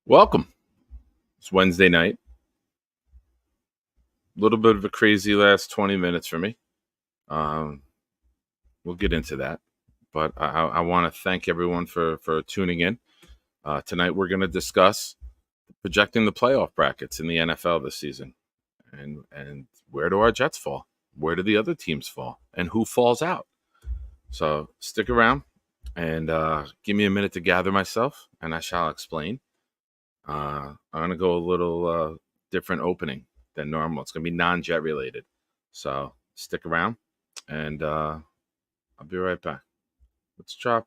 Welcome. It's Wednesday night. A little bit of a crazy last 20 minutes for me. We'll get into that. But I want to thank everyone for tuning in. Tonight we're going to discuss projecting the playoff brackets in the NFL this season. And where do our Jets fall? Where do the other teams fall? And who falls out? So stick around and give me a minute to gather myself, and I shall explain. I'm going to go a little different opening than normal. It's going to be non-Jet related. So stick around, and I'll be right back. Let's drop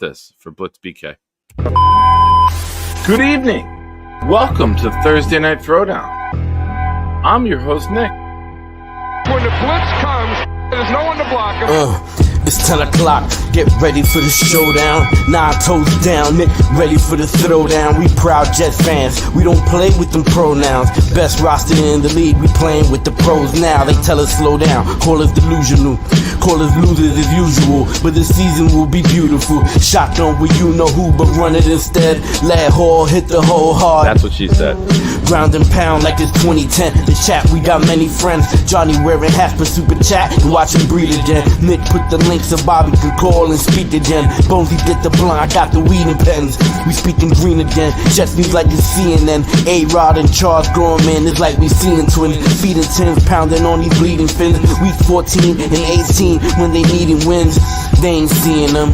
this for Blitz BK. Good evening. Welcome to Thursday Night Throwdown. I'm your host, Nick. When the blitz comes, there's no one to block him. It's 10 o'clock, get ready for the showdown. 9 toes down, Nick, ready for the throwdown. We proud Jets fans, we don't play with them pronouns. Best roster in the league, we playing with the pros now. They tell us slow down, call us delusional, call us losers as usual. But this season will be beautiful. Shotgun with you know who, but run it instead. Lad Hall hit the hole hard. That's what she said. Ground and pound like it's 2010. The chat, we got many friends. Johnny wearing hats for super chat and watch him breathe again. Nick put the link so Bobby can call and speak again. Bonesy get the blunt, I got the weed and pens. We speaking green again. Jets news like it's CNN. A-Rod and Charles Gorman, it's like we seeing twins. Feeding tins, pounding on these bleeding fins. Week 14 and 18 when they needing wins. They ain't seeing them.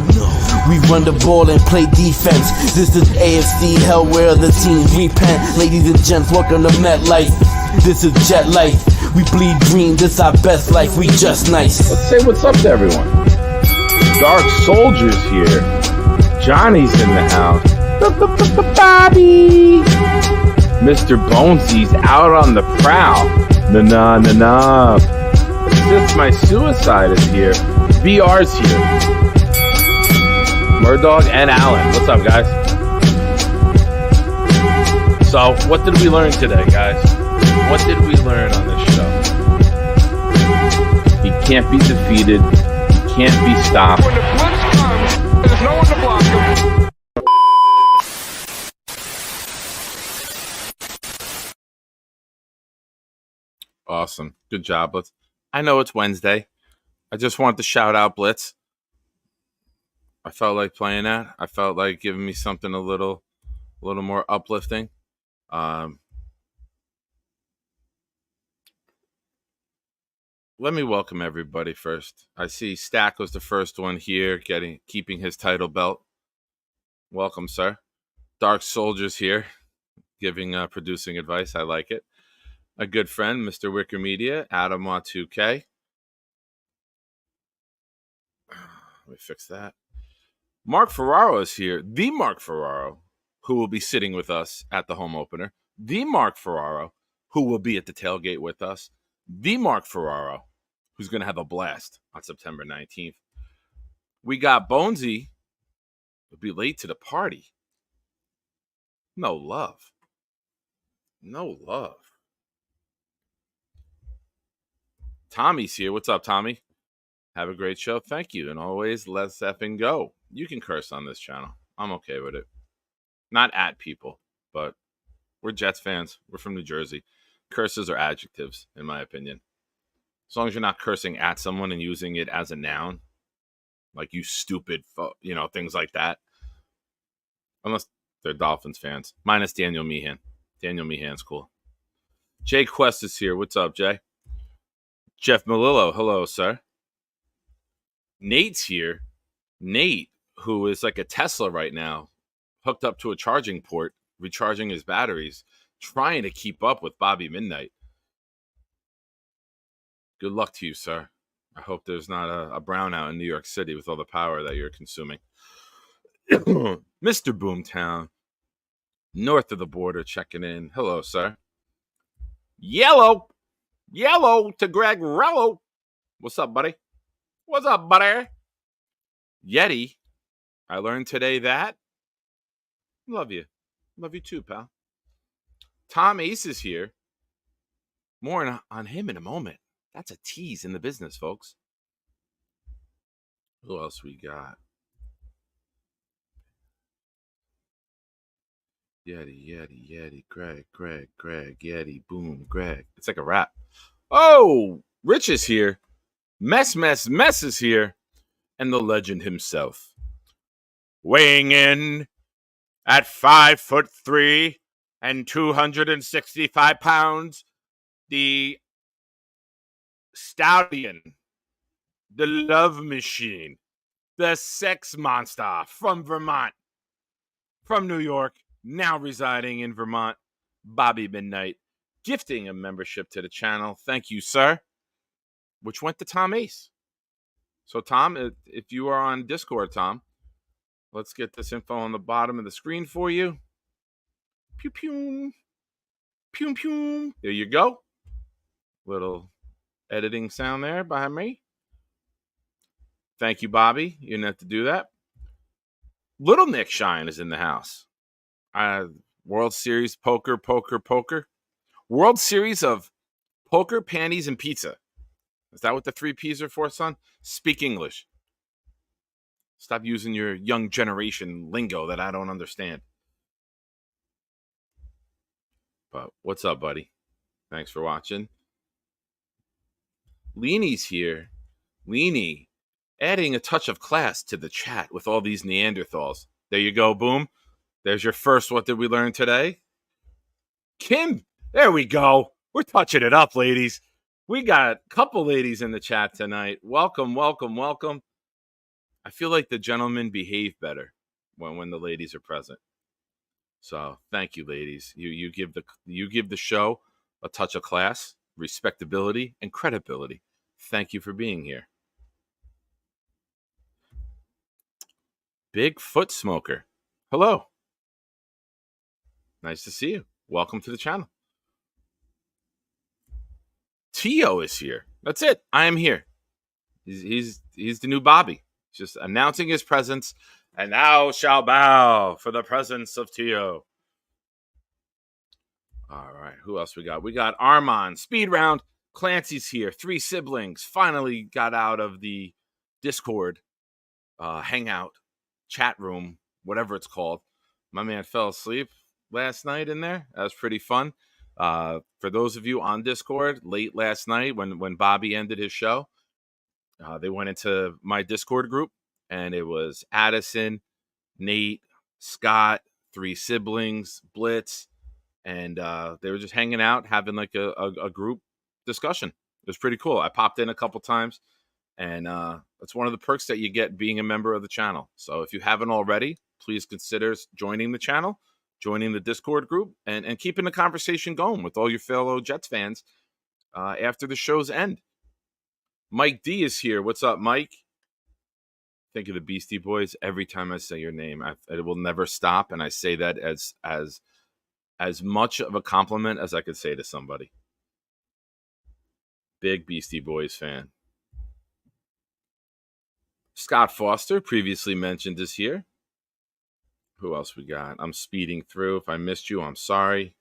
We run the ball and play defense. This is AFC hell where the teams repent. Ladies and gents, welcome to Met Life. This is Jet Life. We bleed green, this our best life. We just nice. Let's say what's up to everyone. Dark Soldier's here. Johnny's in the house. Bobby. Mr. Bonesy's out on the prowl. Na. Assist My Suicide is here. VR's here. Murdog and Alan. What's up, guys? So, what did we learn today, guys? What did we learn on this show? He can't be defeated. He can't be stopped. When the blitz comes, there's no one to block him. Awesome. Good job, Blitz. I know it's Wednesday. I just wanted to shout out Blitz. I felt like playing that. I felt like giving me something a little more uplifting. Let me welcome everybody first. I see Stack was the first one here, keeping his title belt. Welcome, sir. Dark Soldier's here, producing advice. I like it. A good friend, Mr. Wicker Media, Adam 2K. Let me fix that. Mark Ferraro is here. The Mark Ferraro, who will be sitting with us at the home opener. The Mark Ferraro, who will be at the tailgate with us. The Mark Ferraro, who's going to have a blast on September 19th. We got Bonesy, who'll be late to the party. No love. Tommy's here. What's up, Tommy? Have a great show. Thank you. And always, let's effing go. You can curse on this channel. I'm okay with it. Not at people, but we're Jets fans. We're from New Jersey. Curses are adjectives, in my opinion. As long as you're not cursing at someone and using it as a noun, like you stupid, things like that. Unless they're Dolphins fans. Minus Daniel Meehan. Daniel Meehan's cool. Jay Quest is here. What's up, Jay? Jeff Melillo. Hello, sir. Nate's here. Nate, who is like a Tesla right now, hooked up to a charging port, recharging his batteries, trying to keep up with Bobby Midnight. Good luck to you, sir. I hope there's not a brownout in New York City with all the power that you're consuming. Mr. Boomtown, north of the border, checking in. Hello, sir. Yellow to Greg Rello. What's up, buddy? What's up, buddy? Yeti, I learned today that. Love you. Love you too, pal. Tom Ace is here. More on him in a moment. That's a tease in the business, folks. Who else we got? Yeti, Greg, Yeti, boom, Greg. It's like a rap. Oh, Rich is here. Mess is here. And the legend himself. Weighing in at 5'3" and 265 pounds, the stallion, the love machine, the sex monster from Vermont, from New York, now residing in Vermont, Bobby Midnight, gifting a membership to the channel. Thank you, sir. Which went to Tom Ace. So, Tom, if you are on Discord, Tom, let's get this info on the bottom of the screen for you. Pew, pew. Pew, pew. There you go. Little editing sound there behind me. Thank you, Bobby. You didn't have to do that. Little Nick Shine is in the house. World Series poker. World Series of poker, panties, and pizza. Is that what the 3 P's are for, son? Speak English. Stop using your young generation lingo that I don't understand. But what's up, buddy? Thanks for watching. Leanie's here. Leanie, adding a touch of class to the chat with all these Neanderthals. There you go, boom. There's your first What Did We Learn Today? Kim, there we go. We're touching it up, ladies. We got a couple ladies in the chat tonight. Welcome. I feel like the gentlemen behave better when the ladies are present. So thank you, ladies. You give the show a touch of class, respectability, and credibility. Thank you for being here. Bigfoot Smoker. Hello. Nice to see you. Welcome to the channel. Tio is here. That's it. I am here. He's the new Bobby. Just announcing his presence. And thou shalt bow for the presence of Tio. All right. Who else we got? We got Armand. Speed round. Clancy's here. 3 siblings. Finally got out of the Discord hangout, chat room, whatever it's called. My man fell asleep last night in there. That was pretty fun. For those of you on Discord, late last night when Bobby ended his show, they went into my Discord group, and it was Addison, Nate, Scott, 3 siblings, Blitz, and they were just hanging out, having like a group discussion. It was pretty cool. I popped in a couple times, and that's one of the perks that you get being a member of the channel. So if you haven't already, please consider joining the channel, joining the Discord group, and keeping the conversation going with all your fellow Jets fans after the show's end. Mike D is here. What's up, Mike? Think of the Beastie Boys every time I say your name. It will never stop, and I say that as much of a compliment as I could say to somebody. Big Beastie Boys fan. Scott Foster, previously mentioned, is here. Who else we got? I'm speeding through. If I missed you, I'm sorry.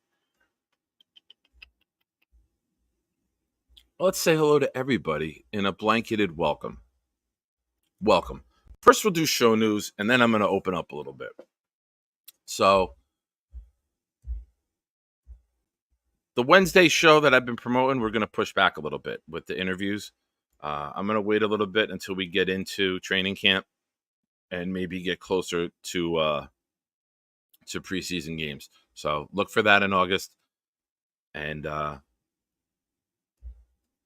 Let's say hello to everybody in a blanketed welcome. Welcome. First, we'll do show news, and then I'm going to open up a little bit. So, the Wednesday show that I've been promoting, we're going to push back a little bit with the interviews. I'm going to wait a little bit until we get into training camp and maybe get closer to preseason games. So look for that in August, and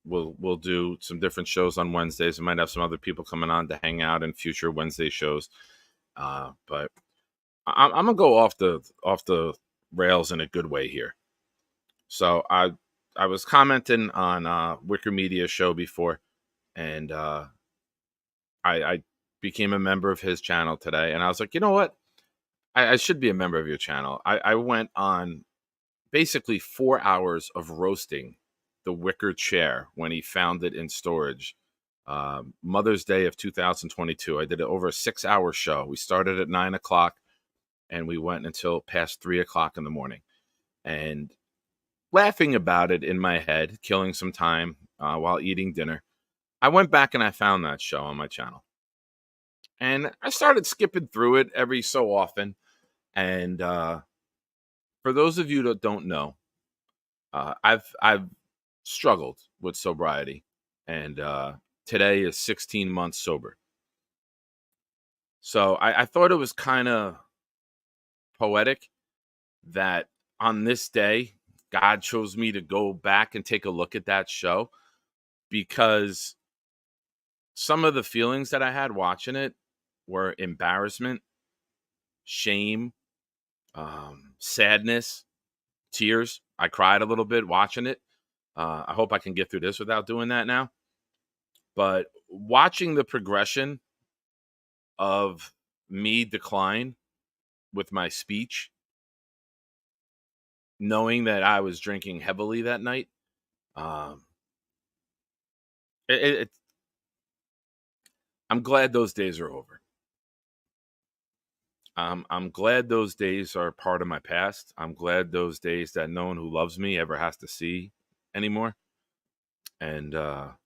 we'll do some different shows on Wednesdays. We might have some other people coming on to hang out in future Wednesday shows. But I'm gonna go off the rails in a good way here. So I was commenting on Wicker Media's show before, and I became a member of his channel today, and I was like, you know what? I should be a member of your channel. I went on basically 4 hours of roasting the wicker chair when he found it in storage. Mother's Day of 2022. I did it over a 6-hour show. We started at 9 o'clock and we went until past 3 o'clock in the morning. And laughing about it in my head, killing some time while eating dinner, I went back and I found that show on my channel. And I started skipping through it every so often. And For those of you that don't know, I've struggled with sobriety, and today is 16 months sober. So I thought it was kind of poetic that on this day, God chose me to go back and take a look at that show, because some of the feelings that I had watching it were embarrassment, shame, sadness, tears. I cried a little bit watching it. I hope I can get through this without doing that now. But watching the progression of me decline with my speech, knowing that I was drinking heavily that night, um, it, I'm glad those days are over. I'm glad those days are part of my past. I'm glad those days that no one who loves me ever has to see anymore. And I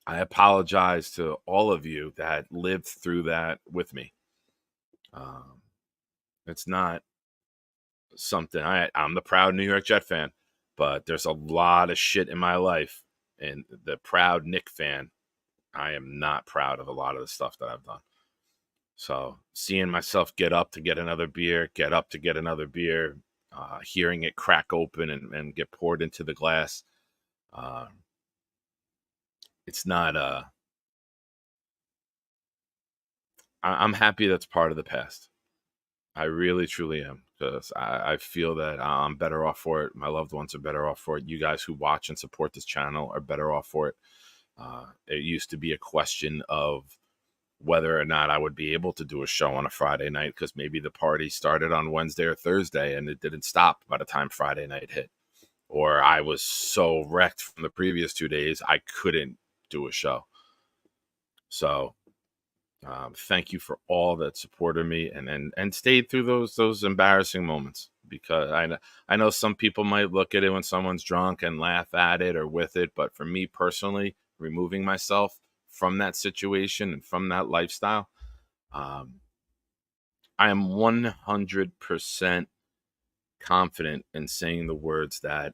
apologize to all of you that lived through that with me. It's not something I'm the proud New York Jet fan, but there's a lot of shit in my life. And the proud Knick fan, I am not proud of a lot of the stuff that I've done. So seeing myself get up to get another beer, hearing it crack open and get poured into the glass, it's not. I'm happy that's part of the past. I really, truly am, because I feel that I'm better off for it. My loved ones are better off for it. You guys who watch and support this channel are better off for it. It used to be a question of whether or not I would be able to do a show on a Friday night, because maybe the party started on Wednesday or Thursday and it didn't stop by the time Friday night hit. Or I was so wrecked from the previous 2 days, I couldn't do a show. So thank you for all that supported me and stayed through those embarrassing moments, because I know some people might look at it when someone's drunk and laugh at it or with it, but for me personally, removing myself from that situation and from that lifestyle, I am 100% confident in saying the words that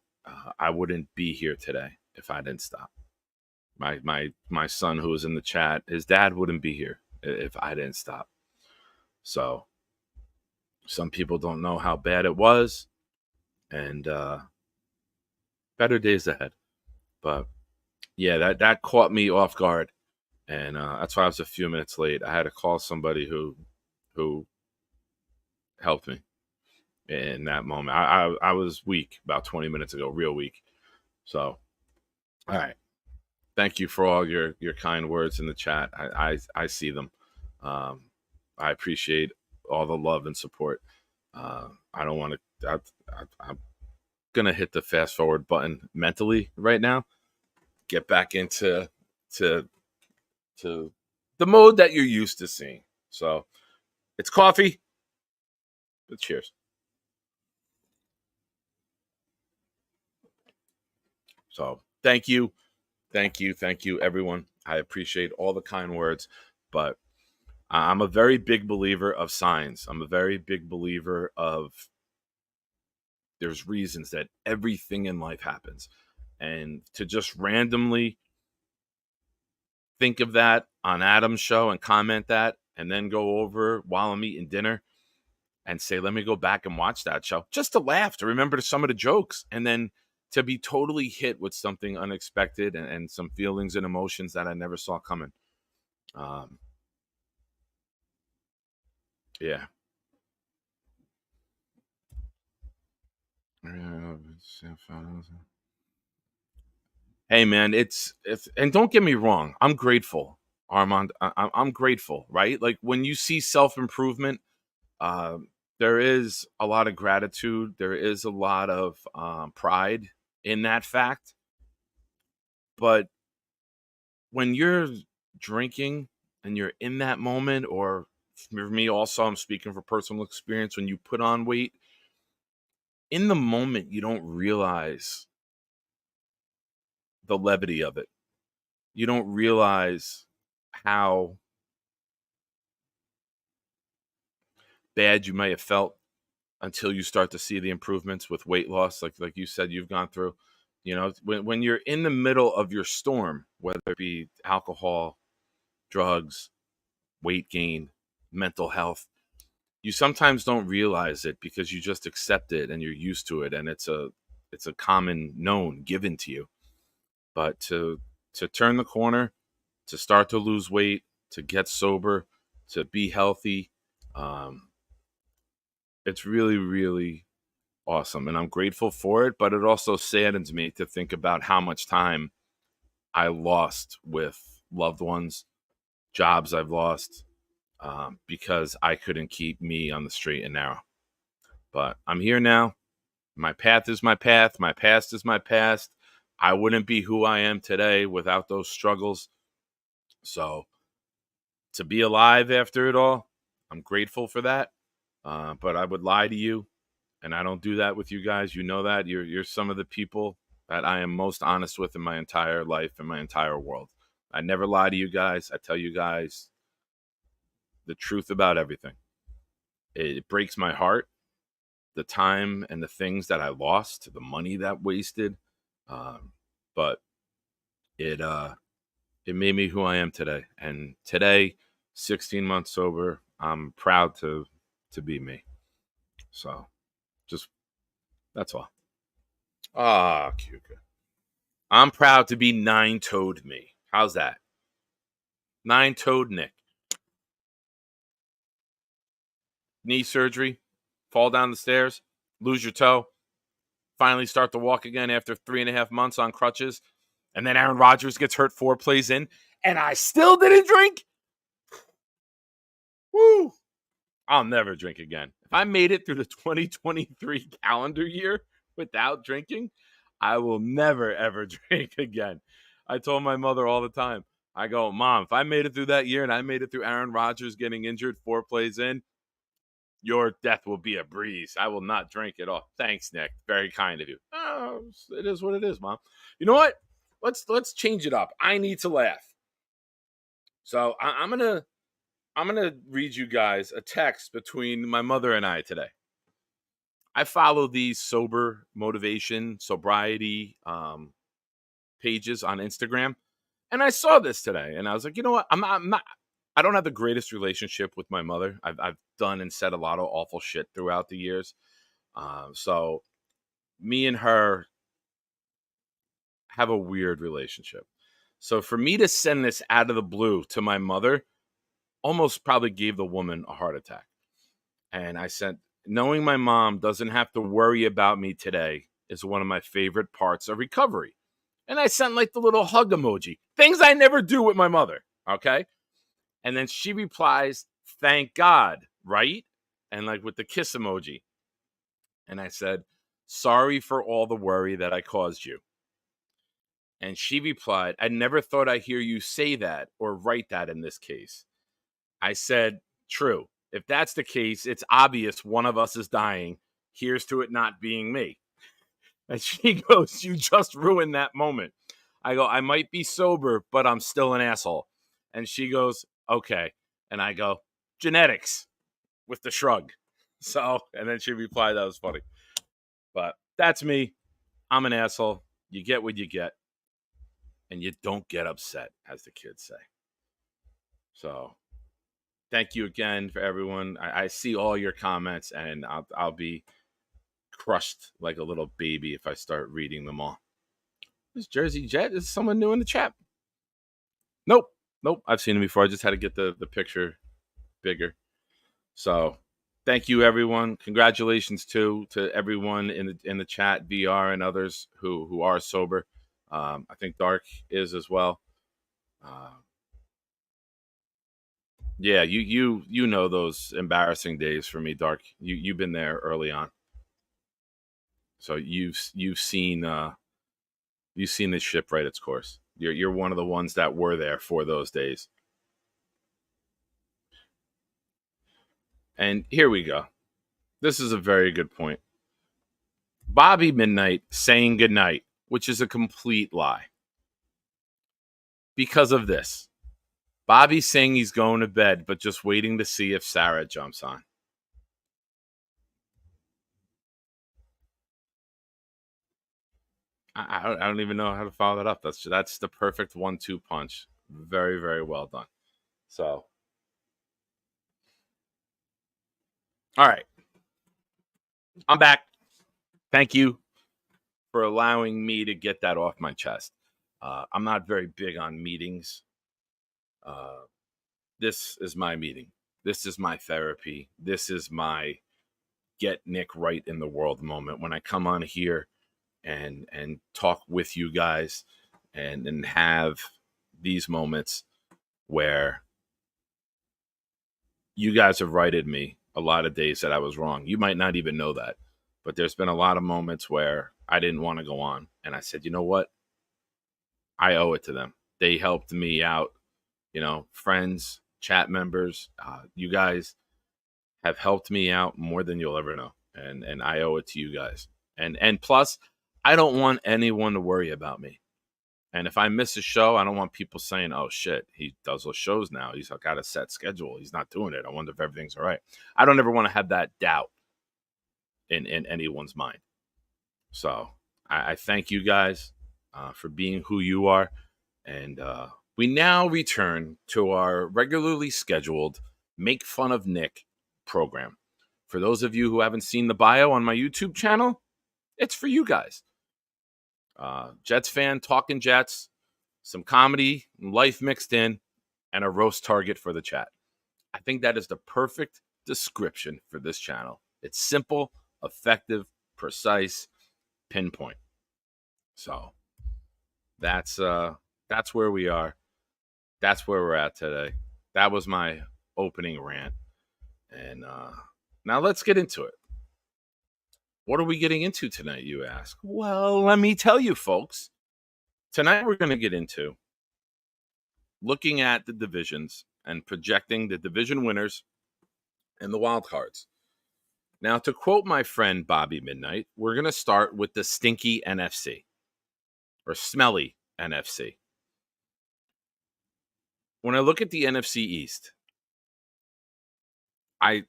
I wouldn't be here today if I didn't stop. My son, who was in the chat, his dad wouldn't be here if I didn't stop. So some people don't know how bad it was, and better days ahead. But yeah, that caught me off guard, and that's why I was a few minutes late. I had to call somebody who helped me in that moment. I was weak about 20 minutes ago, real weak. So, all right. Thank you for all your kind words in the chat. I see them. I appreciate all the love and support. I don't want to. I'm gonna hit the fast forward button mentally right now. Get back into to the mode that you're used to seeing. So it's coffee. But cheers. So thank you, everyone. I appreciate all the kind words, but I'm a very big believer of signs. I'm a very big believer of there's reasons that everything in life happens. And to just randomly think of that on Adam's show and comment that, and then go over while I'm eating dinner and say, let me go back and watch that show, just to laugh, to remember some of the jokes, and then to be totally hit with something unexpected and some feelings and emotions that I never saw coming. Yeah. Hey man, it's and don't get me wrong, I'm grateful, Armand. I'm grateful, right? Like when you see self-improvement, uh, there is a lot of gratitude. There is a lot of pride in that fact. But when you're drinking and you're in that moment, or for me also, I'm speaking for personal experience, when you put on weight, in the moment, you don't realize the levity of it. You don't realize how bad you may have felt until you start to see the improvements with weight loss, like you said you've gone through. When you're in the middle of your storm, whether it be alcohol, drugs, weight gain, mental health, you sometimes don't realize it because you just accept it and you're used to it, and it's a common known given to you. But to turn the corner, to start to lose weight, to get sober, to be healthy, it's really, really awesome, and I'm grateful for it. But it also saddens me to think about how much time I lost with loved ones, jobs I've lost, because I couldn't keep me on the straight and narrow. But I'm here now. My path is my path. My past is my past. I wouldn't be who I am today without those struggles. So to be alive after it all, I'm grateful for that. But I would lie to you, and I don't do that with you guys. You know that. You're some of the people that I am most honest with in my entire life and my entire world. I never lie to you guys. I tell you guys the truth about everything. It breaks my heart, the time and the things that I lost, the money that wasted, but it made me who I am today. And today, 16 months sober, I'm proud to be me. So, just that's all. Cuca. I'm proud to be nine-toed me. How's that? Nine-toed Nick. Knee surgery, fall down the stairs, lose your toe, finally start to walk again after 3.5 months on crutches, and then Aaron Rodgers gets hurt 4 plays in, and I still didn't drink? Woo! I'll never drink again. If I made it through the 2023 calendar year without drinking, I will never, ever drink again. I told my mother all the time, I go, Mom, if I made it through that year and I made it through Aaron Rodgers getting injured 4 plays in, your death will be a breeze. I will not drink at all. Thanks, Nick. Very kind of you. Oh, it is what it is, Mom. You know what? Let's change it up. I need to laugh. So I'm gonna read you guys a text between my mother and I today. I follow these sober motivation, sobriety pages on Instagram, and I saw this today, and I was like, you know what? I'm not. I don't have the greatest relationship with my mother. I've done and said a lot of awful shit throughout the years. So me and her have a weird relationship. So for me to send this out of the blue to my mother almost probably gave the woman a heart attack. And I said, knowing my mom doesn't have to worry about me today is one of my favorite parts of recovery. And I sent like the little hug emoji, things I never do with my mother. Okay. And then she replies, thank God, right? And like with the kiss emoji. And I said, sorry for all the worry that I caused you. And she replied, I never thought I'd hear you say that or write that in this case. I said, true. If that's the case, it's obvious one of us is dying. Here's to it not being me. And she goes, you just ruined that moment. I go, I might be sober, but I'm still an asshole. And she goes, okay. And I go, genetics, with the shrug. So, and then she replied, that was funny. But that's me. I'm an asshole. You get what you get. And you don't get upset, as the kids say. So, thank you again for everyone. I see all your comments, and I'll be crushed like a little baby if I start reading them all. This Jersey Jet is someone new in the chat. Nope. I've seen him before. I just had to get the picture bigger. So thank you, everyone. Congratulations to everyone in the chat, VR and others who are sober. I think Dark is as well. Yeah, you know those embarrassing days for me, Dark. You've been there early on. So you've seen this ship right its course. You're one of the ones that were there for those days. And here we go. This is a very good point. Bobby Midnight saying goodnight, which is a complete lie. Because of this. Bobby's saying he's going to bed, but just waiting to see if Sarah jumps on. I don't even know how to follow that up. That's the perfect 1-2 punch. Very, very well done. So, all right, I'm back. Thank you for allowing me to get that off my chest. I'm not very big on meetings. Uh, this is my meeting. This is my therapy. This is my get Nick right in the world moment when I come on here and talk with you guys and have these moments where you guys have righted me a lot of days that I was wrong. You might not even know that, but there's been a lot of moments where I didn't want to go on, and I said, you know what? I owe it to them. They helped me out, friends, chat members. You guys have helped me out more than you'll ever know, and I owe it to you guys. And plus, I don't want anyone to worry about me. And if I miss a show, I don't want people saying, "Oh shit, he does those shows now. He's got a set schedule. He's not doing it. I wonder if everything's all right." I don't ever want to have that doubt in anyone's mind. So I thank you guys for being who you are, and we now return to our regularly scheduled Make Fun of Nick program. For those of you who haven't seen the bio on my YouTube channel, it's for you guys. Jets fan talking Jets, some comedy, life mixed in, and a roast target for the chat. I think that is the perfect description for this channel. It's simple, effective, precise, pinpoint. So that's where we are. That's where we're at today. That was my opening rant. And now let's get into it. What are we getting into tonight, you ask? Well, let me tell you, folks. Tonight we're going to get into looking at the divisions and projecting the division winners and the wild cards. Now, to quote my friend Bobby Midnight, we're going to start with the stinky NFC or smelly NFC. When I look at the NFC East, I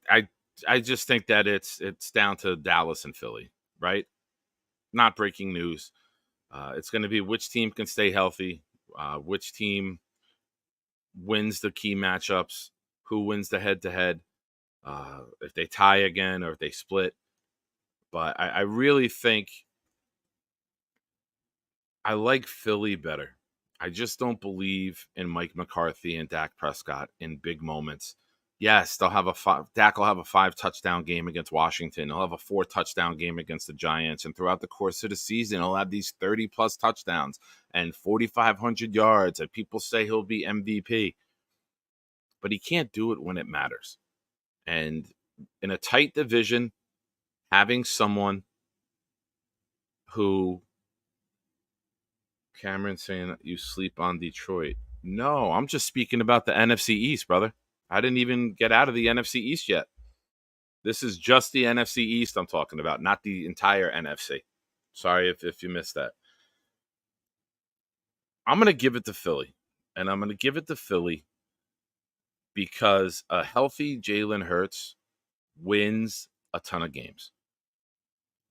just think that it's down to Dallas and Philly, right? Not breaking news. It's going to be which team can stay healthy, which team wins the key matchups, who wins the head-to-head, if they tie again or if they split. But I really think I like Philly better. I just don't believe in Mike McCarthy and Dak Prescott in big moments. Yes, Dak will have a 5-touchdown game against Washington. He'll have a 4-touchdown game against the Giants. And throughout the course of the season, he'll have these 30-plus touchdowns and 4,500 yards. And people say he'll be MVP. But he can't do it when it matters. And in a tight division, having someone who... Cameron saying that you sleep on Detroit. No, I'm just speaking about the NFC East, brother. I didn't even get out of the NFC East yet. This is just the NFC East I'm talking about, not the entire NFC. Sorry if you missed that. I'm going to give it to Philly. And I'm going to give it to Philly because a healthy Jalen Hurts wins a ton of games.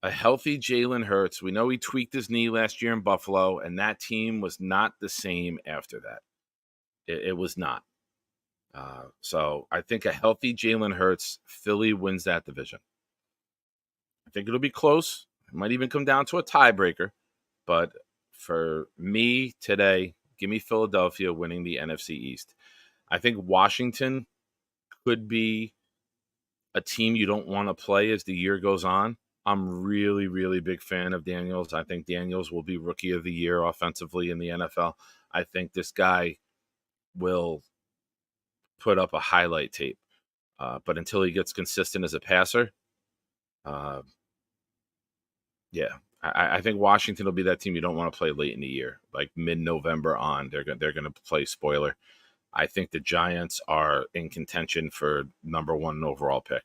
A healthy Jalen Hurts. We know he tweaked his knee last year in Buffalo, and that team was not the same after that. It was not. So I think a healthy Jalen Hurts, Philly wins that division. I think it'll be close. It might even come down to a tiebreaker. But for me today, give me Philadelphia winning the NFC East. I think Washington could be a team you don't want to play as the year goes on. I'm really, really big fan of Daniels. I think Daniels will be Rookie of the Year offensively in the NFL. I think this guy will put up a highlight tape. But until he gets consistent as a passer, I think Washington will be that team you don't want to play late in the year, like mid-November on. They're going to play spoiler. I think the Giants are in contention for number 1 overall pick.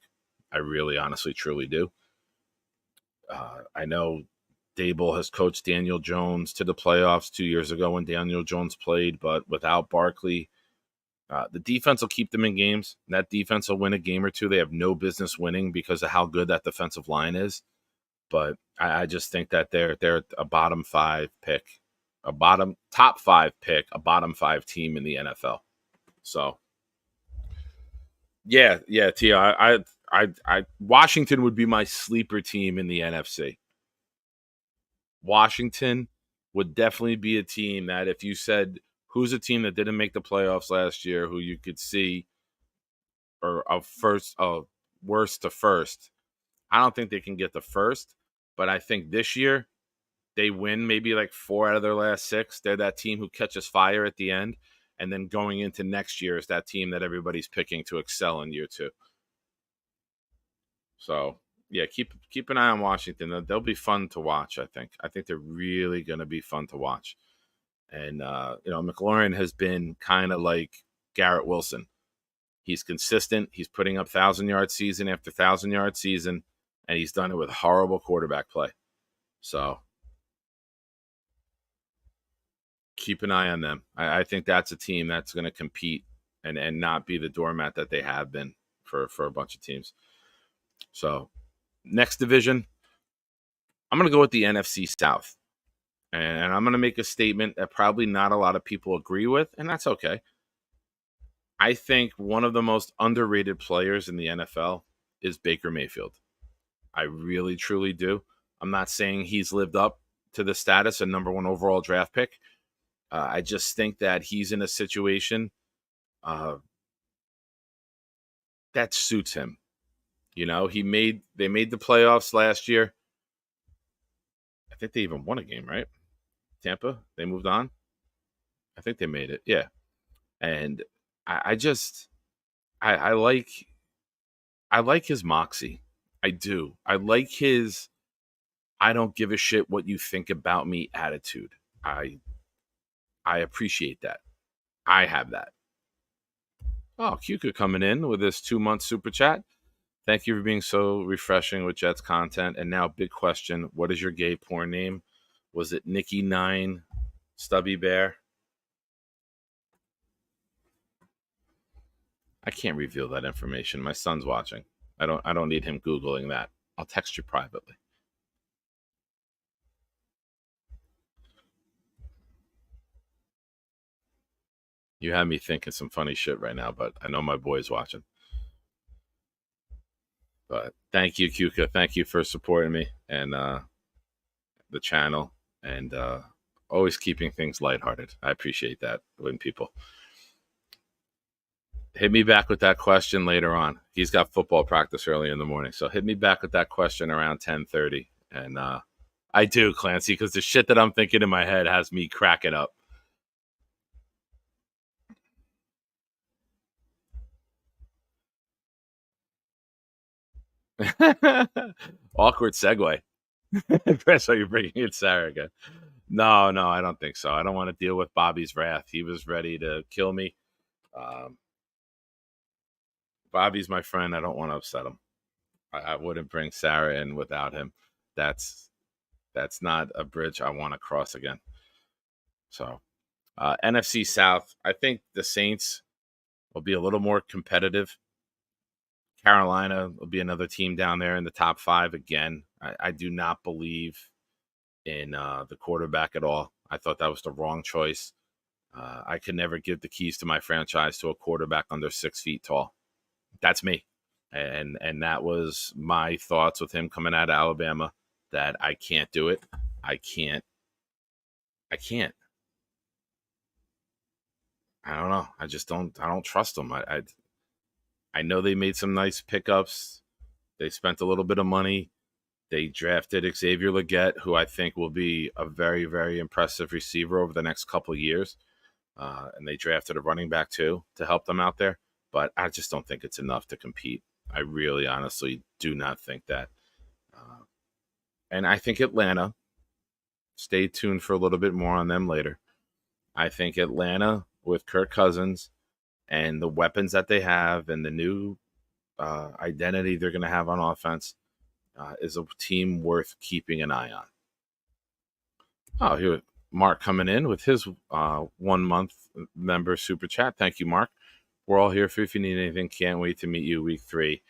I really, honestly, truly do. I know Dable has coached Daniel Jones to the playoffs 2 years ago when Daniel Jones played, but without Barkley, the defense will keep them in games. That defense will win a game or two. They have no business winning because of how good that defensive line is. but I just think that they're a bottom five pick, top five pick, a bottom five team in the NFL. So yeah, Tia, Washington would be my sleeper team in the NFC. Washington would definitely be a team that if you said who's a team that didn't make the playoffs last year, who you could see, or worst to first, I don't think they can get the first, but I think this year they win maybe like 4 out of their last 6. They're that team who catches fire at the end, and then going into next year is that team that everybody's picking to excel in year 2. So yeah, keep an eye on Washington. They'll be fun to watch. I think they're really going to be fun to watch. And McLaurin has been kind of like Garrett Wilson. He's consistent. He's putting up 1,000-yard season after 1,000-yard season, and he's done it with horrible quarterback play. So keep an eye on them. I think that's a team that's going to compete and not be the doormat that they have been for a bunch of teams. So next division, I'm going to go with the NFC South. And I'm going to make a statement that probably not a lot of people agree with, and that's okay. I think one of the most underrated players in the NFL is Baker Mayfield. I really, truly do. I'm not saying he's lived up to the status of number 1 overall draft pick. I just think that he's in a situation that suits him. You know, they made the playoffs last year. I think they even won a game, right? Tampa, they moved on. I think they made it. Yeah. And I like his moxie. I do. I like his I don't give a shit what you think about me attitude. I appreciate that. I have that. Oh, Kuka coming in with this 2-month super chat. Thank you for being so refreshing with Jets content. And now, big question: what is your gay porn name? Was it Nikki9 Stubby Bear? I can't reveal that information. My son's watching. I don't need him Googling that. I'll text you privately. You have me thinking some funny shit right now, but I know my boy's watching. But thank you, Kuka. Thank you for supporting me and the channel and always keeping things lighthearted. I appreciate that when people hit me back with that question later on. He's got football practice early in the morning, so hit me back with that question around 10:30. And I do, Clancy, because the shit that I'm thinking in my head has me cracking up. Awkward segue. So you're bringing in Sarah again. No, I don't think so. I don't want to deal with Bobby's wrath. He was ready to kill me. Bobby's my friend. I don't want to upset him. I wouldn't bring Sarah in without him. That's not a bridge I want to cross again. So NFC South, I think the Saints will be a little more competitive. Carolina will be another team down there in the top 5 again. I do not believe in the quarterback at all. I thought that was the wrong choice. I could never give the keys to my franchise to a quarterback under 6 feet tall. That's me. And that was my thoughts with him coming out of Alabama, that I can't do it. I can't. I don't know. I don't trust him. I know they made some nice pickups. They spent a little bit of money. They drafted Xavier Legette, who I think will be a very, very impressive receiver over the next couple of years. And they drafted a running back, too, to help them out there. But I just don't think it's enough to compete. I really, honestly do not think that. And I think Atlanta, stay tuned for a little bit more on them later. I think Atlanta, with Kirk Cousins and the weapons that they have and the new identity they're going to have on offense, is a team worth keeping an eye on. Oh, here, Mark coming in with his 1-month member super chat. Thank you, Mark. We're all here for if you need anything. Can't wait to meet you week 3.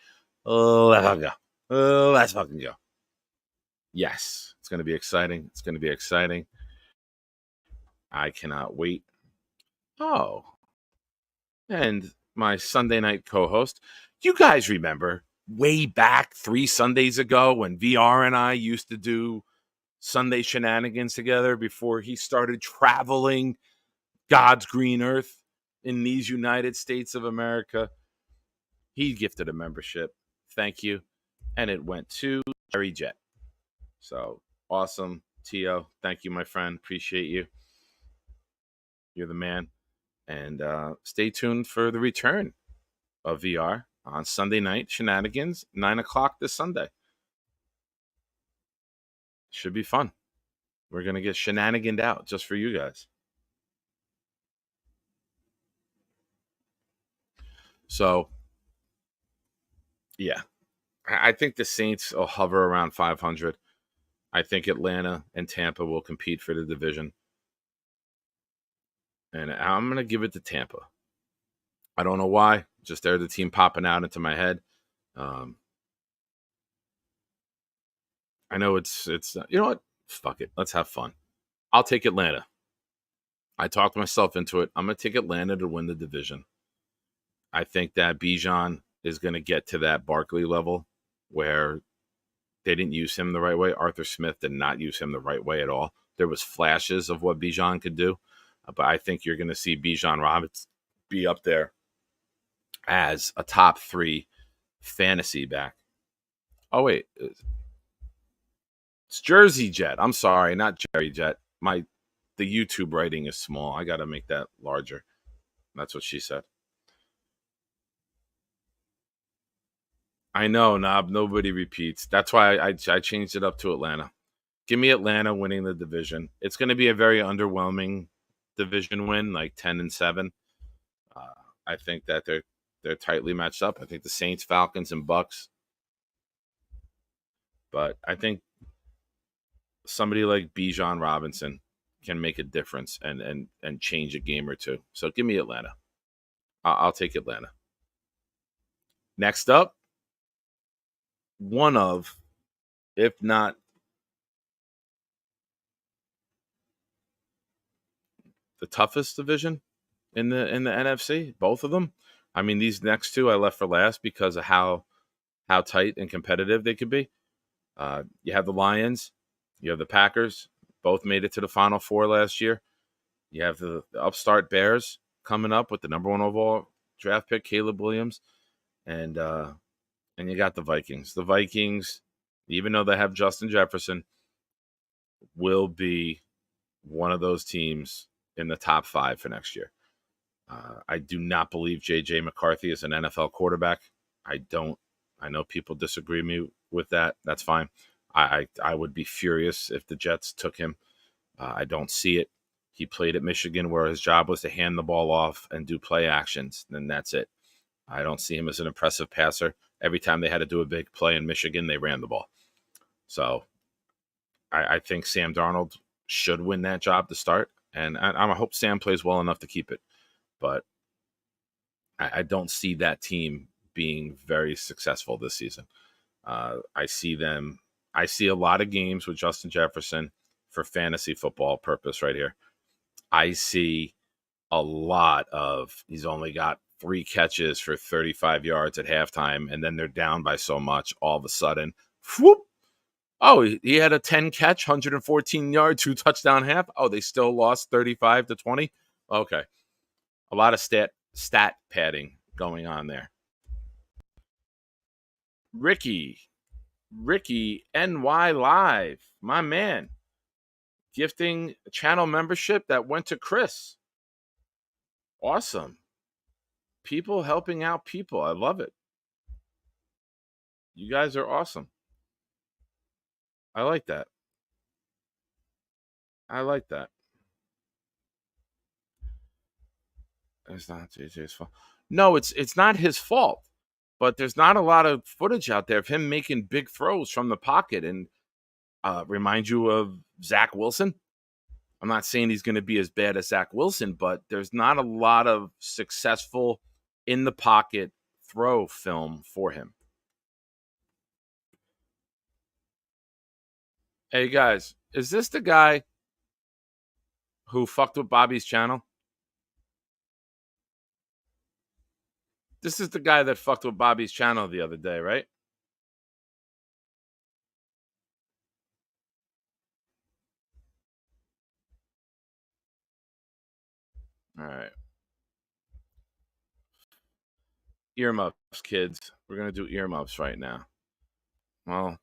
Let's fucking go. Let's fucking go. Yes, it's going to be exciting. It's going to be exciting. I cannot wait. Oh, and my Sunday night co-host. You guys remember way back 3 Sundays ago when VR and I used to do Sunday shenanigans together before he started traveling God's green earth in these United States of America? He gifted a membership. Thank you. And it went to Jerry Jet. So awesome. Tio, thank you, my friend. Appreciate you. You're the man. And stay tuned for the return of VR on Sunday night shenanigans, 9 o'clock this Sunday. Should be fun. We're going to get shenaniganed out just for you guys. So, yeah, I think the Saints will hover around 500. I think Atlanta and Tampa will compete for the division. And I'm going to give it to Tampa. I don't know why. Just they're the team popping out into my head. I know it's you know what? Fuck it. Let's have fun. I'll take Atlanta. I talked myself into it. I'm going to take Atlanta to win the division. I think that Bijan is going to get to that Barkley level where they didn't use him the right way. Arthur Smith did not use him the right way at all. There was flashes of what Bijan could do, but I think you're going to see Bijan Robinson be up there as a top 3 fantasy back. Oh, wait. It's Jersey Jet. I'm sorry, not Jerry Jet. The YouTube writing is small. I got to make that larger. That's what she said. I know, Knob. Nobody repeats. That's why I changed it up to Atlanta. Give me Atlanta winning the division. It's going to be a very underwhelming division win, like 10-7. I think that they're tightly matched up. I think the Saints, Falcons, and Bucks. But I think somebody like Bijan Robinson can make a difference and change a game or two. So give me Atlanta. I'll take Atlanta. Next up, one of, if not the toughest division in the NFC, both of them. I mean, these next two I left for last because of how tight and competitive they could be. You have the Lions, you have the Packers, both made it to the Final Four last year. You have the upstart Bears coming up with the number 1 overall draft pick, Caleb Williams, and you got the Vikings. The Vikings, even though they have Justin Jefferson, will be one of those teams in the top 5 for next year. I do not believe J.J. McCarthy is an NFL quarterback. I don't. I know people disagree with that. That's fine. I would be furious if the Jets took him. I don't see it. He played at Michigan where his job was to hand the ball off and do play actions. Then that's it. I don't see him as an impressive passer. Every time they had to do a big play in Michigan, they ran the ball. So I think Sam Darnold should win that job to start. And I hope Sam plays well enough to keep it. But I don't see that team being very successful this season. I see a lot of games with Justin Jefferson for fantasy football purpose right here. I see a lot of he's only got 3 catches for 35 yards at halftime, and then they're down by so much all of a sudden. Whoop! Oh, he had a 10 catch, 114 yard, 2 touchdown half. Oh, they still lost 35-20. Okay. A lot of stat padding going on there. Ricky NY Live, my man, gifting a channel membership that went to Chris. Awesome. People helping out people. I love it. You guys are awesome. I like that. It's not JJ's fault. No, it's not his fault. But there's not a lot of footage out there of him making big throws from the pocket and remind you of Zach Wilson. I'm not saying he's going to be as bad as Zach Wilson, but there's not a lot of successful in the pocket throw film for him. Hey guys, is this the guy who fucked with Bobby's channel? This is the guy that fucked with Bobby's channel the other day, right? All right. Earmuffs, kids. We're going to do earmuffs right now. Well,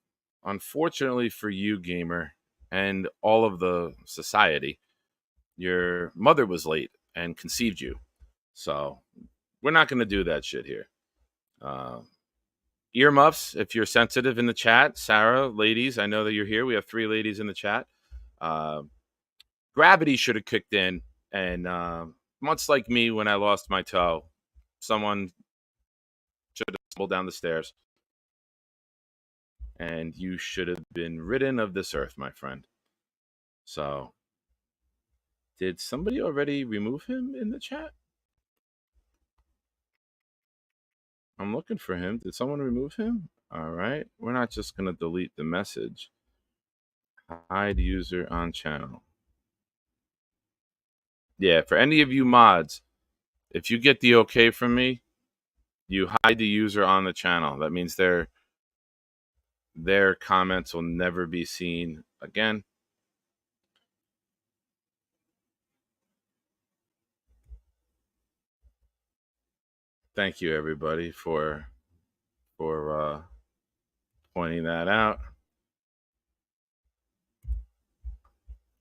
unfortunately for you, gamer, and all of the society, your mother was late and conceived you. So we're not going to do that shit here. Uh, Earmuffs, if you're sensitive in the chat, Sarah, ladies, I know that you're here. We have 3 ladies in the chat. Gravity should have kicked in, and much like me when I lost my toe, someone should have tumbled down the stairs, and you should have been ridden of this earth, my friend. So, did somebody already remove him in the chat? I'm looking for him. Did someone remove him? All right. We're not just going to delete the message. Hide user on channel. Yeah, for any of you mods, if you get the okay from me, you hide the user on the channel. That means their comments will never be seen again. Thank you, everybody, for pointing that out.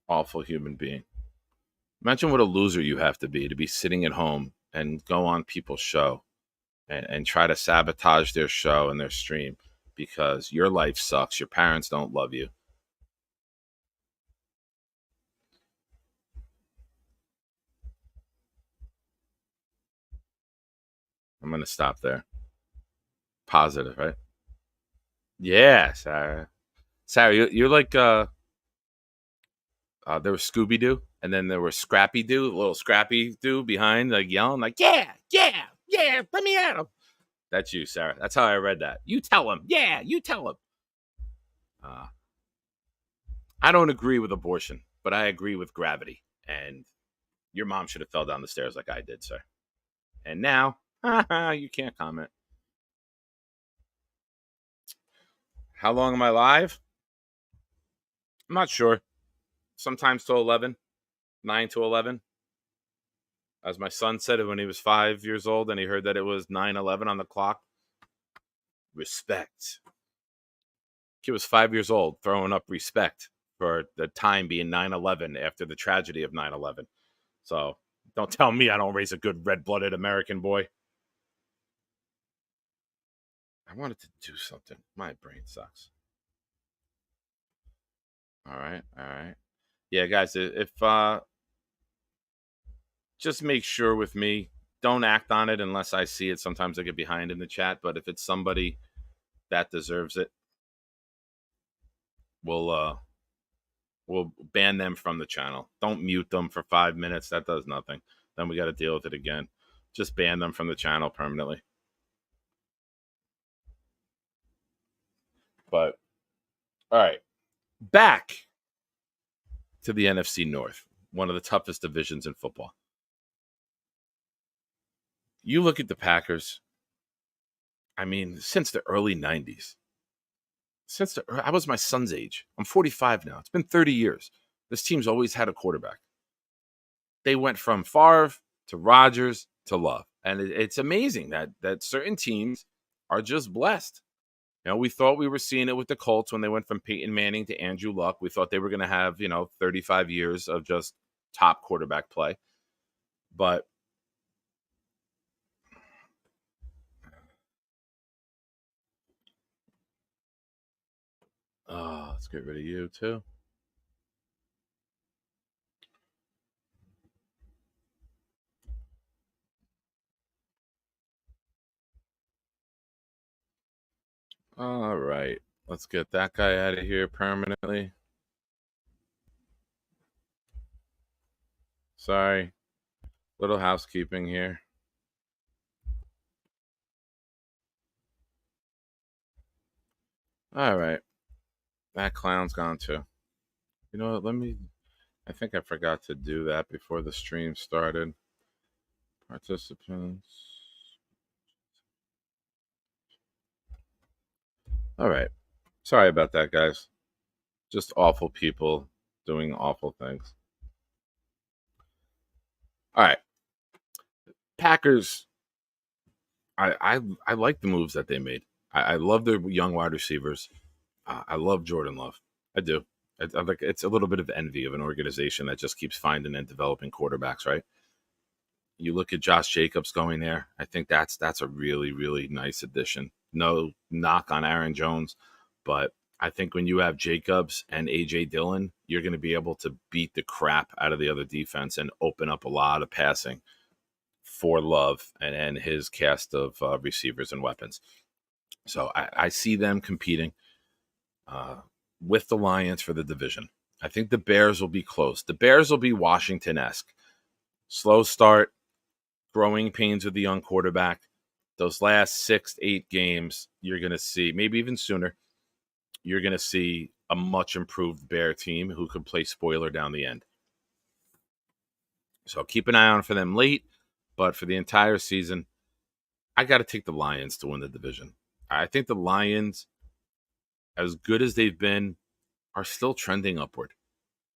Awful human being. Imagine what a loser you have to be sitting at home and go on people's show and try to sabotage their show and their stream because your life sucks. Your parents don't love you. I'm going to stop there. Positive, right? Yeah, Sarah. Sarah, you're like, there was Scooby Doo, and then there was Scrappy Doo, little Scrappy Doo behind, like yelling, like, yeah, let me at him. That's you, Sarah. That's how I read that. You tell him. Yeah, you tell him. I don't agree with abortion, but I agree with gravity. And your mom should have fell down the stairs like I did, sir. And now, you can't comment. How long am I live? I'm not sure. Sometimes till 11, 9 to 11. As my son said it when he was 5 years old and he heard that it was 9:11 on the clock. Respect. He was 5 years old, throwing up respect for the time being 9/11 after the tragedy of 9/11. So don't tell me I don't raise a good red-blooded American boy. I wanted to do something. My brain sucks. All right. Yeah, guys, if just make sure with me, don't act on it unless I see it. Sometimes I get behind in the chat, but if it's somebody that deserves it, we'll ban them from the channel. Don't mute them for 5 minutes. That does nothing. Then we got to deal with it again. Just ban them from the channel permanently. But all right, back to the NFC North, one of the toughest divisions in football. You look at the Packers. I mean, since the early 90s, I was my son's age. I'm 45 now. It's been 30 years. This team's always had a quarterback. They went from Favre to Rodgers to Love. And it's amazing that certain teams are just blessed. You know, we thought we were seeing it with the Colts when they went from Peyton Manning to Andrew Luck. We thought they were going to have, 35 years of just top quarterback play. But let's get rid of you too. All right. Let's get that guy out of here permanently. Sorry. Little housekeeping here. All right. That clown's gone too. You know what? I think I forgot to do that before the stream started. Participants. All right. Sorry about that, guys. Just awful people doing awful things. All right. Packers. I like the moves that they made. I love their young wide receivers. I love Jordan Love. I do. I like it's a little bit of envy of an organization that just keeps finding and developing quarterbacks, right? You look at Josh Jacobs going there. I think that's a really really nice addition. No knock on Aaron Jones, but I think when you have Jacobs and AJ Dillon, you're going to be able to beat the crap out of the other defense and open up a lot of passing for Love and his cast of receivers and weapons. So I see them competing with the Lions for the division. I think the Bears will be close. The Bears will be Washington-esque. Slow start, growing pains with the young quarterback. Those last 6 to 8 games, you're going to see, maybe even sooner, you're going to see a much improved Bear team who can play spoiler down the end. So keep an eye on for them late, but for the entire season, I got to take the Lions to win the division. I think the Lions, as good as they've been, are still trending upward.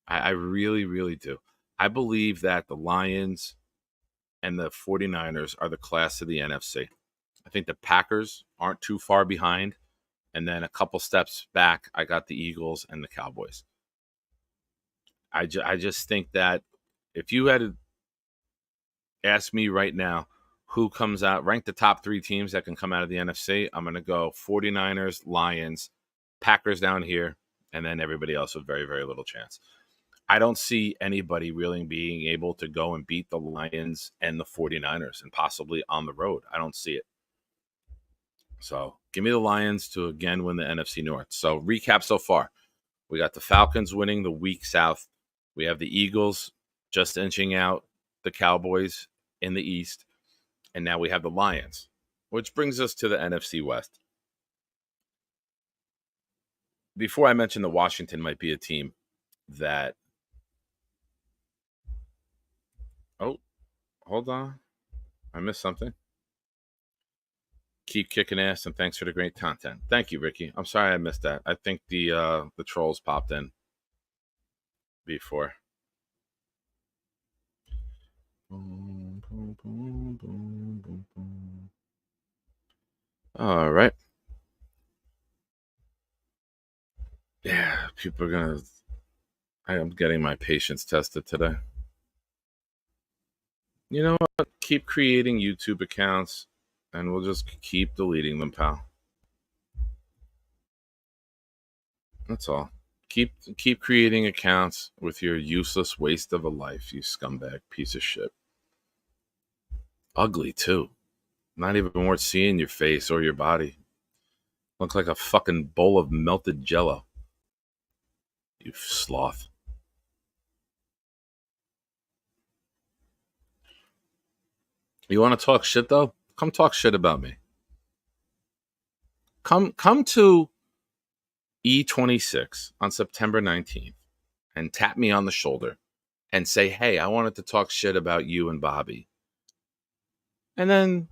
I really, really do. I believe that the Lions and the 49ers are the class of the NFC. I think the Packers aren't too far behind. And then a couple steps back, I got the Eagles and the Cowboys. I just think that if you had to ask me right now who comes out, rank the top 3 teams that can come out of the NFC, I'm going to go 49ers, Lions, Packers down here, and then everybody else with very, very little chance. I don't see anybody really being able to go and beat the Lions and the 49ers and possibly on the road. I don't see it. So give me the Lions to again win the NFC North. So recap so far. We got the Falcons winning the weak South. We have the Eagles just inching out the Cowboys in the East. And now we have the Lions, which brings us to the NFC West. Before I mentioned that Washington might be a team that... Oh, hold on. I missed something. Keep kicking ass, and thanks for the great content. Thank you, Ricky. I'm sorry I missed that. I think the trolls popped in before. All right. Yeah, people are gonna... I am getting my patience tested today. You know what? Keep creating YouTube accounts, and we'll just keep deleting them, pal. That's all. Keep creating accounts with your useless waste of a life, you scumbag piece of shit. Ugly, too. Not even worth seeing your face or your body. Looks like a fucking bowl of melted jello. You sloth. You want to talk shit, though? Come talk shit about me. Come to E26 on September 19th and tap me on the shoulder and say, hey, I wanted to talk shit about you and Bobby. And then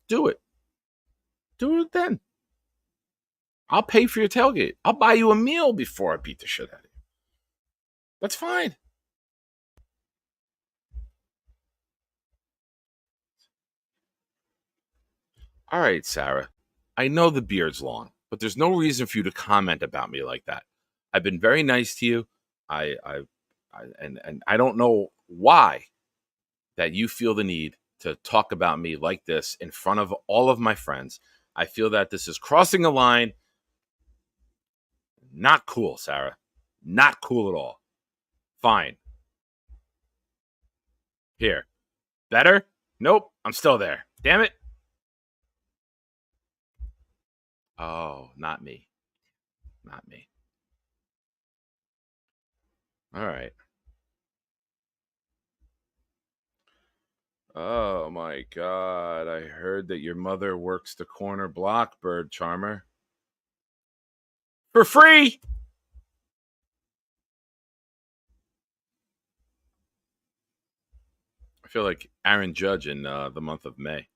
do it. Do it then. I'll pay for your tailgate. I'll buy you a meal before I beat the shit out of you. That's fine. All right, Sarah. I know the beard's long, but there's no reason for you to comment about me like that. I've been very nice to you. And I don't know why that you feel the need to talk about me like this in front of all of my friends. I feel that this is crossing a line. Not cool, Sarah. Not cool at all. Fine. Here. Better? Nope. I'm still there. Damn it. Oh, not me. Not me. All right. Oh my God. I heard that your mother works the corner block, Bird Charmer. For free. I feel like Aaron Judge in the month of May.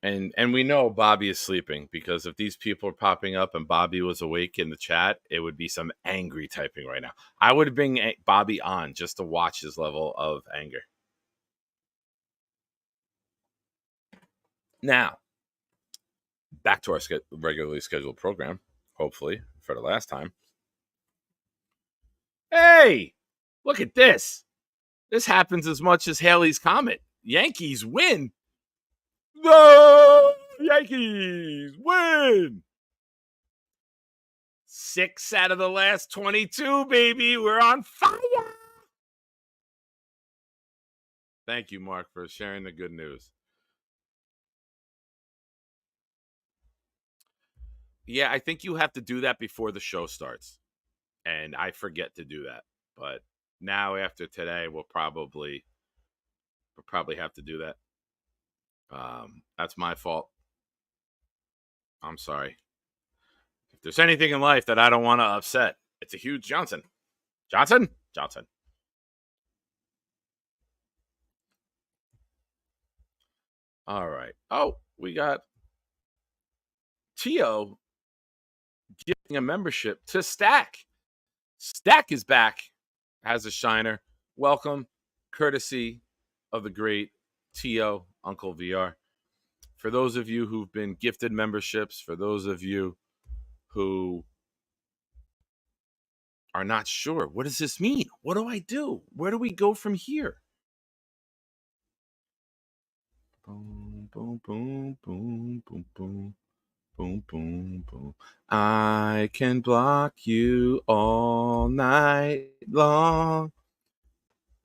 And we know Bobby is sleeping, because if these people are popping up and Bobby was awake in the chat, it would be some angry typing right now. I would bring Bobby on just to watch his level of anger. Now, back to our regularly scheduled program, hopefully for the last time. Hey, look at this. This happens as much as Haley's Comet. Yankees win. The Yankees win. 6 out of the last 22, baby. We're on fire. Thank you, Mark, for sharing the good news. Yeah, I think you have to do that before the show starts. And I forget to do that. But now after today, we'll probably have to do that. That's my fault. I'm sorry. If there's anything in life that I don't want to upset, it's a huge Johnson. Johnson. All right. Oh, we got Tio giving a membership to Stack. Stack is back as a shiner. Welcome, courtesy of the great Tio, Uncle VR. For those of you who've been gifted memberships, for those of you who are not sure, what does this mean? What do I do? Where do we go from here? Boom, boom, boom, boom, boom, boom. Boom, boom, boom. I can block you all night long.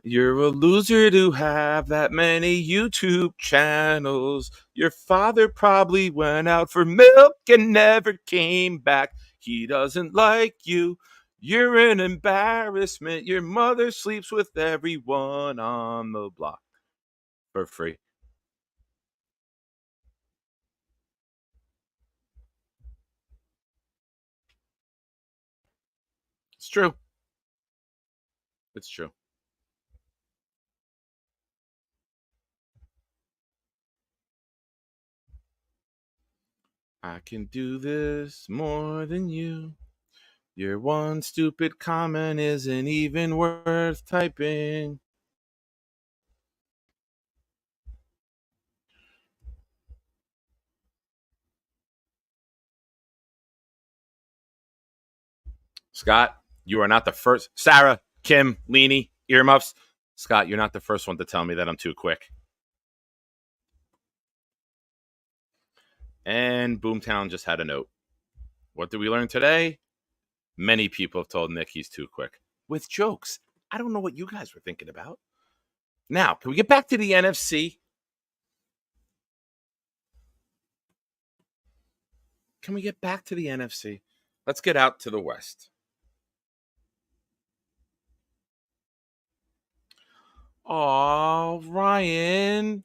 You're a loser to have that many YouTube channels. Your father probably went out for milk and never came back. He doesn't like you. You're an embarrassment. Your mother sleeps with everyone on the block for free. It's true. It's true. I can do this more than you. Your one stupid comment isn't even worth typing. Scott, you are not the first. Sarah, Kim, Leanie, earmuffs. Scott, you're not the first one to tell me that I'm too quick. And Boomtown just had a note. What did we learn today? Many people have told Nick he's too quick. With jokes. I don't know what you guys were thinking about. Now, can we get back to the NFC? Can we get back to the NFC? Let's get out to the West. Aw, Ryan.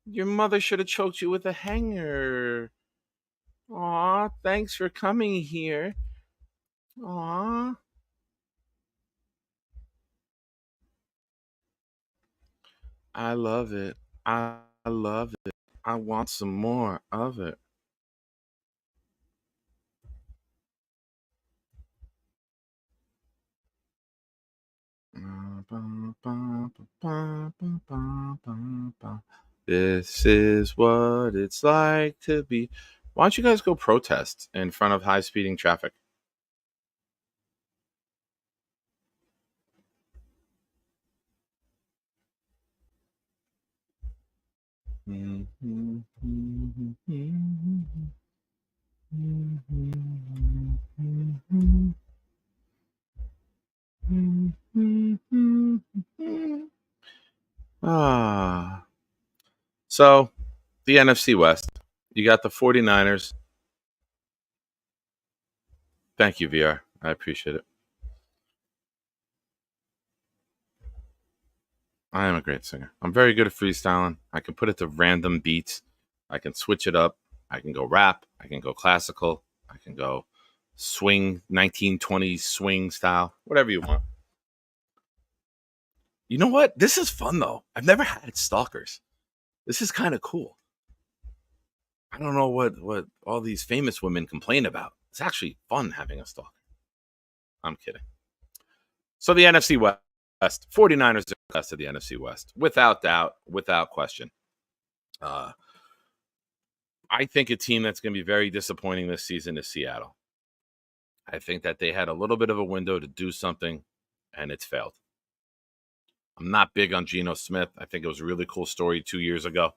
Your mother should have choked you with a hanger. Aw, thanks for coming here. Aw. I love it. I love it. I want some more of it. This is what it's like to be. Why don't you guys go protest in front of high speeding traffic? So the NFC West, you got the 49ers. Thank you, VR. I appreciate it. I am a great singer. I'm very good at freestyling. I can put it to random beats. I can switch it up. I can go rap. I can go classical. I can go swing, 1920s swing style, whatever you want. You know what? This is fun, though. I've never had stalkers. This is kind of cool. I don't know what all these famous women complain about. It's actually fun having a stalker. I'm kidding. So the NFC West, 49ers are the best of the NFC West, without doubt, without question. I think a team that's going to be very disappointing this season is Seattle. I think that they had a little bit of a window to do something, and it's failed. I'm not big on Geno Smith. I think it was a really cool story 2 years ago.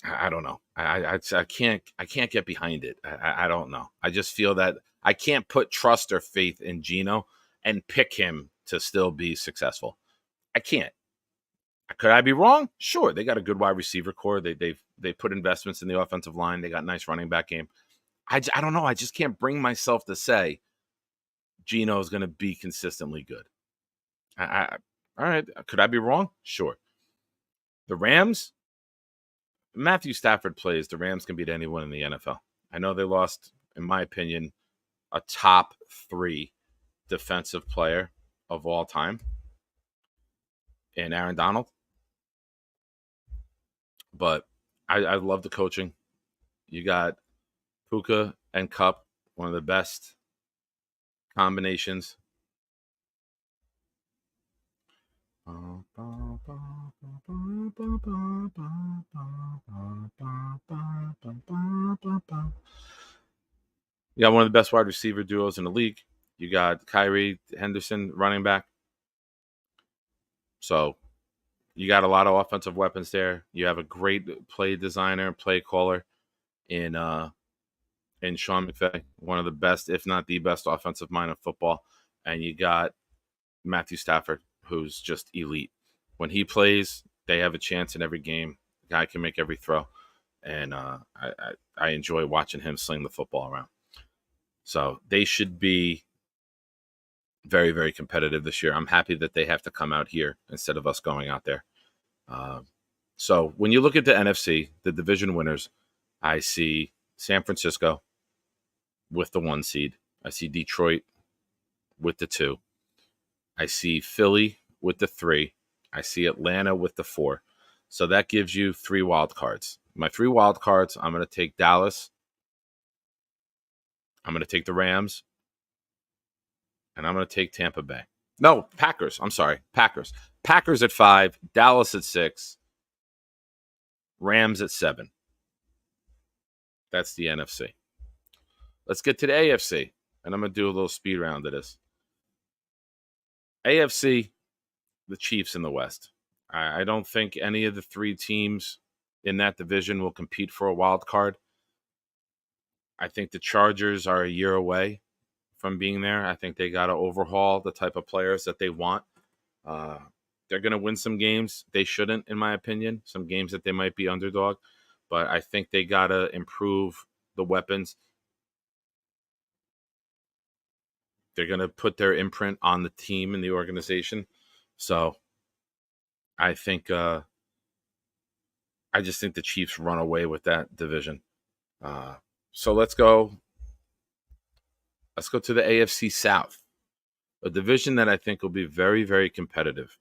I don't know. I can't get behind it. I don't know. I just feel that I can't put trust or faith in Geno and pick him to still be successful. I can't. Could I be wrong? Sure. They got a good wide receiver core. They put investments in the offensive line. They got a nice running back game. I don't know. I just can't bring myself to say Geno is going to be consistently good. All right. Could I be wrong? Sure. The Rams, Matthew Stafford plays, the Rams can beat anyone in the NFL. I know they lost, in my opinion, a top 3 defensive player of all time in Aaron Donald. But I love the coaching. You got Puka and Kupp, one of the best combinations. You got one of the best wide receiver duos in the league. You got Kyrie Henderson, running back. So you got a lot of offensive weapons there. You have a great play designer, play caller in Sean McVay, one of the best, if not the best, offensive mind of football. And you got Matthew Stafford, who's just elite. When he plays, they have a chance in every game. The guy can make every throw. And I enjoy watching him sling the football around. So they should be very, very competitive this year. I'm happy that they have to come out here instead of us going out there. So when you look at the NFC, the division winners, I see San Francisco with the 1 seed. I see Detroit with the 2. I see Philly with the 3. I see Atlanta with the 4. So that gives you 3 wild cards. My 3 wild cards, I'm going to take Dallas. I'm going to take the Rams. And I'm going to take Tampa Bay. No, Packers. I'm sorry. Packers. Packers at 5. Dallas at 6. Rams at 7. That's the NFC. Let's get to the AFC. And I'm going to do a little speed round of this. AFC, the Chiefs in the West. I don't think any of the 3 teams in that division will compete for a wild card. I think the Chargers are a year away from being there. I think they got to overhaul the type of players that they want. They're going to win some games. They shouldn't, in my opinion. Some games that they might be underdog. But I think they got to improve the weapons. They're going to put their imprint on the team and the organization. So I think I just think the Chiefs run away with that division. So let's go to the AFC South, a division that I think will be very, very competitive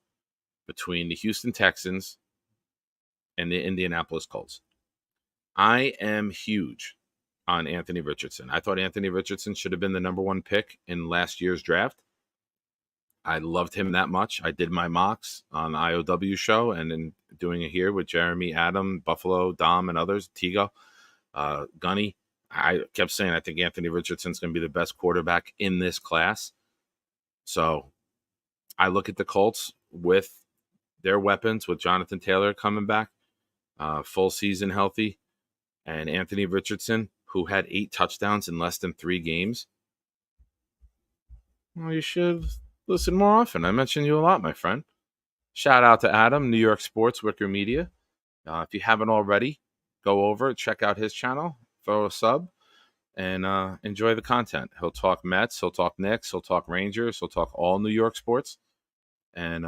between the Houston Texans and the Indianapolis Colts. I am huge on Anthony Richardson. I thought Anthony Richardson should have been the number 1 pick in last year's draft. I loved him that much. I did my mocks on the IOW show and then doing it here with Jeremy, Adam, Buffalo, Dom, and others, Tigo, Gunny. I kept saying I think Anthony Richardson's going to be the best quarterback in this class. So I look at the Colts with their weapons, with Jonathan Taylor coming back, full season healthy, and Anthony Richardson, who had 8 touchdowns in less than 3 games. Well, you should listen more often. I mention you a lot, my friend. Shout out to Adam, New York Sports, Wicker Media. If you haven't already, go over, check out his channel, throw a sub, and enjoy the content. He'll talk Mets, he'll talk Knicks, he'll talk Rangers, he'll talk all New York sports. And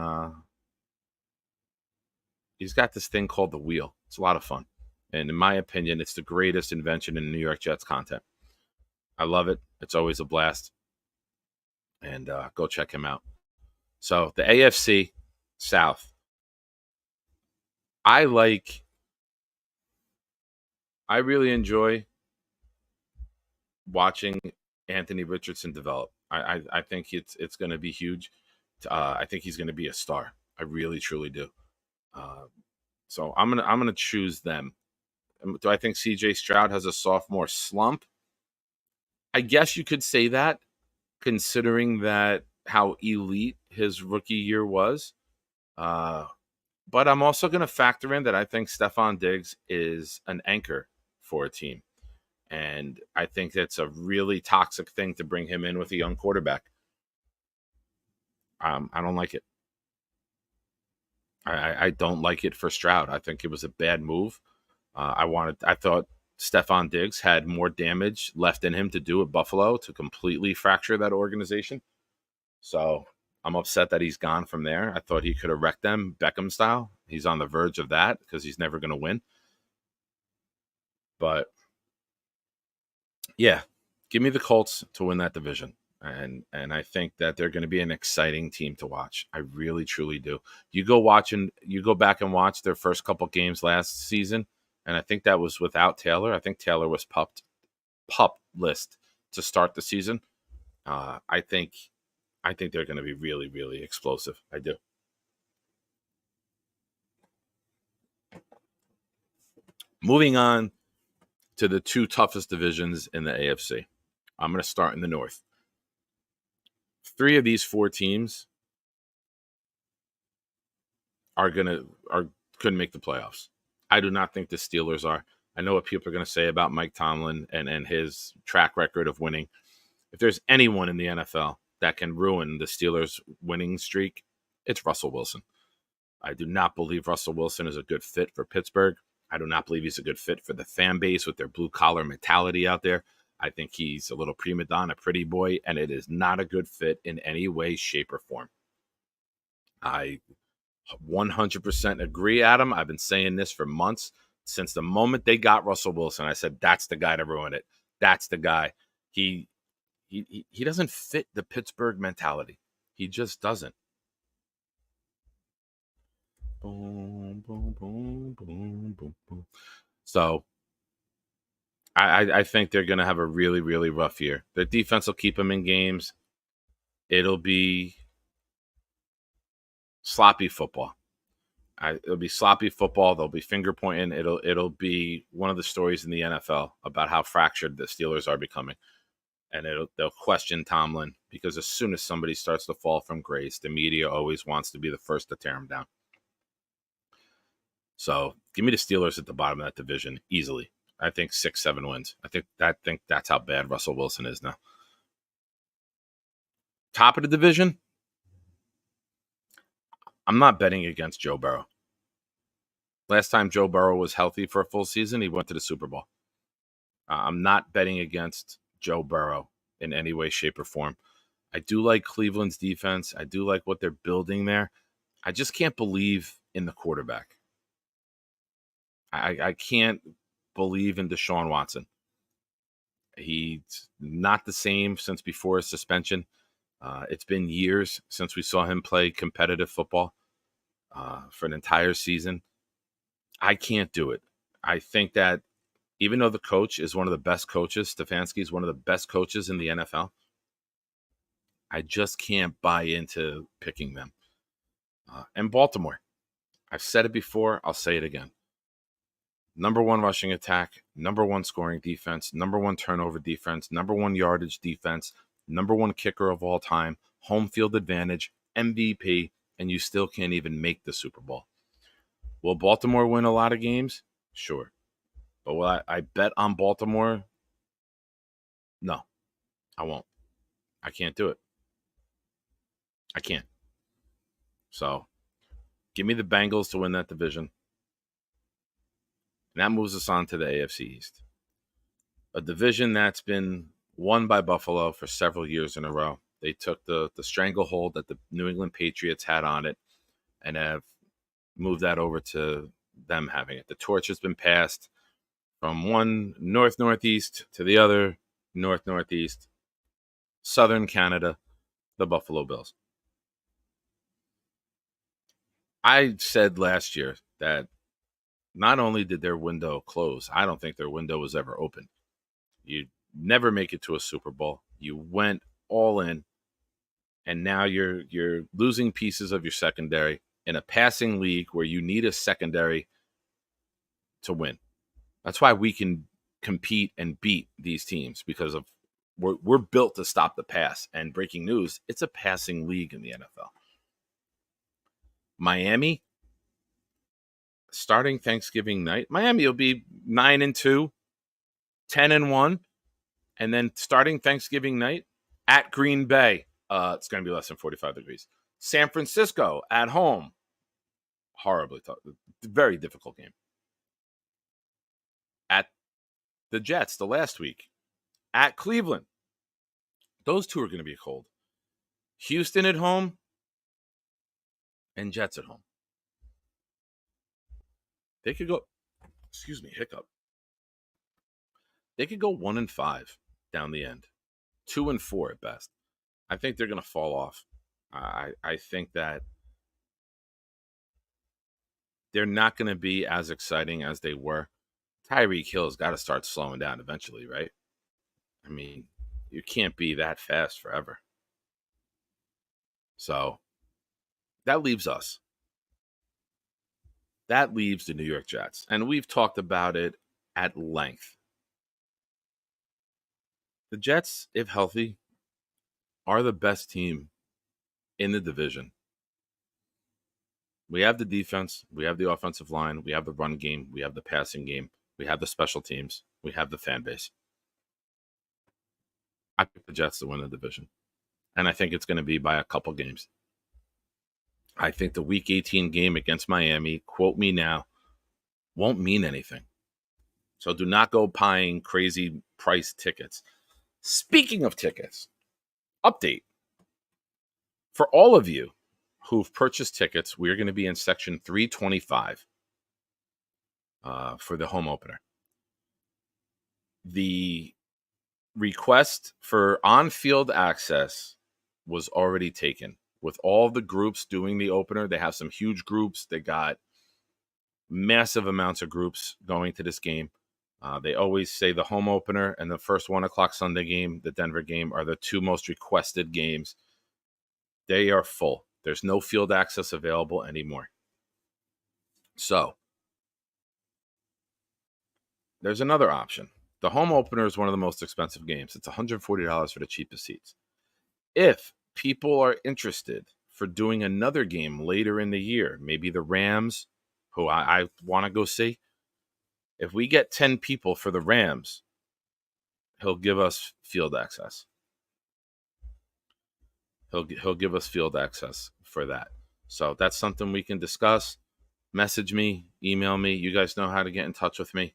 he's got this thing called The Wheel. It's a lot of fun. And in my opinion, it's the greatest invention in New York Jets content. I love it. It's always a blast. And go check him out. So the AFC South. I really enjoy watching Anthony Richardson develop. I think it's going to be huge. I think he's going to be a star. I really truly do. So I'm gonna choose them. Do I think C.J. Stroud has a sophomore slump? I guess you could say that, considering that how elite his rookie year was. But I'm also going to factor in that I think Stephon Diggs is an anchor for a team. And I think that's a really toxic thing to bring him in with a young quarterback. I don't like it. I don't like it for Stroud. I think it was a bad move. I thought Stephon Diggs had more damage left in him to do at Buffalo to completely fracture that organization. So I'm upset that he's gone from there. I thought he could have wrecked them Beckham style. He's on the verge of that because he's never going to win. But yeah, give me the Colts to win that division. And I think that they're going to be an exciting team to watch. I really, truly do. You go back and watch their first couple games last season, and I think that was without Taylor. I think Taylor was pup list to start the season. I think they're going to be really, really explosive. I do. Moving on to the two toughest divisions in the AFC. I'm going to start in the North. 3 of these 4 teams couldn't make the playoffs. I do not think the Steelers are. I know what people are going to say about Mike Tomlin and his track record of winning. If there's anyone in the NFL that can ruin the Steelers' winning streak, it's Russell Wilson. I do not believe Russell Wilson is a good fit for Pittsburgh. I do not believe he's a good fit for the fan base with their blue-collar mentality out there. I think he's a little prima donna, pretty boy, and it is not a good fit in any way, shape, or form. I 100% agree, Adam. I've been saying this for months. Since the moment they got Russell Wilson, I said, that's the guy to ruin it. That's the guy. He doesn't fit the Pittsburgh mentality. He just doesn't. Boom, boom, boom, boom, boom, boom. So I think they're going to have a really, really rough year. Their defense will keep them in games. It'll be sloppy football. It'll be sloppy football. They'll be finger pointing. It'll be one of the stories in the NFL about how fractured the Steelers are becoming. And they'll question Tomlin because as soon as somebody starts to fall from grace, the media always wants to be the first to tear them down. So give me the Steelers at the bottom of that division easily. I think 6-7 wins. I think that's how bad Russell Wilson is now. Top of the division, I'm not betting against Joe Burrow. Last time Joe Burrow was healthy for a full season, he went to the Super Bowl. I'm not betting against Joe Burrow in any way, shape, or form. I do like Cleveland's defense. I do like what they're building there. I just can't believe in the quarterback. I can't believe in Deshaun Watson. He's not the same since before his suspension. It's been years since we saw him play competitive football for an entire season. I can't do it. I think that even though the coach is one of the best coaches, Stefanski is one of the best coaches in the NFL, I just can't buy into picking them. And Baltimore, I've said it before, I'll say it again. Number 1 rushing attack, number 1 scoring defense, number 1 turnover defense, number 1 yardage defense, number 1 kicker of all time, home field advantage, MVP, and you still can't even make the Super Bowl. Will Baltimore win a lot of games? Sure. But will I bet on Baltimore? No, I won't. I can't do it. I can't. So give me the Bengals to win that division. And that moves us on to the AFC East. A division that's been won by Buffalo for several years in a row. They took the stranglehold that the New England Patriots had on it and have moved that over to them having it. The torch has been passed. From one north-northeast to the other north-northeast, southern Canada, the Buffalo Bills. I said last year that not only did their window close, I don't think their window was ever open. You never make it to a Super Bowl. You went all in, and now you're losing pieces of your secondary in a passing league where you need a secondary to win. That's why we can compete and beat these teams, because of we're built to stop the pass. And breaking news, it's a passing league in the NFL. Miami, starting Thanksgiving night, Miami will be 9-2, 10-1, and then starting Thanksgiving night at Green Bay, it's going to be less than 45 degrees. San Francisco at home, horribly tough, very difficult game. At the Jets the last week, at Cleveland, those two are going to be cold. Houston at home and Jets at home. They could go, hiccup. They could go 1-5 down the end, 2-4 at best. I think they're going to fall off. I think that they're not going to be as exciting as they were. Tyreek Hill's got to start slowing down eventually, right? I mean, you can't be that fast forever. So that leaves us. That leaves the New York Jets. And we've talked about it at length. The Jets, if healthy, are the best team in the division. We have the defense. We have the offensive line. We have the run game. We have the passing game. We have the special teams. We have the fan base. I pick the Jets to win the division. And I think it's going to be by a couple games. I think the Week 18 game against Miami, quote me now, won't mean anything. So do not go buying crazy price tickets. Speaking of tickets, update. For all of you who've purchased tickets, we're going to be in section 325 for the home opener. The request for on-field access was already taken. With all the groups doing the opener, they have some huge groups. They got massive amounts of groups going to this game. They always say the home opener and the first 1 o'clock Sunday game, the Denver game, are the two most requested games. They are full. There's no field access available anymore. So there's another option. The home opener is one of the most expensive games. It's $140 for the cheapest seats. If people are interested for doing another game later in the year, maybe the Rams, who I want to go see, if we get 10 people for the Rams, he'll give us field access. He'll give us field access for that. So that's something we can discuss. Message me, email me. You guys know how to get in touch with me.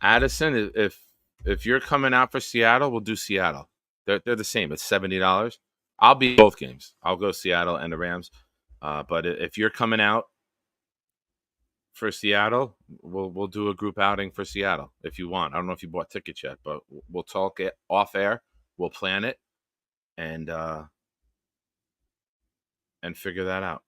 Addison, if you're coming out for Seattle, we'll do Seattle. They're the same. It's $70. I'll be at both games. I'll go Seattle and the Rams. But if you're coming out for Seattle, we'll do a group outing for Seattle if you want. I don't know if you bought tickets yet, but we'll talk it off air. We'll plan it and figure that out.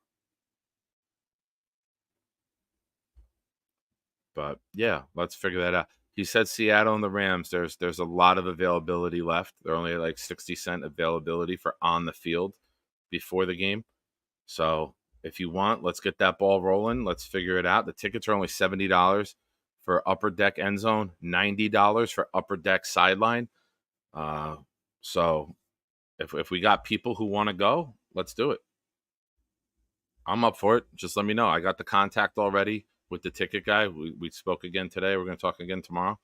But yeah, let's figure that out. He said Seattle and the Rams, there's a lot of availability left. They're only like 60% availability for on the field before the game. So if you want, let's get that ball rolling. Let's figure it out. The tickets are only $70 for upper deck end zone, $90 for upper deck sideline. So if we got people who want to go, let's do it. I'm up for it. Just let me know. I got the contact already with the ticket guy. We spoke again today. We're going to talk again tomorrow.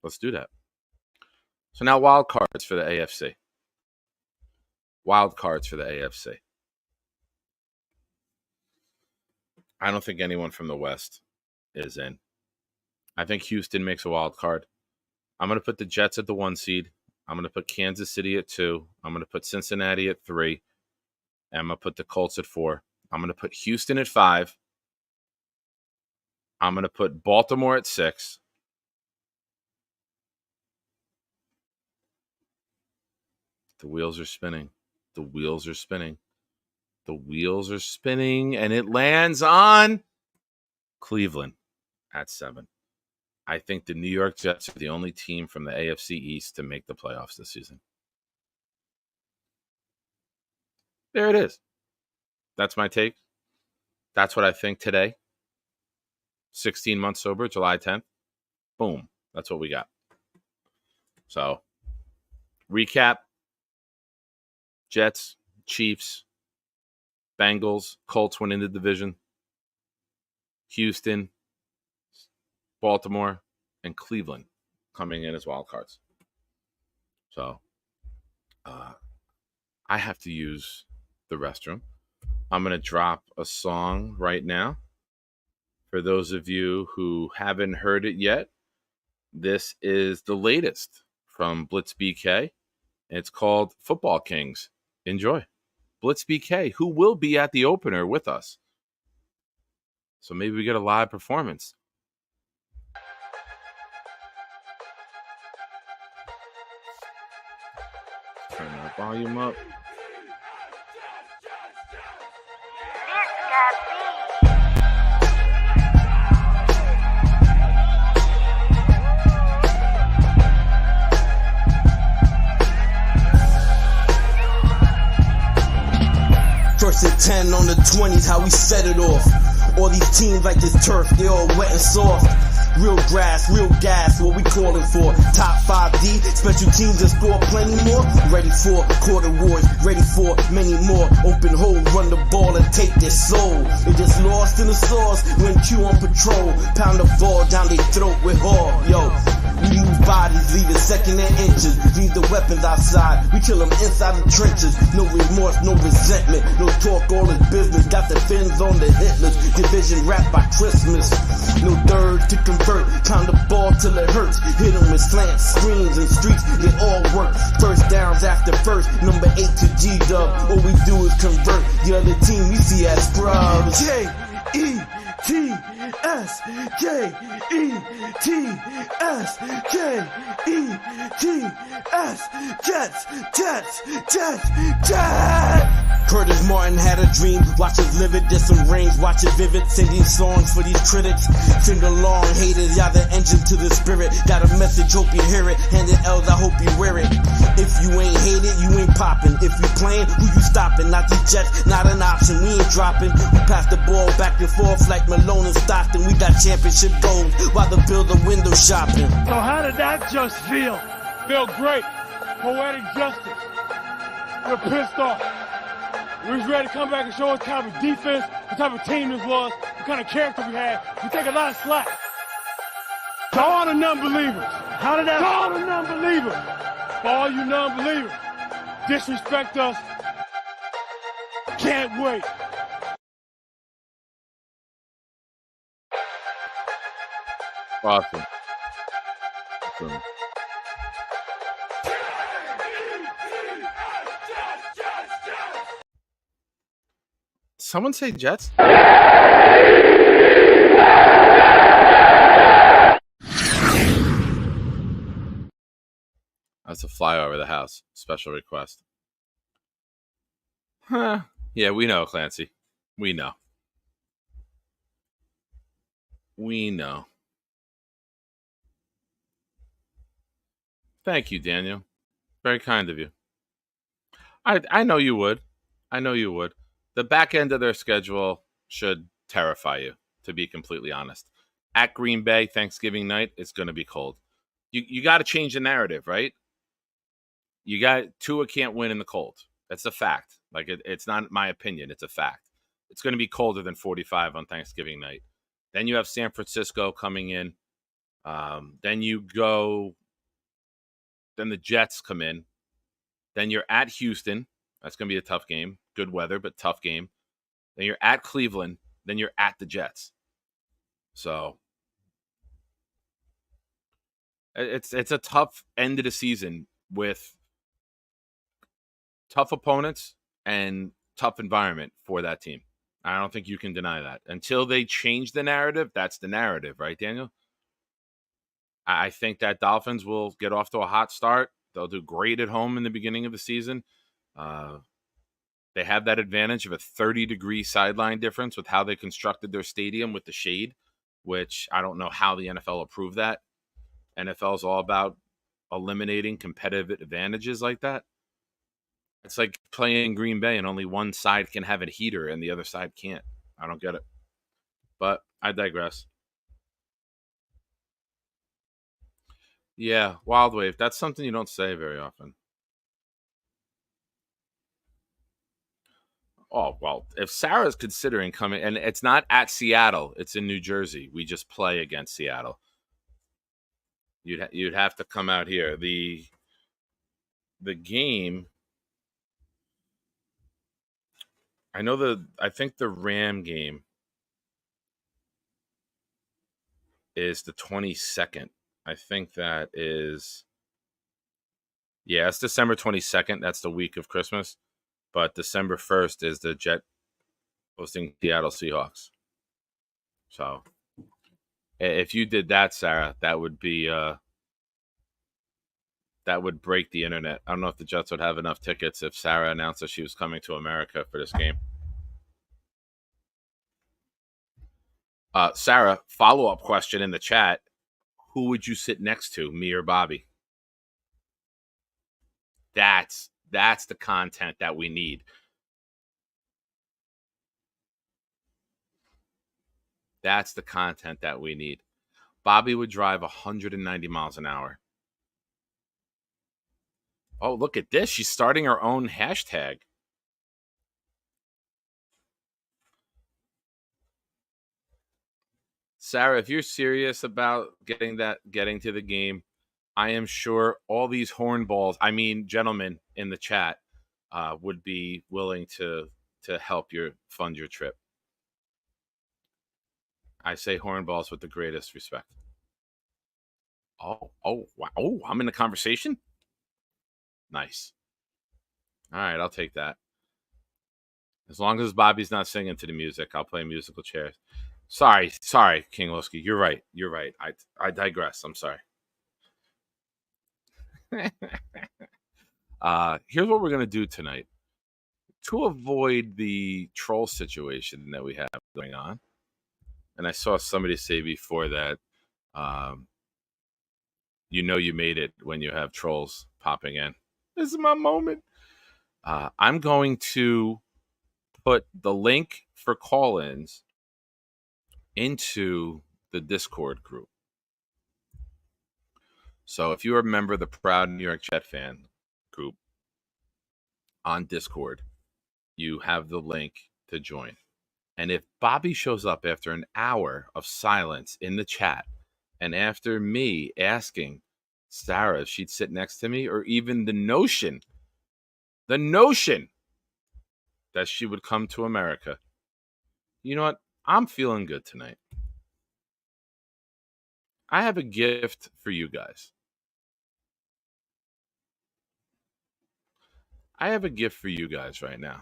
Let's do that. So now wild cards for the AFC. Wild cards for the AFC. I don't think anyone from the West is in. I think Houston makes a wild card. I'm going to put the Jets at the 1 seed. I'm going to put Kansas City at 2. I'm going to put Cincinnati at 3. And I'm going to put the Colts at 4. I'm going to put Houston at 5. I'm going to put Baltimore at 6. The wheels are spinning. The wheels are spinning. The wheels are spinning, and it lands on Cleveland at 7. I think the New York Jets are the only team from the AFC East to make the playoffs this season. There it is. That's my take. That's what I think today. 16 months sober, July 10th. Boom. That's what we got. So, recap. Jets, Chiefs, Bengals, Colts win in the division. Houston, Baltimore, and Cleveland coming in as wild cards. So, I have to use the restroom. I'm going to drop a song right now. For those of you who haven't heard it yet, this is the latest from Blitz BK. It's called Football Kings. Enjoy. Blitz BK, who will be at the opener with us. So maybe we get a live performance. Turn that volume up. First and 10 on the 20s, how we set it off. All these teams like this turf, they all wet and soft. Real grass, real gas, what we calling for. Top 5D, special teams that score plenty more. Ready for quarter wars, ready for many more. Open hole, run the ball and take their soul. They just lost in the sauce when Q on patrol. Pound the ball down their throat with hard, yo. We move bodies, leave it second and inches. Leave the weapons outside, we kill them inside the trenches. No remorse, no resentment, no talk, all is business. Got the fins on the hitless, division wrapped by Christmas. No third to convert, pound the ball till it hurts. Hit them with slants, screens and streets, they all work. First downs after first, number 8 to G-Dub. All we do is convert, the other team we see as scrubs. J-E-T-S, J-E-T-S, J-E-T-S, Jets, Jets, Jets, Jets. Curtis Martin had a dream, watch us live it, there's some rings, watch it vivid, singing songs for these critics. Sing along, haters, y'all the engine to the spirit. Got a message, hope you hear it, handed L's, I hope you wear it. If you ain't hate it, you ain't popping. If you playing, who you stopping? Not the Jets, not an option, we ain't dropping. We pass the ball back and forth like Malone and Stockton. We got championship goals while the builder window shopping. So how did that just feel? Feel great. Poetic justice. We're pissed off. We was ready to come back and show what type of defense, what type of team this was, what kind of character we had. We take a lot of slack. To all the non-believers. How did that? To all the non-believers. For all you non-believers. Disrespect us. Can't wait. Awesome. Someone say Jets? That's a fly over the house. Special request. Huh. Yeah, we know, Clancy. We know. We know. Thank you, Daniel. Very kind of you. I know you would. I know you would. The back end of their schedule should terrify you, to be completely honest. At Green Bay, Thanksgiving night, it's going to be cold. You got to change the narrative, right? Tua can't win in the cold. That's a fact. Like it's not my opinion. It's a fact. It's going to be colder than 45 on Thanksgiving night. Then you have San Francisco coming in. Then the Jets come in. Then you're at Houston. That's going to be a tough game. Good weather, but tough game. Then you're at Cleveland. Then you're at the Jets. So it's a tough end of the season with tough opponents and tough environment for that team. I don't think you can deny that. Until they change the narrative, that's the narrative, right, Daniel? I think that Dolphins will get off to a hot start. They'll do great at home in the beginning of the season. They have that advantage of a 30-degree sideline difference with how they constructed their stadium with the shade, which I don't know how the NFL approved that. NFL is all about eliminating competitive advantages like that. It's like playing in Green Bay and only one side can have a heater and the other side can't. I don't get it. But I digress. Yeah, Wild Wave. That's something you don't say very often. Oh, well, if Sarah's considering coming, and it's not at Seattle, it's in New Jersey. We just play against Seattle. You'd have to come out here. The game, I think the Ram game is the 22nd. I think that is, yeah, it's December 22nd. That's the week of Christmas. But December 1st is the Jet hosting Seattle Seahawks. So if you did that, Sarah, that would be that would break the internet. I don't know if the Jets would have enough tickets if Sarah announced that she was coming to America for this game. Sarah, follow-up question in the chat. Who would you sit next to, me or Bobby? That's the content that we need. That's the content that we need. Bobby would drive 190 miles an hour. Oh, look at this. She's starting her own hashtag. Sarah, if you're serious about getting to the game, I am sure all these gentlemen in the chat would be willing to help fund your trip. I say hornballs with the greatest respect. Oh, wow. Oh, I'm in the conversation? Nice. All right, I'll take that. As long as Bobby's not singing to the music, I'll play musical chairs. Sorry, King Lowski. You're right. I digress. I'm sorry. Here's what we're going to do tonight. To avoid the troll situation that we have going on, and I saw somebody say before that, you made it when you have trolls popping in. This is my moment. I'm going to put the link for call-ins into the Discord group. So if you're a member of the Proud New York Jet fan group on Discord, you have the link to join. And if Bobby shows up after an hour of silence in the chat, and after me asking Sarah if she'd sit next to me, or even the notion that she would come to America, you know what? I'm feeling good tonight. I have a gift for you guys. I have a gift for you guys right now.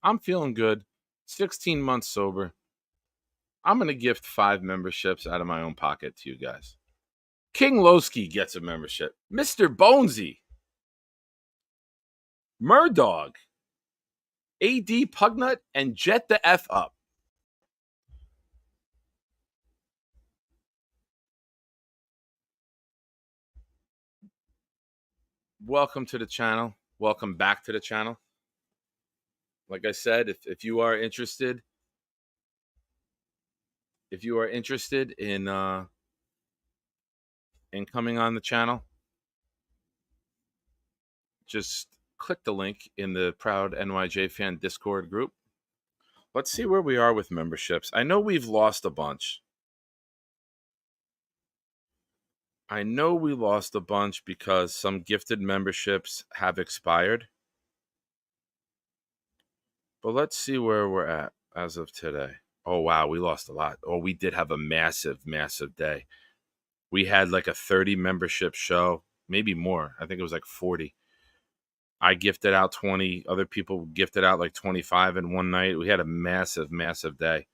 I'm feeling good. 16 months sober. I'm going to gift 5 memberships out of my own pocket to you guys. King Lowski gets a membership. Mr. Bonesy. Murdog. AD Pugnut and Jet the F Up. Welcome to the channel. Welcome back to the channel. Like I said, if you are interested, in coming on the channel, just click the link in the Proud NYJ Fan Discord group. Let's see where we are with memberships. I know we've lost a bunch. I know we lost a bunch because some gifted memberships have expired. But let's see where we're at as of today. Oh, wow, we lost a lot. Oh, we did have a massive day. We had like a 30 membership show, maybe more. I think it was like 40. I gifted out 20. Other people gifted out like 25 in one night. We had a massive, massive day.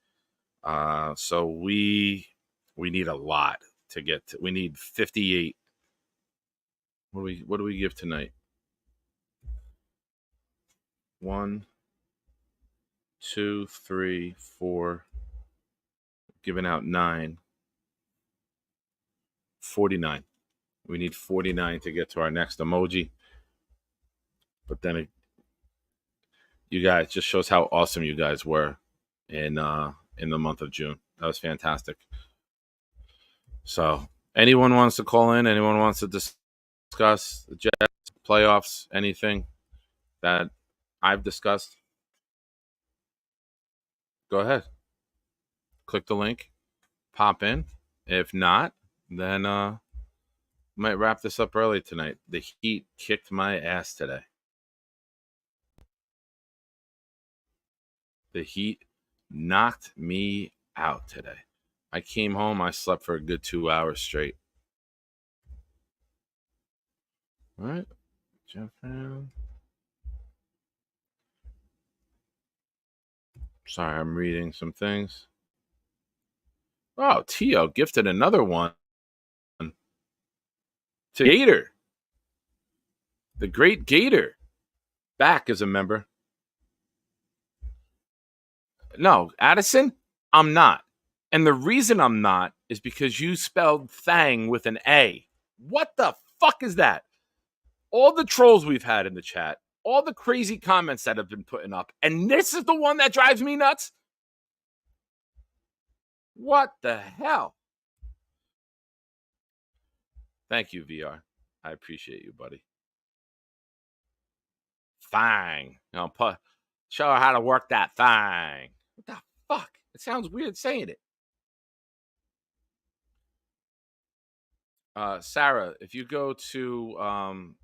So we need a lot to get to. We need 58. What do we give tonight? 1, 2, 3, 4. Giving out 9. 49. We need 49 to get to our next emoji. But then you guys just shows how awesome you guys were in the month of June. That was fantastic. So anyone wants to call in, anyone wants to discuss the Jets, playoffs, anything that I've discussed, go ahead. Click the link, pop in. If not, then might wrap this up early tonight. The Heat kicked my ass today. The Heat knocked me out today. I came home, I slept for a good 2 hours straight. All right, Jeff. Sorry, I'm reading some things. Oh, Tio gifted another one to Gator. The great Gator. Back as a member. No, Addison, I'm not. And the reason I'm not is because you spelled thang with an A. What the fuck is that? All the trolls we've had in the chat, all the crazy comments that have been putting up, and this is the one that drives me nuts? What the hell? Thank you, VR. I appreciate you, buddy. Fang. Show her how to work that fang. What the fuck? It sounds weird saying it. Sarah, if you go to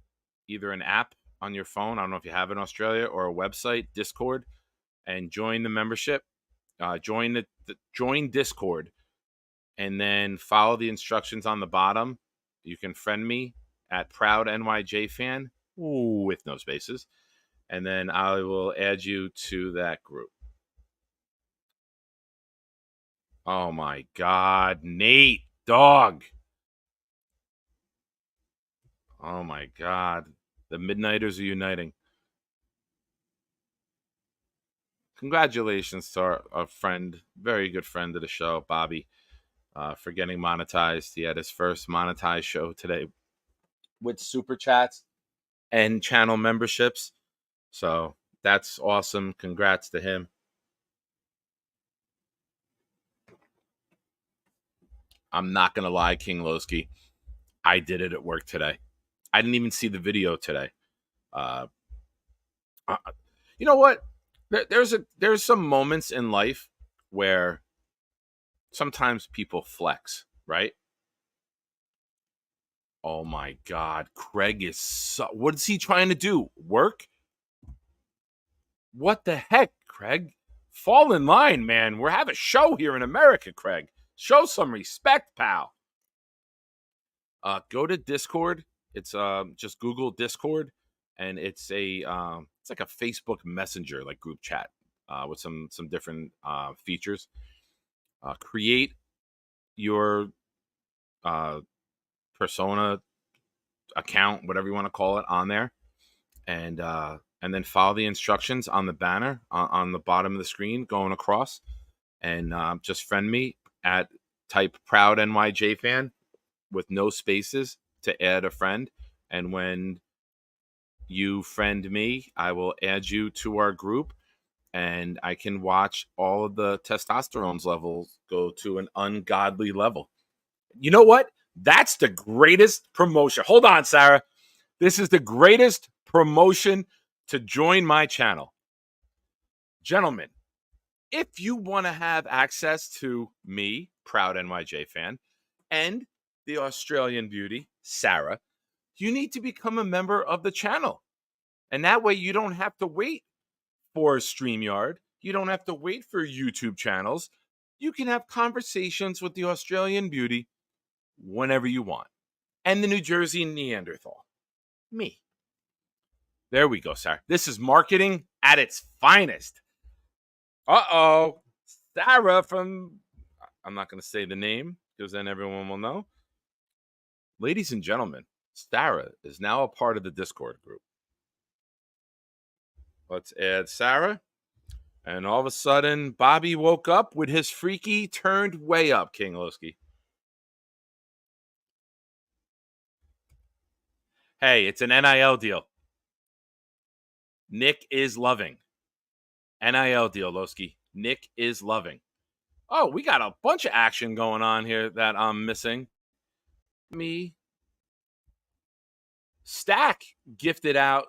either an app on your phone, I don't know if you have it in Australia, or a website, Discord, and join the membership, join Discord, and then follow the instructions on the bottom. You can friend me at ProudNYJFan with no spaces, and then I will add you to that group. Oh my God, Nate, dog. Oh my God. The Midnighters are uniting. Congratulations to our friend, very good friend of the show, Bobby, for getting monetized. He had his first monetized show today with super chats and channel memberships. So that's awesome. Congrats to him. I'm not going to lie, King Lowski. I did it at work today. I didn't even see the video today. You know what? There's some moments in life where sometimes people flex, right? Oh my God, Craig is what is he trying to do? Work? What the heck, Craig? Fall in line, man. We're having a show here in America, Craig. Show some respect, pal. Go to Discord. It's just Google Discord, and it's like a Facebook Messenger, like group chat, with some different features. Create your persona account, whatever you want to call it, on there, and then follow the instructions on the banner on the bottom of the screen going across, and just friend me at type Proud NYJ Fan with no spaces to add a friend. And when you friend me, I will add you to our group, and I can watch all of the testosterone levels go to an ungodly level. You know what? That's the greatest promotion. Hold on, Sarah. This is the greatest promotion to join my channel. Gentlemen, if you want to have access to me, Proud NYJ Fan, and the Australian beauty, Sarah, you need to become a member of the channel. And that way you don't have to wait for StreamYard. You don't have to wait for YouTube channels. You can have conversations with the Australian beauty whenever you want. And the New Jersey Neanderthal, me. There we go, Sarah. This is marketing at its finest. Uh-oh. Sarah from, I'm not going to say the name because then everyone will know. Ladies and gentlemen, Sarah is now a part of the Discord group. Let's add Sarah. And all of a sudden, Bobby woke up with his freaky turned way up, King Lowski. Hey, it's an NIL deal. Nick is loving. NIL deal, Lowski. Nick is loving. Oh, we got a bunch of action going on here that I'm missing. Me. Stack gifted out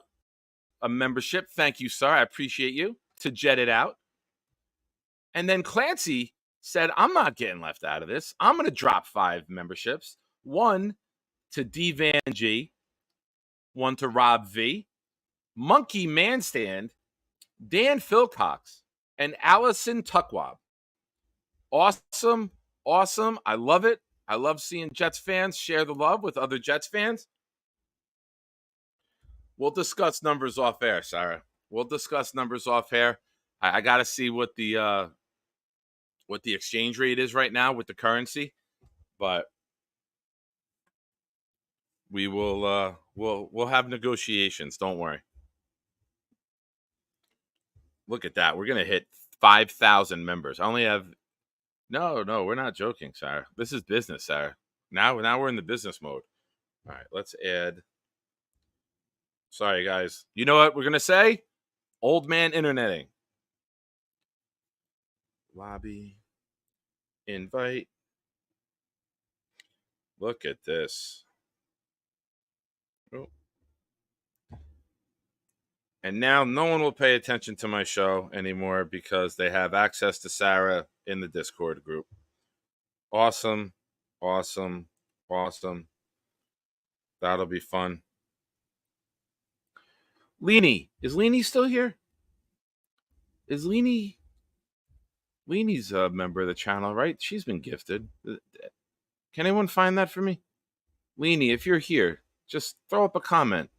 a membership. Thank you, sir. I appreciate you. To jet it out. And then Clancy said, I'm not getting left out of this. I'm going to drop 5 memberships. 1 to D Van G. 1 to Rob V. Monkey Manstand. Dan Philcox. And Allison Tuckwab. Awesome. Awesome. I love it. I love seeing Jets fans share the love with other Jets fans. We'll discuss numbers off air, Sarah. We'll discuss numbers off air. I got to see what the exchange rate is right now with the currency, but we will we'll have negotiations. Don't worry. Look at that. We're gonna hit 5,000 members. I only have no. We're not joking, Sarah. This is business, Sarah. Now we're in the business mode. All right, let's add. Sorry, guys. You know what we're gonna say? Old man interneting. Lobby. Invite. Look at this. Oh. And now no one will pay attention to my show anymore because they have access to Sarah in the Discord group. Awesome. Awesome. Awesome. That'll be fun. Leanie. Is Leanie still here? Is Leanie's a member of the channel, right? She's been gifted. Can anyone find that for me? Leanie, if you're here, just throw up a comment.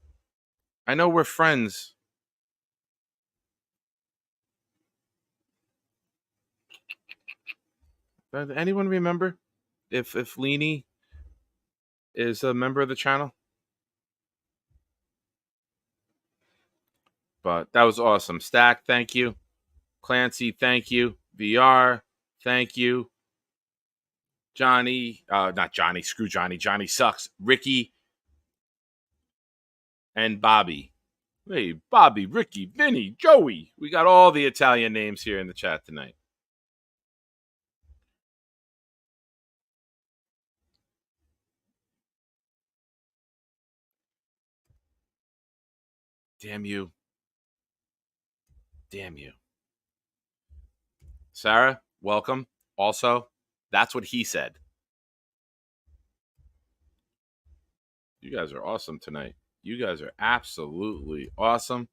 I know we're friends. Anyone remember if Leanie is a member of the channel? But that was awesome. Stack, thank you. Clancy, thank you. VR, thank you. Johnny, not Johnny, screw Johnny. Johnny sucks. Ricky and Bobby. Hey, Bobby, Ricky, Vinny, Joey. We got all the Italian names here in the chat tonight. Damn you. Damn you. Sarah, welcome. Also, that's what he said. You guys are awesome tonight. You guys are absolutely awesome.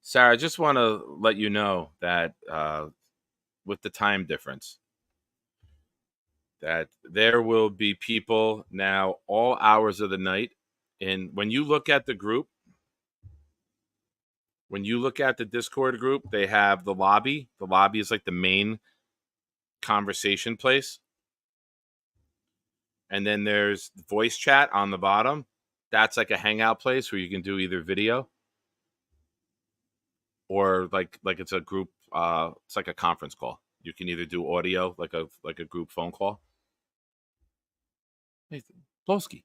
Sarah, I just want to let you know that with the time difference, that there will be people now all hours of the night. And when you look at the group, when you look at the Discord group, they have the lobby. The lobby is like the main conversation place. And then there's voice chat on the bottom. That's like a hangout place where you can do either video or like it's a group. It's like a conference call. You can either do audio, like a group phone call. Hey, Blowski,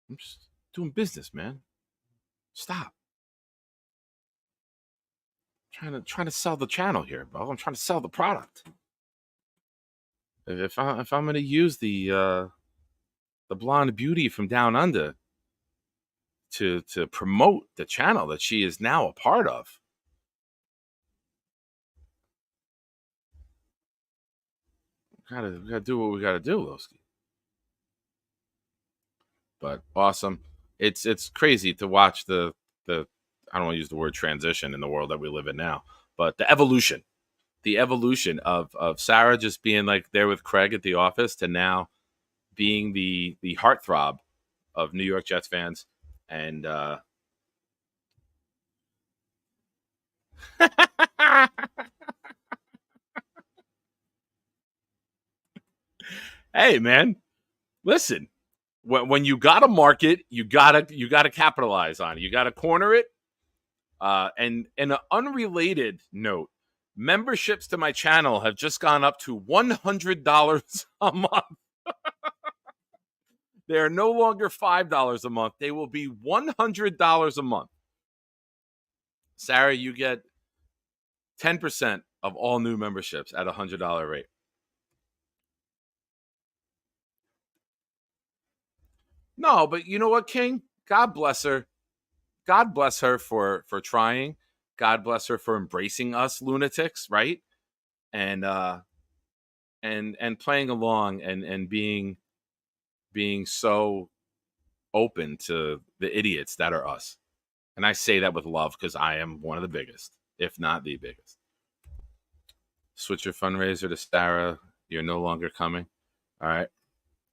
I'm just doing business, man. Stop. Trying to sell the channel here, bro. I'm trying to sell the product. If I'm gonna use the blonde beauty from down under to promote the channel that she is now a part of, we gotta do what we gotta do, Lowski. But awesome. It's crazy to watch the I don't want to use the word transition in the world that we live in now, but the evolution of Sarah just being like there with Craig at the office to now being the heartthrob of New York Jets fans and Hey, man, listen. When you got a market, you gotta capitalize on it. You gotta corner it. And in an unrelated note, memberships to my channel have just gone up to $100 a month. They are no longer $5 a month. They will be $100 a month. Sarah, you get 10% of all new memberships at a $100 rate. No, but you know what, King? God bless her. God bless her for trying. God bless her for embracing us lunatics, right? And and playing along and being so open to the idiots that are us. And I say that with love because I am one of the biggest, if not the biggest. Switch your fundraiser to Sarah. You're no longer coming. All right.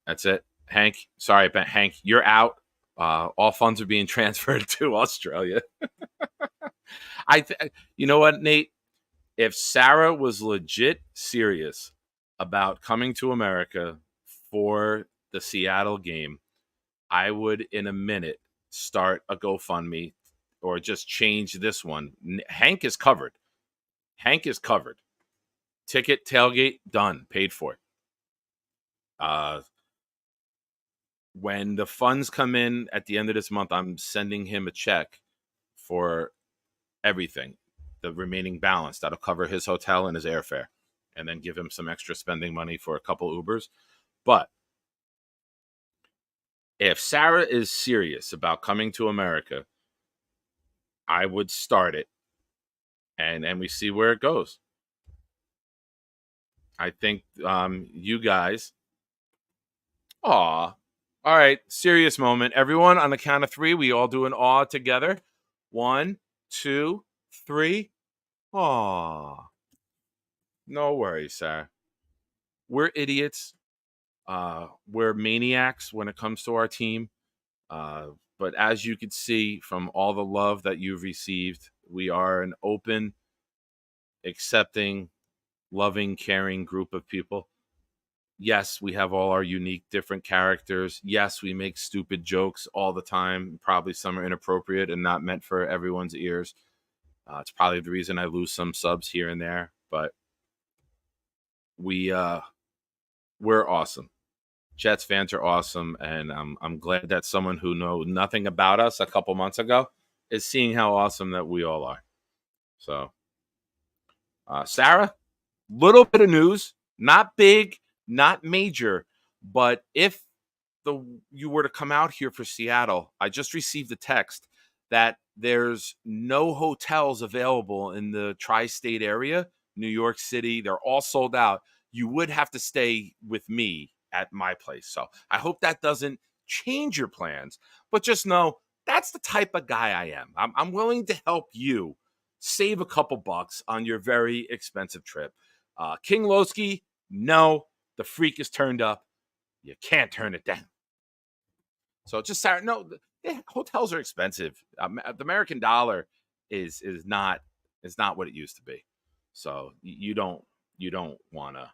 That's it. Hank, sorry, but Hank, you're out. All funds are being transferred to Australia. You know what, Nate? If Sarah was legit serious about coming to America for the Seattle game, I would, in a minute, start a GoFundMe or just change this one. Hank is covered. Hank is covered. Ticket, tailgate, done, paid for. When the funds come in at the end of this month, I'm sending him a check for everything, the remaining balance that'll cover his hotel and his airfare, and then give him some extra spending money for a couple Ubers. But if Sarah is serious about coming to America, I would start it, and we see where it goes. I think you guys. Aw. All right, serious moment. Everyone, on the count of three, we all do an aw together. 1, 2, 3. Aw. No worries, Sarah. We're idiots. We're maniacs when it comes to our team. But as you can see from all the love that you've received, we are an open, accepting, loving, caring group of people. Yes, we have all our unique, different characters. Yes, we make stupid jokes all the time. Probably some are inappropriate and not meant for everyone's ears. It's probably the reason I lose some subs here and there. But we're awesome. Jets fans are awesome, and I'm glad that someone who knew nothing about us a couple months ago is seeing how awesome that we all are. So, Sarah, little bit of news, not big, not major, but if you were to come out here for Seattle, I just received a text that there's no hotels available in the tri-state area, New York City. They're all sold out. You would have to stay with me at my place. So I hope that doesn't change your plans, but just know that's the type of guy I am. I'm willing to help you save a couple bucks on your very expensive trip. King Lowski, no, the freak is turned up. You can't turn it down. So just Sarah, no, hotels are expensive. The American dollar is not what it used to be. So you don't want to.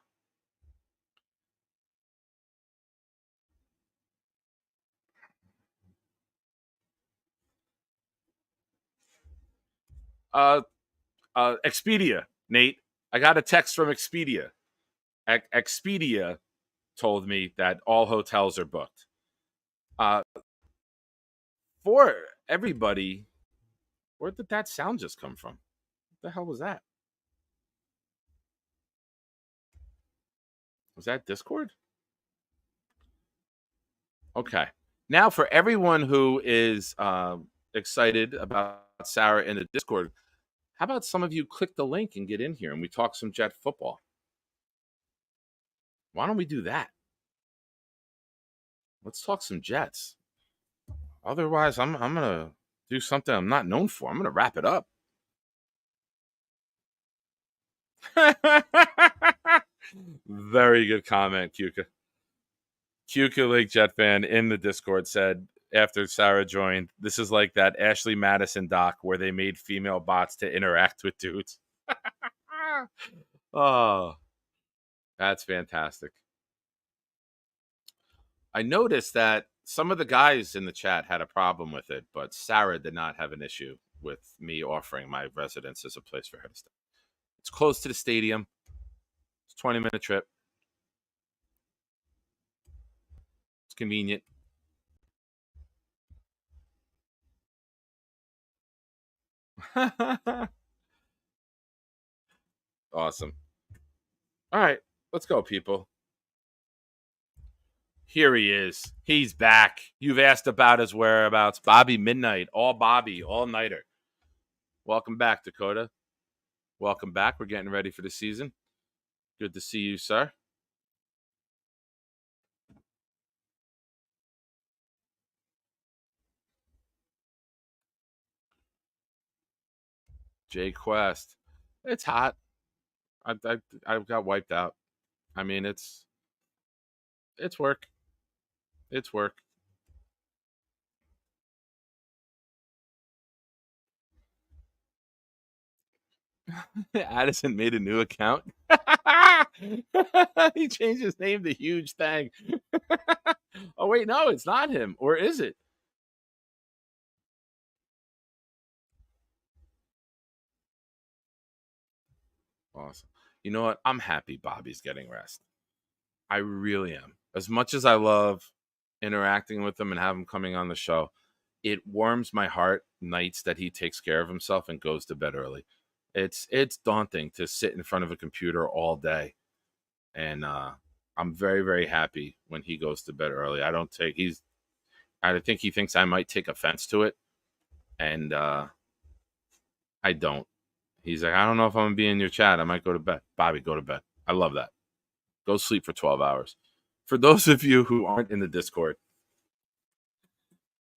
Expedia, Nate. I got a text from Expedia. Expedia told me that all hotels are booked. For everybody, where did that sound just come from? What the hell was that? Was that Discord? Okay. Now, for everyone who is excited about Sarah in the Discord, how about some of you click the link and get in here and we talk some Jet football? Why don't we do that? Let's talk some Jets. Otherwise, I'm gonna do something I'm not known for. I'm gonna wrap it up. Very good comment, Kuka. Kuka Lake Jet fan in the Discord said after Sarah joined. This is like that Ashley Madison doc where they made female bots to interact with dudes. Oh, that's fantastic. I noticed that some of the guys in the chat had a problem with it, but Sarah did not have an issue with me offering my residence as a place for her to stay. It's close to the stadium. It's a 20-minute trip. It's convenient. Awesome. All right, let's go, people. Here he is. He's back. You've asked about his whereabouts. Bobby Midnight. All Bobby. All nighter. Welcome back, Dakota. Welcome back. We're getting ready for the season. Good to see you, sir. Jay Quest. It's hot. I got wiped out. I mean, it's work. It's work. Addison made a new account. He changed his name to Huge Thang. Oh wait, no, it's not him, or is it? Awesome. You know what? I'm happy Bobby's getting rest. I really am. As much as I love interacting with him and have him coming on the show, it warms my heart nights that he takes care of himself and goes to bed early. It's daunting to sit in front of a computer all day, and I'm very, very happy when he goes to bed early. I think he thinks I might take offense to it, and I don't. He's like, I don't know if I'm gonna be in your chat. I might go to bed. Bobby, go to bed. I love that. Go sleep for 12 hours. For those of you who aren't in the Discord,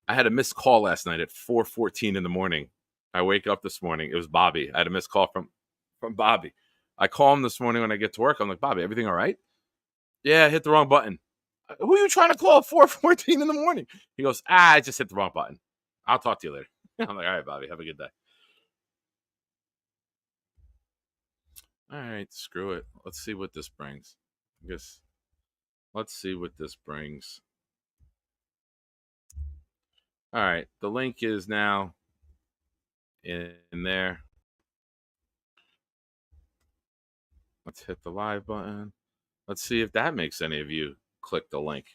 I had a missed call last night at 4:14 in the morning. I wake up this morning. It was Bobby. I had a missed call from Bobby. I call him this morning when I get to work. I'm like, Bobby, everything all right? Yeah, I hit the wrong button. Who are you trying to call at 4:14 in the morning? He goes, I just hit the wrong button. I'll talk to you later. I'm like, all right, Bobby, have a good day. All right, screw it. Let's see what this brings. I guess let's see what this brings. All right, the link is now in there. Let's hit the live button. Let's see if that makes any of you click the link.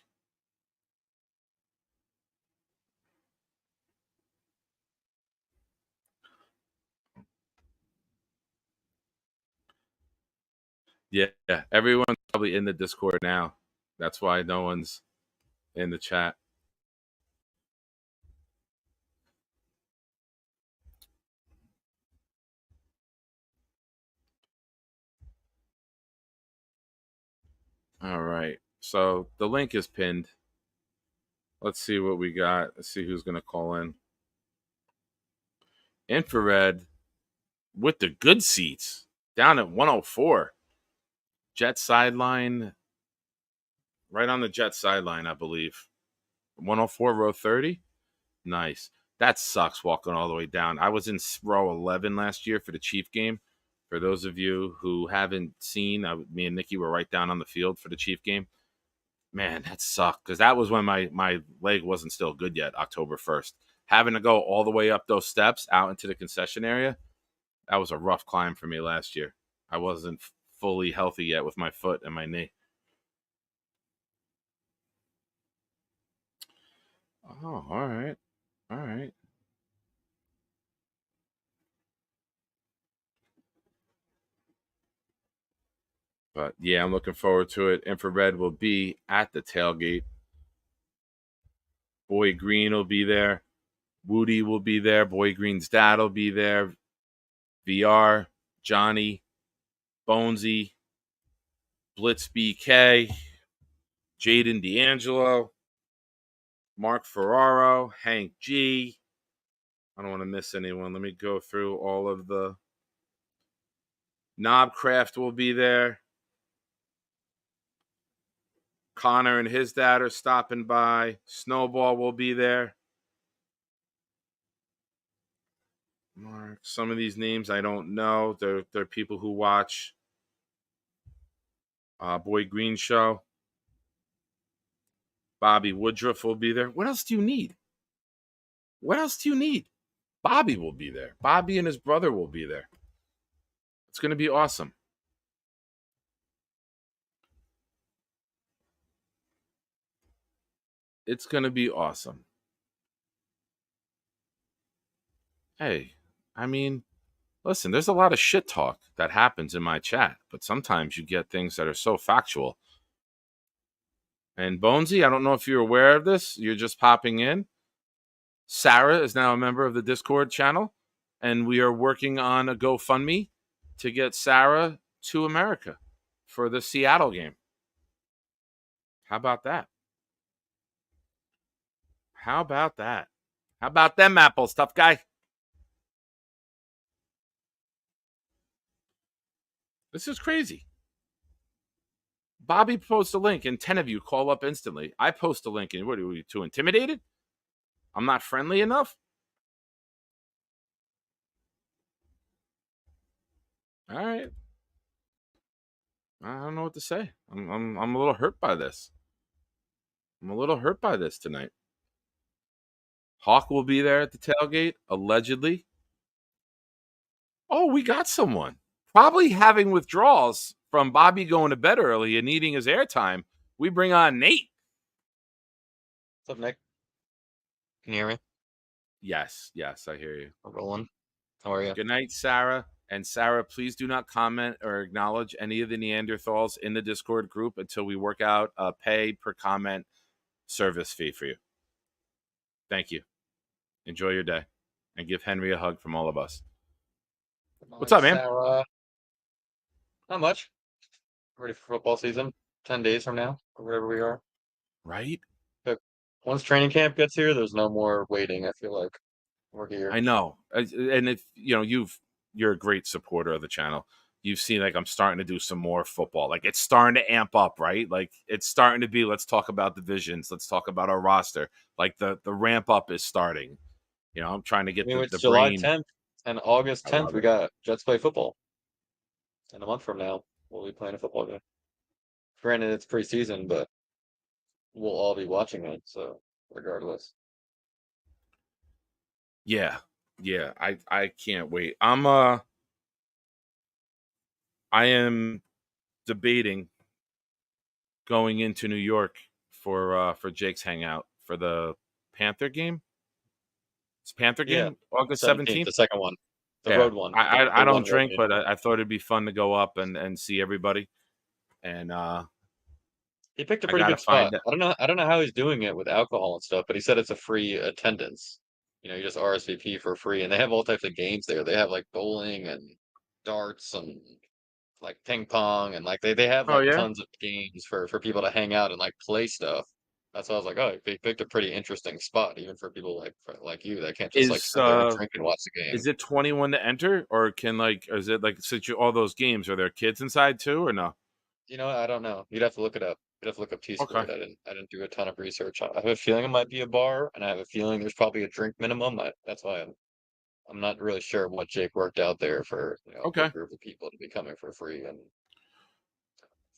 Yeah, everyone's probably in the Discord now. That's why no one's in the chat. All right. So the link is pinned. Let's see what we got. Let's see who's going to call in. Infrared with the good seats down at 104. Jet sideline, right on the Jet sideline, I believe. 104, row 30. Nice. That sucks walking all the way down. I was in row 11 last year for the Chief game. For those of you who haven't seen, me and Nikki were right down on the field for the Chief game. Man, that sucked because that was when my leg wasn't still good yet, October 1st. Having to go all the way up those steps out into the concession area, that was a rough climb for me last year. I wasn't fully healthy yet with my foot and my knee. Oh, all right. All right. But yeah, I'm looking forward to it. Infrared will be at the tailgate. Boy Green will be there. Woody will be there. Boy Green's dad will be there. VR, Johnny, Bonesy, Blitz BK, Jaden D'Angelo, Mark Ferraro, Hank G. I don't want to miss anyone. Let me go through all of the. Knobcraft will be there. Connor and his dad are stopping by. Snowball will be there. Mark, some of these names I don't know. They're people who watch Boy Green Show. Bobby Woodruff will be there. What else do you need? What else do you need? Bobby will be there. Bobby and his brother will be there. It's going to be awesome. It's going to be awesome. Hey, I mean, listen, there's a lot of shit talk that happens in my chat, but sometimes you get things that are so factual. And Bonesy, I don't know if you're aware of this. You're just popping in. Sarah is now a member of the Discord channel, and we are working on a GoFundMe to get Sarah to America for the Seattle game. How about that? How about that? How about them apples, tough guy? This is crazy. Bobby posts a link and 10 of you call up instantly. I post a link and what are you, too intimidated? I'm not friendly enough? All right. I don't know what to say. I'm a little hurt by this. I'm a little hurt by this tonight. Hawk will be there at the tailgate, allegedly. Oh, we got someone. Probably having withdrawals from Bobby going to bed early and needing his airtime. We bring on Nate. What's up, Nick? Can you hear me? Yes, I hear you. We're rolling. How are you? Good night, Sarah. And Sarah, please do not comment or acknowledge any of the Neanderthals in the Discord group until we work out a pay per comment service fee for you. Thank you. Enjoy your day. And give Henry a hug from all of us. What's up, man? Sarah. Not much. Ready for football season. 10 days from now, or wherever we are. Right? But once training camp gets here, there's no more waiting, I feel like. We're here. I know. And if you're a great supporter of the channel. You've seen like I'm starting to do some more football. Like it's starting to amp up, right? Like it's starting to be, let's talk about divisions. Let's talk about our roster. Like the ramp up is starting. I'm trying to get it's the July brain. 10th and August 10th, we got Jets play football. And a month from now, we'll be playing a football game. Granted, it's preseason, but we'll all be watching it, so regardless. Yeah. I can't wait. I am debating going into New York for Jake's hangout for the Panther game. It's Panther game, August 17th. The second one. The road one. I don't drink, but I thought it'd be fun to go up and see everybody. And he picked a pretty good spot. I don't know how he's doing it with alcohol and stuff, but he said it's a free attendance. You just RSVP for free, and they have all types of games there. They have like bowling and darts and like ping pong, and like they have tons of games for people to hang out and like play stuff. That's why I was like, oh, they picked a pretty interesting spot, even for people like you that can't just sit there and drink and watch the game. Is it 21 to enter, or is it like since all those games, are there kids inside too, or no? I don't know. You'd have to look it up. You'd have to look up T-Sport. Okay. I didn't do a ton of research. I have a feeling it might be a bar, and I have a feeling there's probably a drink minimum. That's why I'm not really sure what Jake worked out there for a big group of people to be coming for free and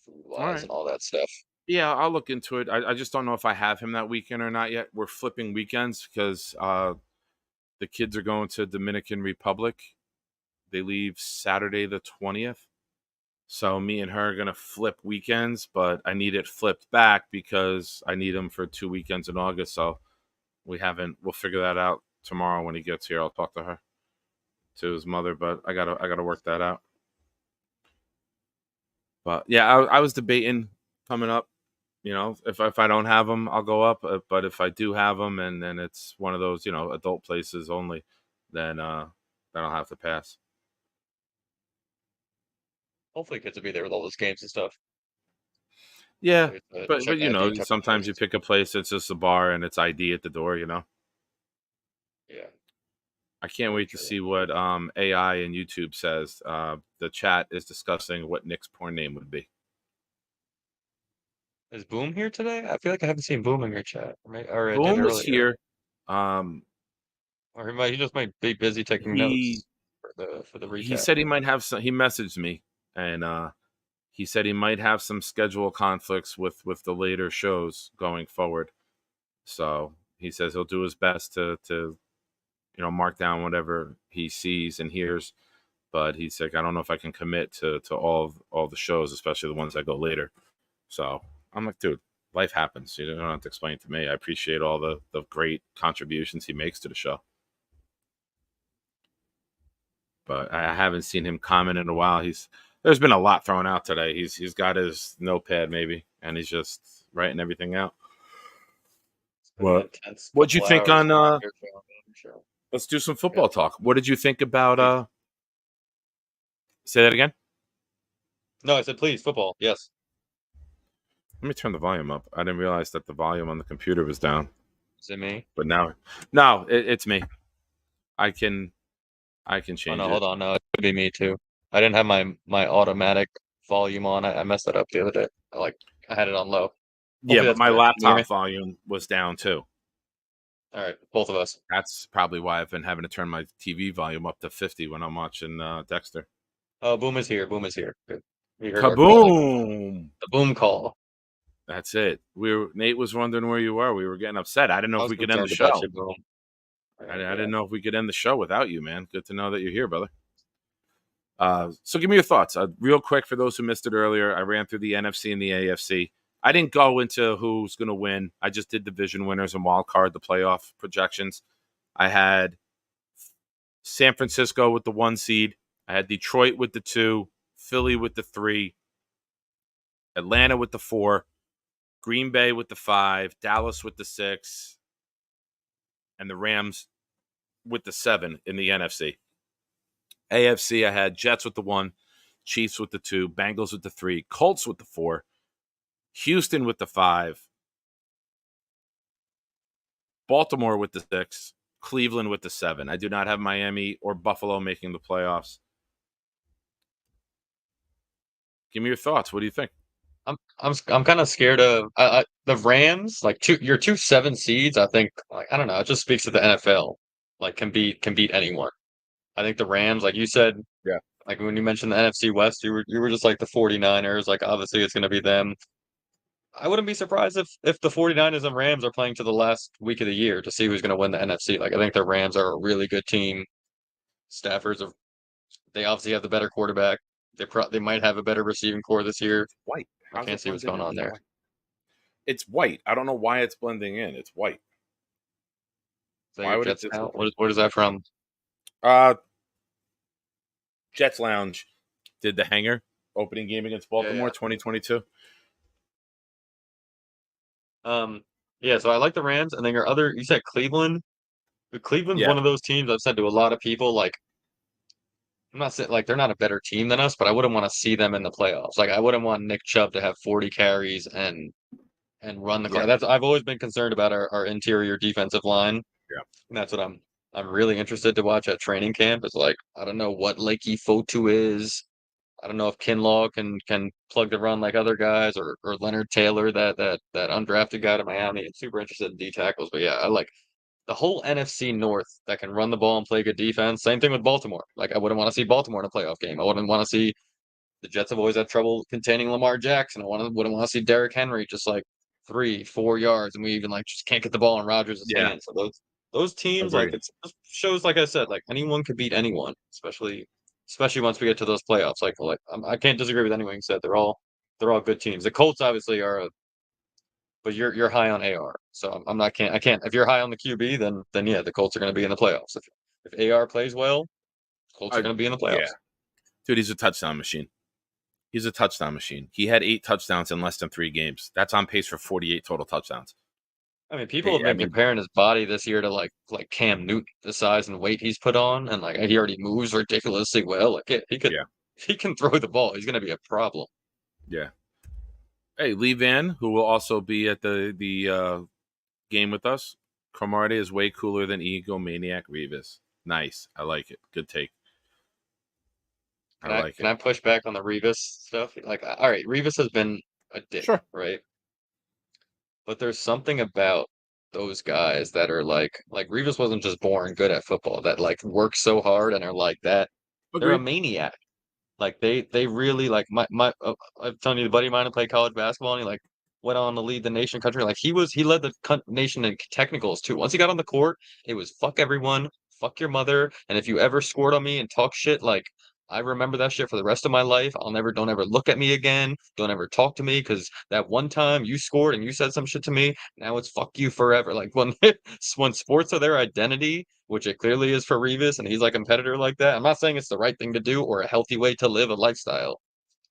food-wise and all that stuff. Yeah, I'll look into it. I just don't know if I have him that weekend or not yet. We're flipping weekends because the kids are going to Dominican Republic. They leave Saturday the 20th. So me and her are going to flip weekends, but I need it flipped back because I need him for 2 weekends in August. So we'll figure that out tomorrow when he gets here. I'll talk to her, to his mother, but I gotta work that out. But yeah, I was debating coming up. If I don't have them, I'll go up. But if I do have them, and then it's one of those, adult places only, then I'll have to pass. Hopefully kids will be there with all those games and stuff. Yeah, but sometimes you pick a place that's just a bar and it's ID at the door, Yeah. I can't wait to see what AI and YouTube says. The chat is discussing what Nick's porn name would be. Is Boom here today? I feel like I haven't seen Boom in your chat, or I did Boom was earlier. here. Or he just might be busy taking He notes for the he recap. said he might have some. He messaged me, and he said he might have some schedule conflicts with the later shows going forward. So he says he'll do his best to mark down whatever he sees and hears. But he's like, I don't know if I can commit to all the shows, especially the ones that go later. So I'm like, dude, life happens. You don't have to explain it to me. I appreciate all the great contributions he makes to the show. But I haven't seen him comment in a while. There's been a lot thrown out today. He's got his notepad maybe, and he's just writing everything out. It's been an What intense what'd you couple think hours. on let's do some football talk. What did you think about say that again? No, I said please, football. Yes. Let me turn the volume up. I didn't realize that the volume on the computer was down. Is it me? But now, no, it's me. I can Oh change no, it. hold on. No, it could be me too. I didn't have my automatic volume on. I messed that up the other day. I had it on low. Yeah, Hopefully but that's my better. Can you hear me? laptop volume was down too. All right, both of us. That's probably why I've been having to turn my TV volume up to 50 when I'm watching Dexter. Oh, Boom is here. Boom is here. Good. We heard our call. Kaboom! The Boom call. That's it. Nate was wondering where you were. We were getting upset. I didn't know I if was we could end the concerned about show. you, Boom. I didn't know if we could end the show without you, man. Good to know that you're here, brother. So give me your thoughts. Real quick, for those who missed it earlier, I ran through the NFC and the AFC. I didn't go into who's going to win. I just did division winners and wild card, the playoff projections. I had San Francisco with the 1 seed. I had Detroit with the 2, Philly with the 3, Atlanta with the 4, Green Bay with the 5, Dallas with the 6, and the Rams with the 7 in the NFC. AFC, I had Jets with the 1, Chiefs with the 2, Bengals with the 3, Colts with the 4, Houston with the 5, Baltimore with the 6, Cleveland with the 7. I do not have Miami or Buffalo making the playoffs. Give me your thoughts. What do you think? I'm kind of scared of the Rams. Like your 2 7 seeds. I think I don't know. It just speaks to the NFL. Like can beat anyone. I think the Rams, like you said, Yeah. like when you mentioned the NFC West, you were just like the 49ers. Like obviously it's going to be them. I wouldn't be surprised if the 49ers and Rams are playing to the last week of the year to see who's going to win the NFC. Like I think the Rams are a really good team. Stafford's they obviously have the better quarterback. They might have a better receiving core this year. White. I How's can't it see what's blending going in? on there. It's white. I don't know why it's blending in. It's white. Is that Why your would it Jets just? account? What is that from? Uh, Jets Lounge did the hanger opening game against Baltimore, Yeah. 2022. Yeah, so I like the Rams, and then you said Cleveland. Cleveland's Yeah, one of those teams I've said to a lot of people, like, I'm not saying like they're not a better team than us, but I wouldn't want to see them in the playoffs. Like, I wouldn't want Nick Chubb to have 40 carries and run the clock. yeah, I've always been concerned about our interior defensive line, yeah. and that's what I'm really interested to watch at training camp. Is like I don't know what Lakey Fotu is. I don't know if Kinlaw can plug the run like other guys or Leonard Taylor, that undrafted guy to Miami. I'm super interested in D tackles, but yeah, I like the whole NFC North that can run the ball and play good defense. Same thing with Baltimore. Like I wouldn't want to see Baltimore in a playoff game. I wouldn't want to see the Jets have always had trouble containing Lamar Jackson. Wouldn't want to see Derrick Henry just like 3-4 yards and we even like just can't get the ball in Rodgers' Yeah. hands. So those teams like Agreed. it shows like I said like anyone could beat anyone, especially once we get to those playoffs. I can't disagree with anyone who said they're all good teams. The Colts obviously are but you're high on AR. So I'm not can't I can't if you're high on the QB then yeah, the Colts are going to be in the playoffs. If AR plays well, Colts are going to be in the Yeah, playoffs. dude, he's a touchdown machine. He's a touchdown machine. He had 8 touchdowns in less than 3 games. That's on pace for 48 total touchdowns. I mean, people have been comparing his body this year to like Cam Newton, the size and weight he's put on, and like he already moves ridiculously well. Like Yeah, he can throw the ball. He's going to be a problem. yeah. Hey, Lee Van, who will also be at the game with us. Cromartie is way cooler than Egomaniac Revis. Nice. I like it. Good take. Can I push back on the Revis stuff? Like, all right, Revis has been a dick, Sure. right? But there's something about those guys that are like Revis wasn't just born good at football, that like work so hard and are like that. They're a Agreed. maniac. Like they really like I'm telling you, the buddy of mine who played college basketball and he like went on to lead the nation country. Like he led the nation in technicals too. Once he got on the court, it was fuck everyone, fuck your mother, and if you ever scored on me and talk shit, like I remember that shit for the rest of my life. Don't ever look at me again. Don't ever talk to me because that one time you scored and you said some shit to me. Now it's fuck you forever. Like when sports are their identity, which it clearly is for Revis, and he's like a competitor like that. I'm not saying it's the right thing to do or a healthy way to live a lifestyle.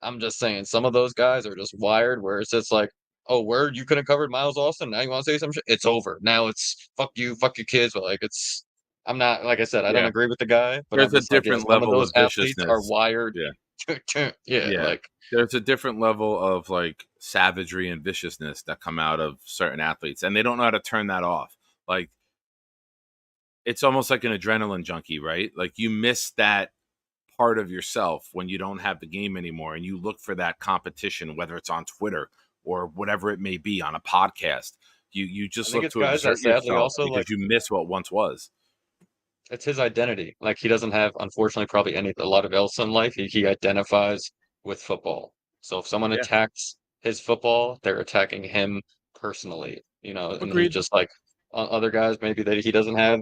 I'm just saying some of those guys are just wired where it's just like, oh, word, you could have covered Miles Austin. Now you want to say some shit? It's over. Now it's fuck you kids. But like it's I'm not like I said, I don't Yeah. agree with the guy, but I'm There's a just like, yeah, different some of level those of athletes are viciousness. wired. Yeah. Yeah, Yeah. like There's a different level of like savagery and viciousness that come out of certain athletes, and they don't know how to turn that off. Like it's almost like an adrenaline junkie, right? Like you miss that part of yourself when you don't have the game anymore, and you look for that competition, whether it's on Twitter or whatever it may be on a podcast. You I just think look it's to guys that exert sadly yourself also because like you miss what once was. it's his identity. Like he doesn't have, unfortunately, probably a lot of else in life. He identifies with football. So if someone Yeah, attacks his football, they're attacking him personally, and he's agreed. just like other guys, maybe that he doesn't have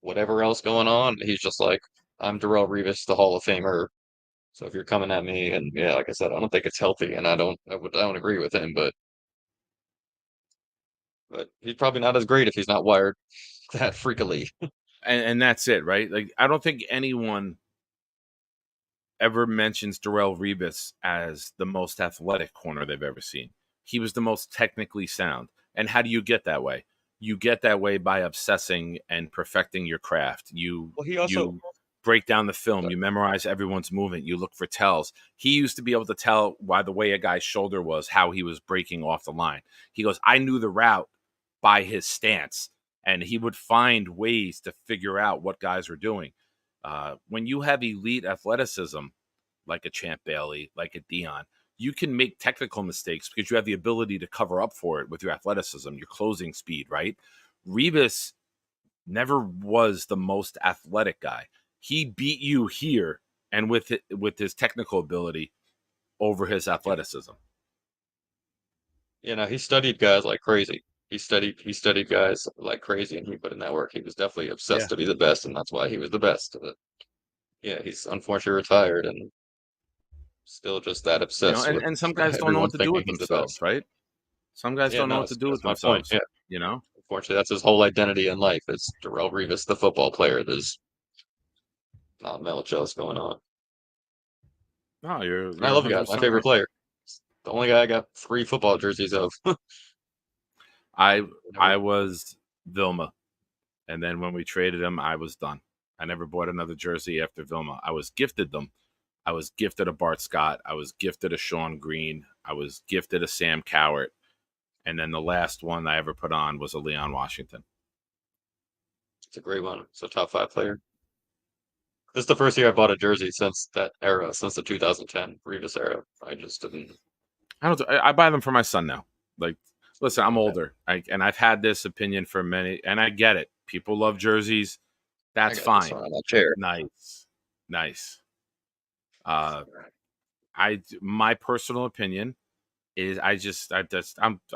whatever else going on. He's just like, I'm Darrell Revis, the Hall of Famer. So if you're coming at me, and yeah, like I said, I don't think it's healthy, and I don't agree with him, but he's probably not as great if he's not wired that freakily. And that's it, right? Like I don't think anyone ever mentions Darrell Rebus as the most athletic corner they've ever seen. He was the most technically sound. And how do you get that way? You get that way by obsessing and perfecting your craft. Well, he also, You break down the film, you memorize everyone's movement, you look for tells. He used to be able to tell by the way a guy's shoulder was how he was breaking off the line. He goes, I knew the route by his stance, and he would find ways to figure out what guys were doing. When you have elite athleticism, like a Champ Bailey, like a Dion, you can make technical mistakes because you have the ability to cover up for it with your athleticism, your closing speed, right? Rebus never was the most athletic guy. He beat you here and with his technical ability over his athleticism. he studied guys like crazy. He studied guys like crazy, and he put in that work. He was definitely Yeah. obsessed to be the best, and that's why he was the best. But yeah, he's unfortunately retired and still just that obsessed with And some guys don't know everyone what to do thinking with he's the themselves, best. right? Some guys Yeah, don't know no, what to do with that's my point. themselves, Yeah, you know? unfortunately, that's his whole identity in life. It's Darrell Revis, the football player. There's not much else going on. No, you're And I you're love the guy, my 100% favorite right. player. The only guy I got 3 football jerseys of. I Never, I was Vilma. And then when we traded him, I was done. I never bought another jersey after Vilma. I was gifted them. I was gifted a Bart Scott. I was gifted a Sean Green. I was gifted a Sam Cowart. And then the last one I ever put on was a Leon Washington. it's a great one. It's a top 5 player. This is the first year I bought a jersey since that era, since the 2010 Revis era. I just didn't. I buy them for my son now. Like, listen, I'm older, and I've had this opinion for many, and I get it. People love jerseys. I That's got this fine. one on my chair. Nice, nice. My personal opinion is I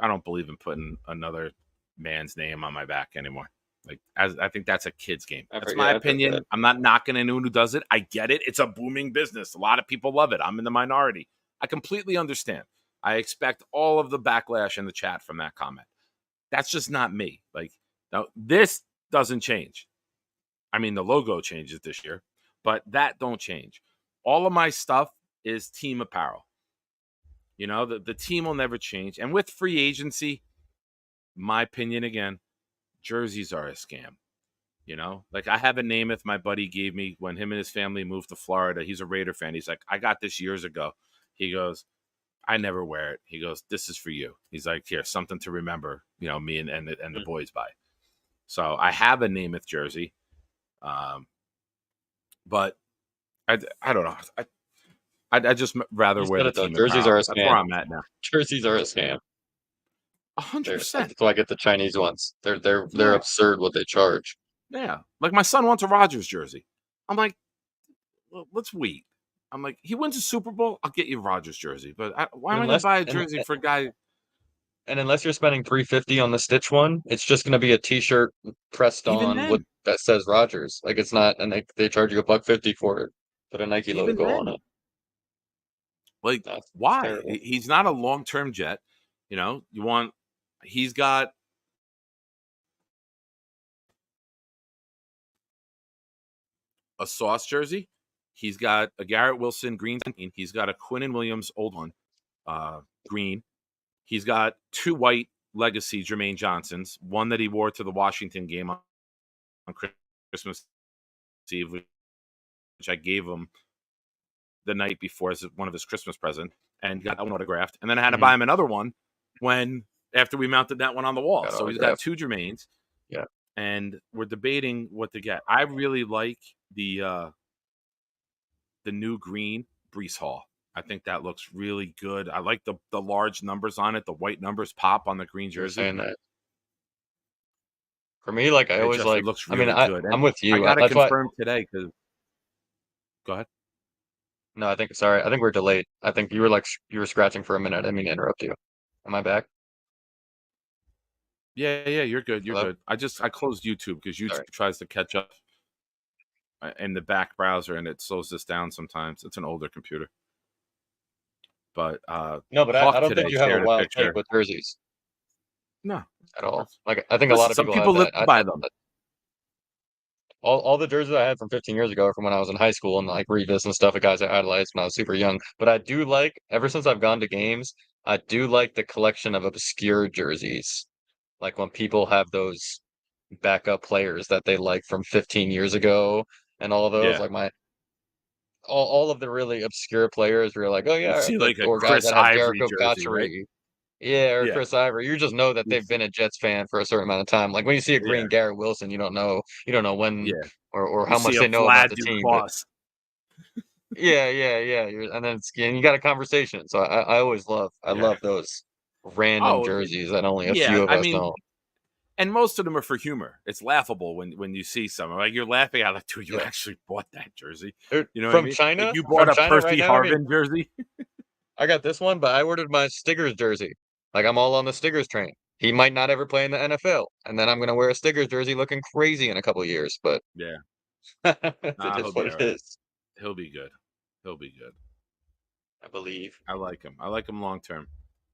don't believe in putting another man's name on my back anymore. Like I think that's a kid's game. That's my I've heard that. opinion. I'm not knocking anyone who does it. I get it. It's a booming business. A lot of people love it. I'm in the minority. I completely understand. I expect all of the backlash in the chat from that comment. That's just not me. Like now this doesn't change. I mean the logo changes this year, but that don't change. All of my stuff is team apparel. The team will never change. And with free agency, my opinion again, jerseys are a scam. Like I have a Namath my buddy gave me when him and his family moved to Florida. He's a Raider fan. He's like, I got this years ago. He goes, I never wear it. He goes, this is for you. He's like, here, something to remember, me and the boys by. So I have a Namath jersey. But I don't know. I just rather You wear said the it though. team Jerseys are apparel. a That's where scam. I'm at now. Jerseys are a scam. 100%. That's why I get the Chinese ones. They're absurd what they charge. Yeah. Like my son wants a Rodgers jersey. I'm like, well, let's wait. I'm like, he wins a Super Bowl, I'll get you a Rodgers jersey. But why am I going to buy a jersey for a guy? And unless you're spending $350 on the Stitch one, it's just going to be a T-shirt pressed Even on with then, that says Rogers. Like it's not, and they charge you $150 for it. Put a Nike even logo on then, it. like, That's why? terrible. He's not a long-term Jet. You know, he's got a Sauce jersey. He's got a Garrett Wilson green. He's got a Quinnen Williams old one, green. He's got 2 white legacy Jermaine Johnsons, one that he wore to the Washington game on Christmas Eve, which I gave him the night before as one of his Christmas presents, and got that one autographed. And then I had to buy him another one after we mounted that one on the wall. So he's got 2 Jermaines. Yeah. And we're debating what to get. I really like the new green Brees Hall. I think that looks really good. I like the large numbers on it. The white numbers pop on the green jersey. Saying that. For me, like I always like. It looks really good. I'm with you. I got to confirm today because. Go ahead. No, I think we're delayed. I think you were scratching for a minute. I didn't mean to interrupt you. Am I back? Yeah, you're good. You're Hello? good. I closed YouTube because YouTube tries to catch up in the back browser and it slows this down sometimes. It's an older computer. But no, but I don't think you have a wild take with jerseys. No, at all. Like I think a lot of people live by them. All the jerseys I had from 15 years ago are from when I was in high school and like Revis and stuff, the guys I idolized when I was super young. But I do like, ever since I've gone to games, I do like the collection of obscure jerseys. Like when people have those backup players that they like from 15 years ago and all of those, like all of the really obscure players who are like, oh yeah, you see like a or Chris guys that have Ivory Jericho jersey, right? Yeah, or Chris Ivory. You just know that they've been a Jets fan for a certain amount of time. Like when you see a green Garrett Wilson, you don't know when or how much they know about the team. But yeah. And you got a conversation. So I always love those random jerseys that only a few of us know. And most of them are for humor. It's laughable when you see some. Like you're laughing at, like, dude, you actually bought that jersey. You know from what I mean? China? Like you bought a Percy right Harvin jersey. I got this one, but I ordered my Stiggers jersey. Like I'm all on the Stiggers train. He might not ever play in the NFL, and then I'm gonna wear a Stiggers jersey looking crazy in a couple years. But yeah, it is what it is. He'll be good. He'll be good. I believe. I like him. I like him long term.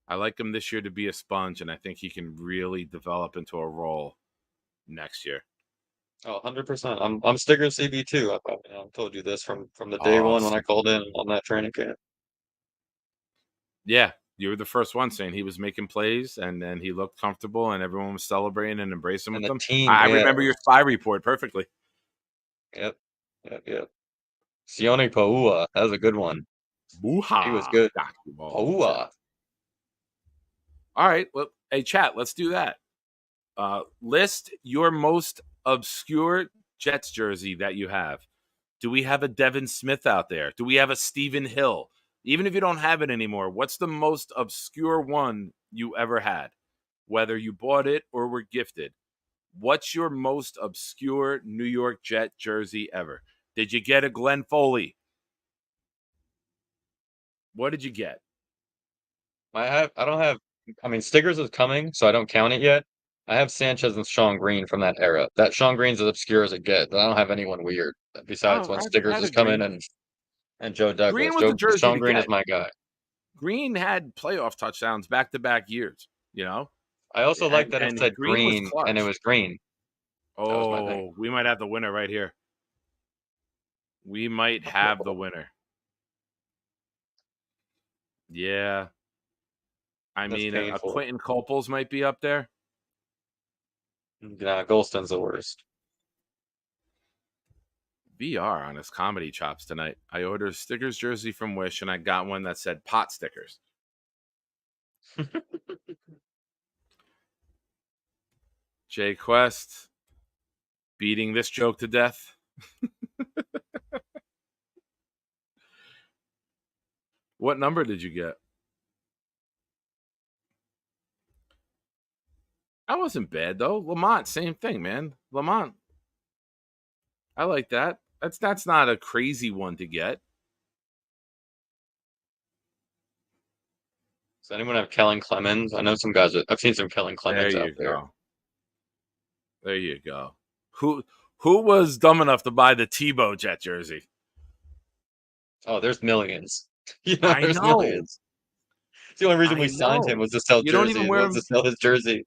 I like him this year to be a sponge, and I think he can really develop into a role next year. Oh, 100%. I'm Stiggers CB too. I told you this from the day one when I called in on that training camp. Yeah, you were the first one saying he was making plays, and then he looked comfortable, and everyone was celebrating and embracing with him. I remember your spy report perfectly. Yep. Sione Paua, that was a good one. Boo-ha. He was good. Paua. All right. Well, hey, chat, let's do that. List your most obscure Jets jersey that you have. Do we have a Devin Smith out there? Do we have a Stephen Hill? Even if you don't have it anymore, what's the most obscure one you ever had? Whether you bought it or were gifted. What's your most obscure New York Jet jersey ever? Did you get a Glenn Foley? What did you get? I don't have. I mean, Stiggers is coming, so I don't count it yet. I have Sanchez and Sean Green from that era. That Sean Green's as obscure as it gets. I don't have anyone weird besides when Stiggers is coming and Joe Douglas. Green was the jersey Sean Green is my guy. Green had playoff touchdowns back-to-back years, you know? I also like that it said green and it was green. Oh, we might have the winner right here. We might have the winner. Yeah. I mean, a Quentin Coples might be up there. Nah, Golston's the worst. VR on his comedy chops tonight. I ordered a Stickers jersey from Wish, and I got one that said pot stickers. Jay Quest beating this joke to death. What number did you get? wasn't bad though. Lamont, same thing, man. Lamont, I like that. That's not a crazy one to get. Does anyone have Kellen Clemens? I know some guys. I've seen some Kellen Clemens out there. There you go. Who was dumb enough to buy the Tebow Jet jersey? Oh, there's millions. There's millions. It's the only reason we signed him was to sell jerseys. To sell his jersey.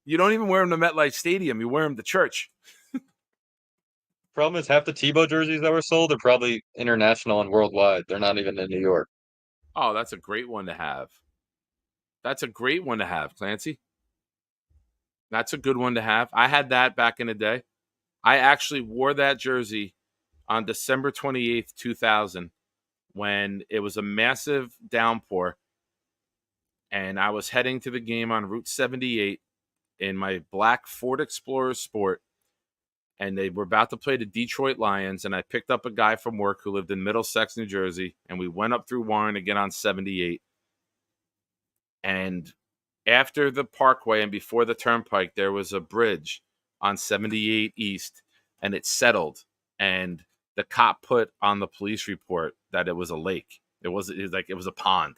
You don't even wear him to MetLife Stadium. You wear him to church. Problem is, half the Tebow jerseys that were sold are probably international and worldwide. They're not even in New York. Oh, that's a great one to have. That's a great one to have, Clancy. That's a good one to have. I had that back in the day. I actually wore that jersey on December 28th, 2000, when it was a massive downpour, and I was heading to the game on Route 78 in my black Ford Explorer Sport, and they were about to play the Detroit Lions, and I picked up a guy from work who lived in Middlesex, New Jersey, and we went up through Warren to get on 78. And after the Parkway and before the Turnpike, there was a bridge on 78 East, and it settled. And the cop put on the police report that it was a lake. It was a pond.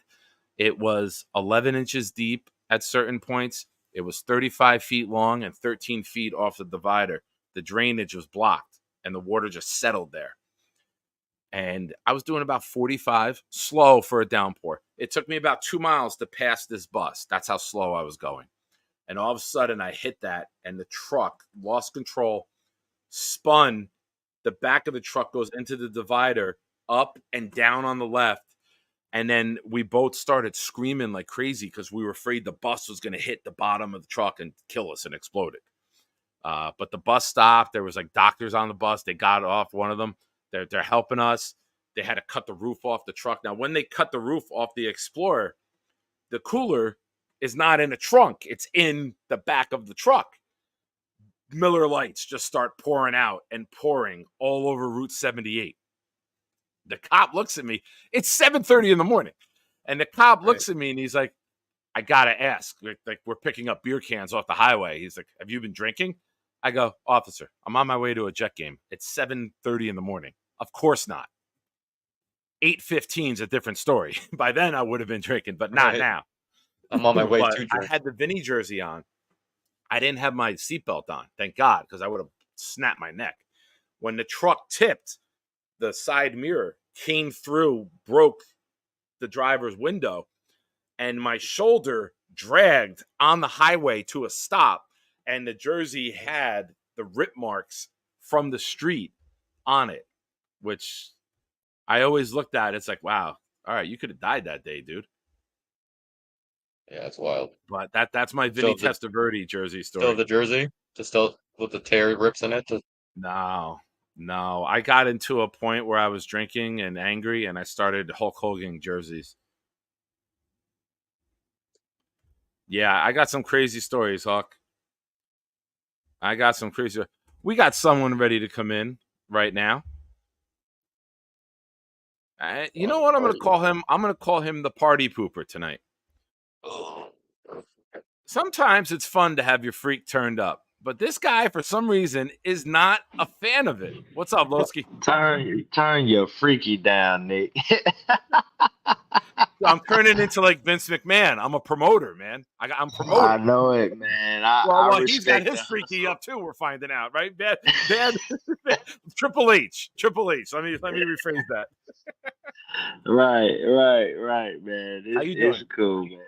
It was 11 inches deep at certain points. It was 35 feet long and 13 feet off the divider. The drainage was blocked, and the water just settled there. And I was doing about 45, slow for a downpour. It took me about 2 miles to pass this bus. That's how slow I was going. And all of a sudden, I hit that, and the truck lost control, spun. The back of the truck goes into the divider, up and down on the left. And then we both started screaming like crazy because we were afraid the bus was going to hit the bottom of the truck and kill us and explode it. But the bus stopped. There was like doctors on the bus. They got off, one of them. They're helping us. They had to cut the roof off the truck. Now, when they cut the roof off the Explorer, the cooler is not in the trunk. It's in the back of the truck. Miller Lights just start pouring out and pouring all over Route 78. The cop looks at me. It's 7:30 in the morning. And the cop looks at me and he's like, I got to ask. Like, we're picking up beer cans off the highway. He's like, have you been drinking? I go, officer, I'm on my way to a Jet game. It's 7:30 in the morning. Of course not. 8:15 is a different story. By then, I would have been drinking, but not now. I'm on my way to drink. I had the Vinny jersey on. I didn't have my seatbelt on, thank God, because I would have snapped my neck. When the truck tipped, the side mirror came through, broke the driver's window, and my shoulder dragged on the highway to a stop, and the jersey had the rip marks from the street on it, which I always looked at. It's like, wow, all right, you could have died that day, dude. Yeah, it's wild. But that's my Vinny Testaverde jersey story. Still the jersey? Just still with the tear rips in it? No. I got into a point where I was drinking and angry, and I started Hulk Hogan jerseys. Yeah, I got some crazy stories, Hawk. I got some crazy. We got someone ready to come in right now. You know what I'm going to call him? I'm going to call him the party pooper tonight. Sometimes it's fun to have your freak turned up, but this guy, for some reason, is not a fan of it. What's up, Lowski? Turn your freaky down, Nick. I'm turning into like Vince McMahon. I'm a promoter, man. I'm promoting. I know it, man. Well, he's got his freaky up too. We're finding out, right? Bad. Triple H. Let me rephrase that. Right, man. How you doing? It's cool, man.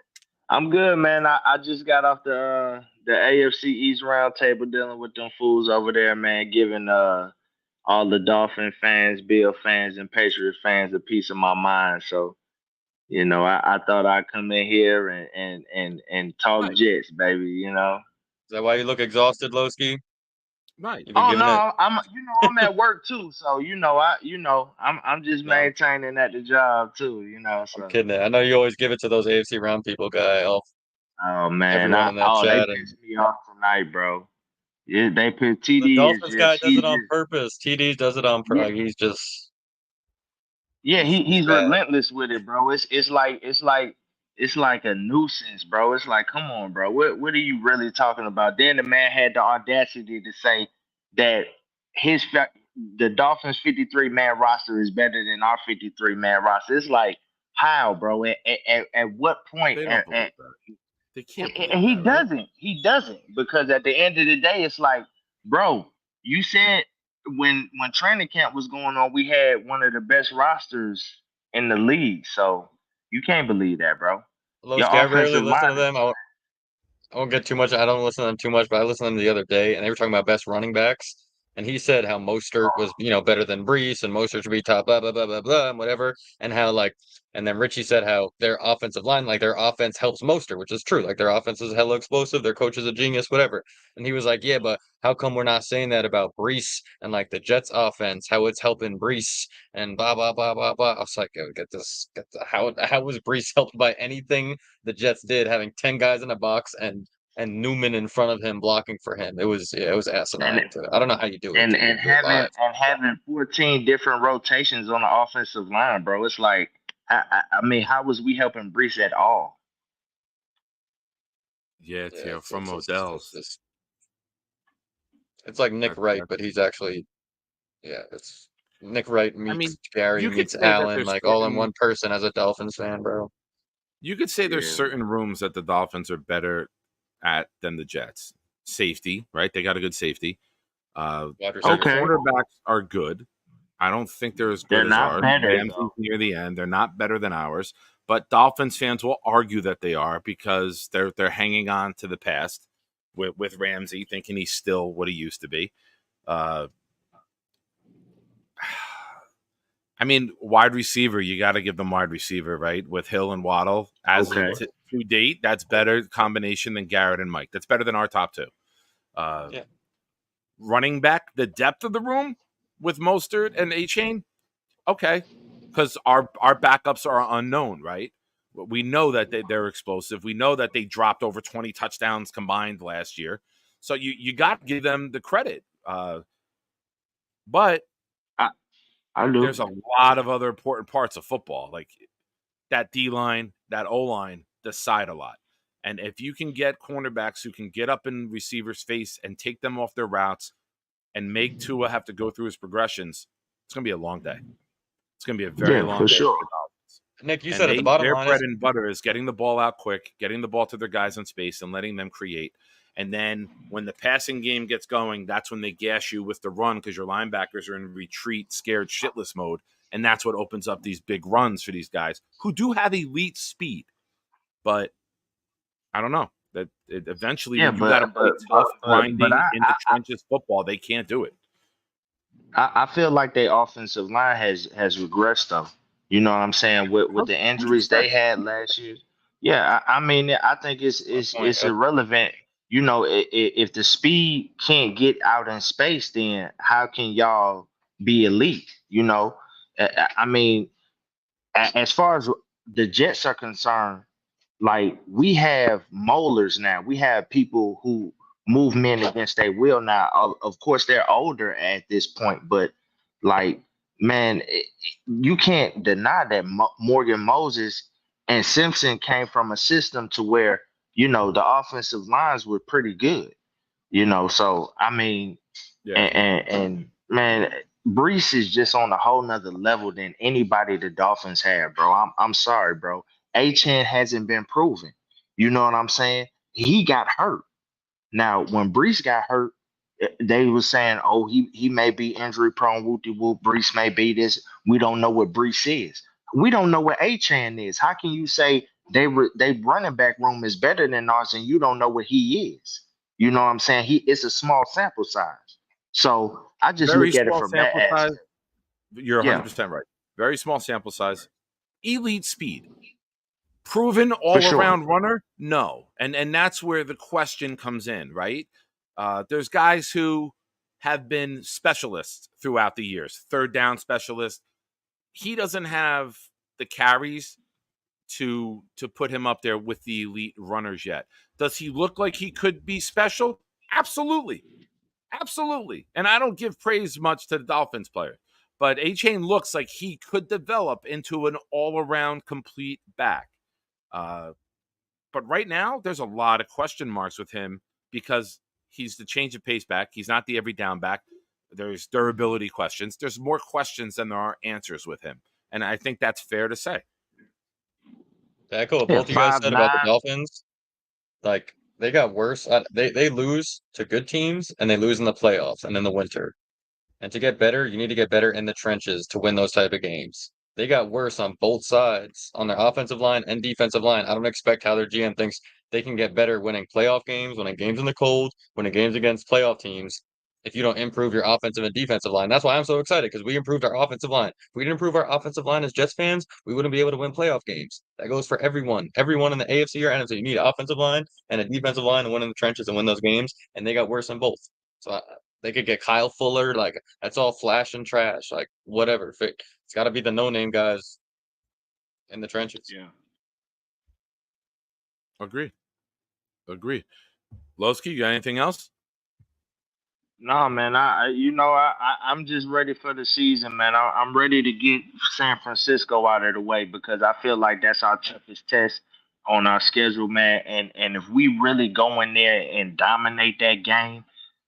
I'm good, man. I just got off the AFC East roundtable dealing with them fools over there, man, giving all the Dolphin fans, Bill fans, and Patriot fans a piece of my mind. So, you know, I thought I'd come in here and talk right. Jets, baby. You know. Is that why you look exhausted, Lowski? Right. Oh no, I'm at work too, so I'm just maintaining at the job too, you know. So. I'm kidding. I know you always give it to those AFC round people, guy. Oh man, they pissed me off tonight, bro. Yeah, they put TD. The Dolphins guy does it on purpose. TD does it on purpose. Yeah. He's just. Yeah, he's relentless with it, bro. It's like it's like a nuisance, bro. It's like, come on, bro. What are you really talking about? Then the man had the audacity to say that his the Dolphins 53 man roster is better than our 53 man roster. It's like, how, bro? At what point? They don't believe that. They can't believe He that, right? doesn't. He doesn't, because at the end of the day, it's like, bro, you said when training camp was going on, we had one of the best rosters in the league. So you can't believe that, bro. Your Lowski, I rarely offensive listen line to is them. I won't get too much. I don't listen to them too much, but I listened to them the other day, and they were talking about best running backs. And he said how Mostert was, better than Brees, and Mostert should be top, blah blah blah blah blah, and whatever. And how and then Richie said how their offensive line, like their offense helps Mostert, which is true. Like their offense is hella explosive. Their coach is a genius, whatever. And he was like, yeah, but how come we're not saying that about Brees and like the Jets offense, how it's helping Brees and blah blah blah blah blah. I was like, oh, how was Brees helped by anything the Jets did, having 10 guys in a box and Newman in front of him blocking for him? It was and asinine. I don't know how you do it, dude. and Do it live. having 14 different rotations on the offensive line, bro. It's like, I mean, how was we helping Brees at all? Yeah, Yeah, from it's Odell's. just it's like Nick Wright, That, but he's actually it's Nick Wright I meets mean, Gary you could meets say that Allen, there's like all in certain one person as a Dolphins fan, bro. you could say there's Yeah, certain rooms that the Dolphins are better at than the Jets. Safety, right? They got a good safety. Wide Their receivers. okay. cornerbacks are good. I don't think they're as good They're as not ours. better Ramsey's though. near the end. They're not better than ours. But Dolphins fans will argue that they are because they're hanging on to the past with Ramsey, thinking he's still what he used to be. Uh, I mean, wide receiver, you got to give them wide receiver, right? With Hill and Waddle. As of Okay. to date, that's better combination than Garrett and Mike. That's better than our top two. Uh, Yeah. Running back, the depth of the room with Mostert and A-Chain, okay, because our backups are unknown, right? We know that they're explosive. We know that they dropped over 20 touchdowns combined last year. So you got to give them the credit. But I I do. there's a lot of other important parts of football, like that D line, that O line, decide a lot. And if you can get cornerbacks who can get up in receivers' face and take them off their routes and make Tua have to go through his progressions, it's going to be a long day. It's going to be a very Yeah, long for day for sure. the Dolphins. Nick, you And said at the bottom their line bread is and butter is getting the ball out quick, getting the ball to their guys in space, and letting them create. And then when the passing game gets going, that's when they gas you with the run because your linebackers are in retreat, scared shitless mode. And that's what opens up these big runs for these guys who do have elite speed. But I don't know. Eventually, Yeah, when you got to play tough, but grinding in the trenches football, they can't do it. I feel like their offensive line has regressed though. You know what I'm saying? With the injuries 100%. they had last year. Yeah, I mean, I think my point. it's irrelevant. You know, if the speed can't get out in space, then how can y'all be elite? You know, I mean, as far as the Jets are concerned, like we have molars now. We have people who move men against their will now. Of course, they're older at this point, but like, man, you can't deny that Morgan Moses and Simpson came from a system to where the offensive lines were pretty good. So I mean, Yeah. and man, Brees is just on a whole nother level than anybody the Dolphins have, bro. I'm sorry, bro. Achan hasn't been proven. You know what I'm saying? He got hurt. Now, when Brees got hurt, they were saying, "Oh, he may be injury prone. Whoopty whoop. Brees may be this. We don't know what Brees is. We don't know what Achan is. How can you say they running back room is better than ours and you don't know what he is? You know what I'm saying? It's a small sample size. So I just Very look at it small from that sample size. aspect. You're Yeah, 100% right. Very small sample size. Elite speed. Proven for all sure. around runner? No. And that's where the question comes in, right? There's guys who have been specialists throughout the years, third down specialist. He doesn't have the carries to put him up there with the elite runners yet. Does he look like he could be special? Absolutely. Absolutely. And I don't give praise much to the Dolphins player, but A-Chain looks like he could develop into an all-around complete back. But right now, there's a lot of question marks with him because he's the change of pace back. He's not the every down back. There's durability questions. There's more questions than there are answers with him. And I think that's fair to say. To echo what both of you guys said 5'9". about the Dolphins, like they got worse. They lose to good teams and they lose in the playoffs and in the winter. And to get better, you need to get better in the trenches to win those type of games. They got worse on both sides, on their offensive line and defensive line. I don't expect how their GM thinks they can get better winning playoff games, winning games in the cold, winning games against playoff teams if you don't improve your offensive and defensive line. That's why I'm so excited because we improved our offensive line. If we didn't improve our offensive line as Jets fans, we wouldn't be able to win playoff games. That goes for everyone. Everyone in the AFC or NFC. You need an offensive line and a defensive line to win in the trenches and win those games, and they got worse on both. So they could get Kyle Fuller. Like, that's all flash and trash. Like, whatever. It's got to be the no-name guys in the trenches. Yeah. Agree. Lowski, you got anything else? No, man. I'm just ready for the season, man. I'm ready to get San Francisco out of the way because I feel like that's our toughest test on our schedule, man. And if we really go in there and dominate that game,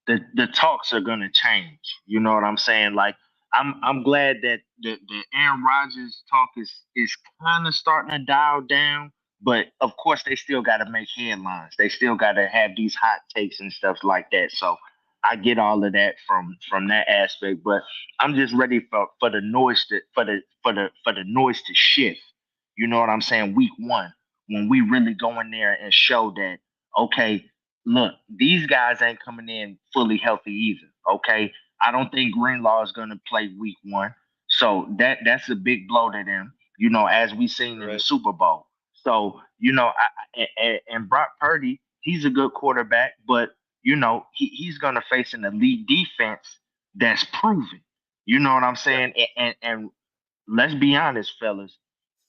the talks are gonna change. You know what I'm saying? Like I'm glad that the Aaron Rodgers talk is kind of starting to dial down. But of course, they still got to make headlines. They still got to have these hot takes and stuff like that. So I get all of that from that aspect, but I'm just ready for the noise to noise to shift. You know what I'm saying? Week 1, when we really go in there and show that, okay, look, these guys ain't coming in fully healthy either. Okay, I don't think Greenlaw is going to play week 1, so that's a big blow to them. You know, as we seen in the Super Bowl. So and Brock Purdy, he's a good quarterback, but he's going to face an elite defense that's proven. You know what I'm saying? And let's be honest, fellas.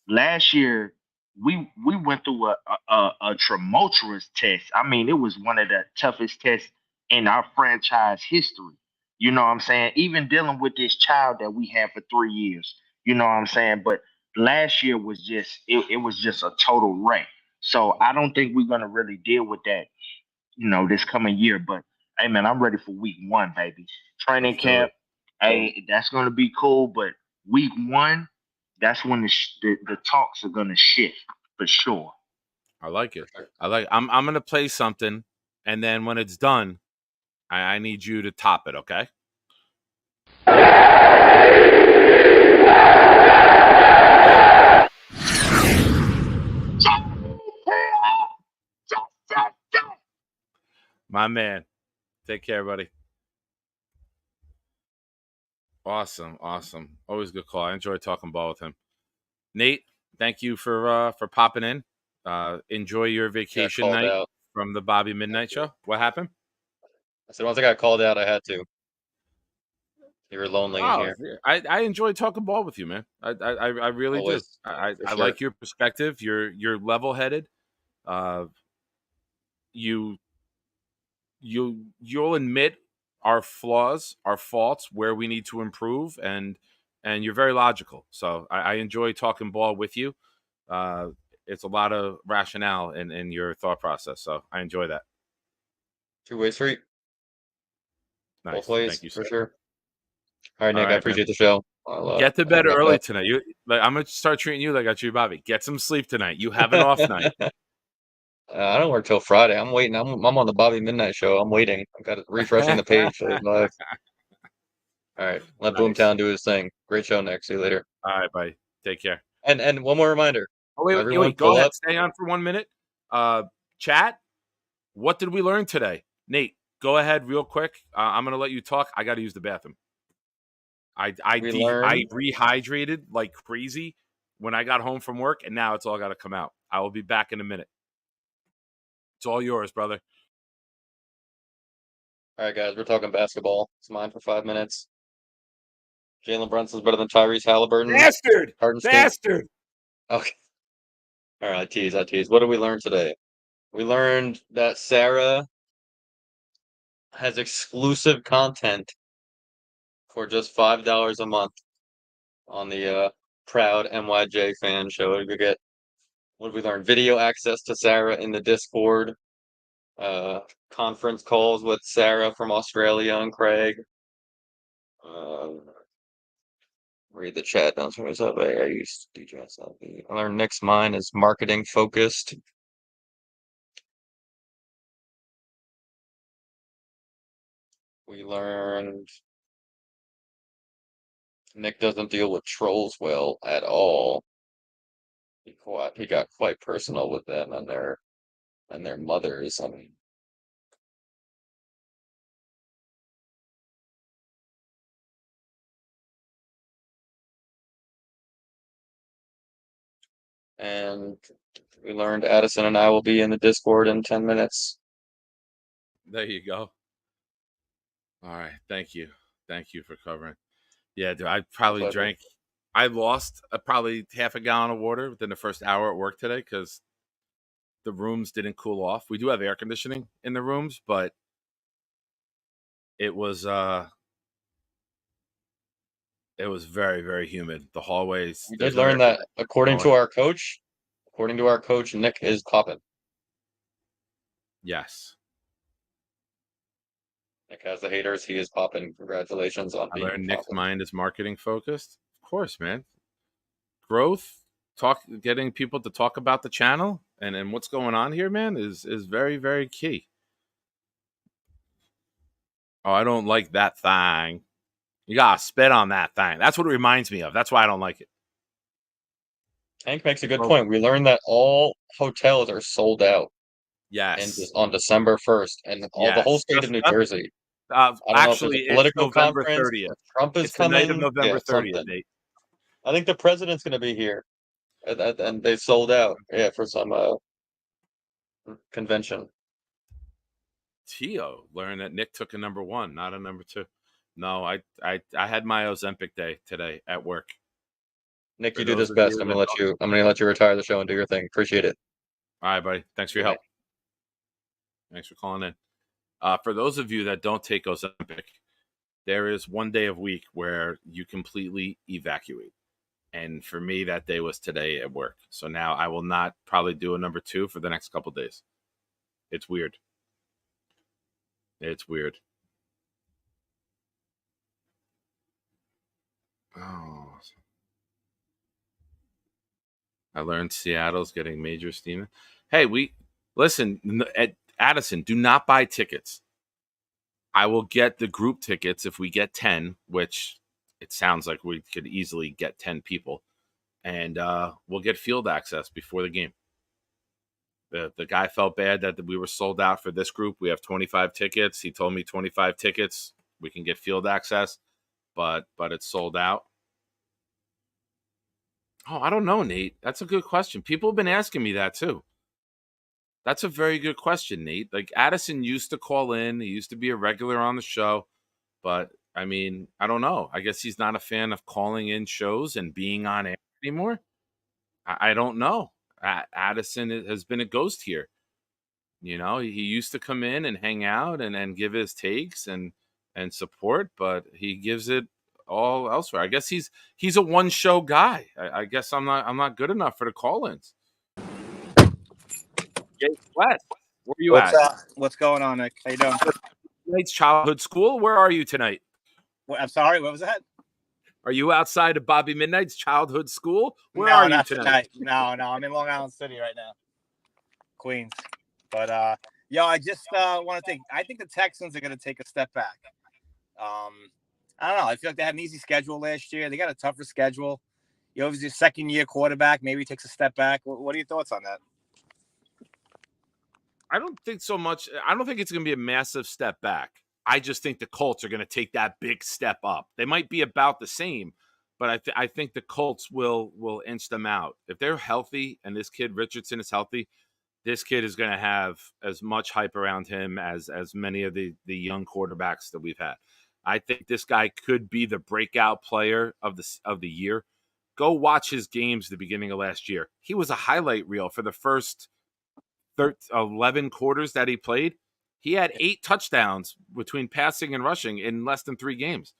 Last year, we went through a tumultuous test. I mean, it was one of the toughest tests in our franchise history. You know what I'm saying? Even dealing with this child that we had for 3 years. You know what I'm saying? But last year was just it was just a total wreck. So I don't think we're gonna really deal with that this coming year. But hey, man, I'm ready for week 1, baby. Training camp, hey, that's gonna be cool. But week 1, that's when the talks are gonna shift for sure. I like it. I'm gonna play something, and then when it's done, I need you to top it. Okay. My man. Take care, buddy. Awesome. Always good call. I enjoy talking ball with him. Nate, thank you for popping in. Enjoy your vacation night from the Bobby Midnight Show. What happened? I said once I got called out, I had to. You were lonely in here. I enjoy talking ball with you, man. I really do. I like your perspective. You're level headed. You'll admit our flaws, our faults, where we need to improve, and you're very logical. So I enjoy talking ball with you. It's a lot of rationale in your thought process. So I enjoy that. 2-way street. Nice. Both ways, Thank you, for sir. sure. All right, Nick, I appreciate the show. Get to bed early tonight. I'm going to start treating you like I treat Bobby. Get some sleep tonight. You have an off night. I don't work till Friday. I'm waiting. I'm on the Bobby Midnight Show. I'm waiting. I've got refreshing the page for his live. All right, let Boomtown do his thing. Great show, Nick. See you later. All right, bye. Take care. And one more reminder. Oh, wait. Go ahead. Stay on for 1 minute. Chat, what did we learn today? Nate, go ahead real quick. I'm going to let you talk. I got to use the bathroom. I rehydrated like crazy when I got home from work, and now it's all got to come out. I will be back in a minute. It's all yours, brother. All right, guys, we're talking basketball. It's mine for 5 minutes. Jalen Brunson's better than Tyrese Halliburton. Bastard! Okay. All right, I tease. What did we learn today? We learned that Sarah has exclusive content for just $5 a month on the Proud MYJ fan show. You get What did we learn? Video access to Sarah in the Discord. Conference calls with Sarah from Australia and Craig. Read the chat. Don't turn this up. I used to do SLB. I learned Nick's mind is marketing focused. We learned Nick doesn't deal with trolls well at all. He got quite personal with them and their mothers. I mean, and we learned Addison and I will be in the Discord in 10 minutes. There you go. All right. Thank you. Thank you for covering. Yeah, dude, I lost probably half a gallon of water within the first hour at work today because the rooms didn't cool off. We do have air conditioning in the rooms, but it was very, very humid. The hallways. We did learn that according to our coach, Nick is popping. Yes. Nick has the haters. He is popping. Congratulations on being popping. Nick's mind is marketing focused. Of course, man. Growth, getting people to talk about the channel and what's going on here, man, is very, very key. Oh, I don't like that thing. You gotta spit on that thing. That's what it reminds me of. That's why I don't like it. Hank makes a good point. We learned that all hotels are sold out. Yes. And on December 1st, and the whole state of New Jersey. Actually, it's November 30th. Trump is coming. The night of November 30th, Nate. I think the president's going to be here, and they sold out. Yeah, for some convention. Tio learned that Nick took a number 1, not a number 2. No, I had my Ozempic day today at work. Nick, you do this best. I'm gonna let you retire the show and do your thing. Appreciate it. All right, buddy. Thanks for your help. Thanks for calling in. For those of you that don't take Ozempic, there is one day a week where you completely evacuate. And for me, that day was today at work. So now I will not probably do a number 2 for the next couple of days. It's weird. It's weird. Oh. I learned Seattle's getting major steam. Hey, listen, at Addison, do not buy tickets. I will get the group tickets if we get 10, which it sounds like we could easily get 10 people. And we'll get field access before the game. The guy felt bad that we were sold out for this group. We have 25 tickets. He told me 25 tickets. We can get field access, but it's sold out. Oh, I don't know, Nate. That's a good question. People have been asking me that too. That's a very good question, Nate. Like Addison used to call in. He used to be a regular on the show. But, I mean, I don't know. I guess he's not a fan of calling in shows and being on air anymore. I don't know. Addison has been a ghost here. You know, he used to come in and hang out and give his takes and support, but he gives it all elsewhere. I guess he's a one show guy. I guess I'm not good enough for the call-ins. Jay West, where are you at? What's going on, Nick? How you doing? Tonight's childhood school. Where are you tonight? I'm sorry. What was that? Are you outside of Bobby Midnight's childhood school? Where are you tonight? No. I'm in Long Island City right now, Queens. But I just want to think. I think the Texans are going to take a step back. I don't know. I feel like they had an easy schedule last year. They got a tougher schedule. He's your second-year quarterback. Maybe he takes a step back. What are your thoughts on that? I don't think so much. I don't think it's going to be a massive step back. I just think the Colts are going to take that big step up. They might be about the same, but I think the Colts will inch them out. If they're healthy and this kid Richardson is healthy, this kid is going to have as much hype around him as many of the young quarterbacks that we've had. I think this guy could be the breakout player of the year. Go watch his games the beginning of last year. He was a highlight reel for the first 11 quarters that he played. He had 8 touchdowns between passing and rushing in less than 3 games.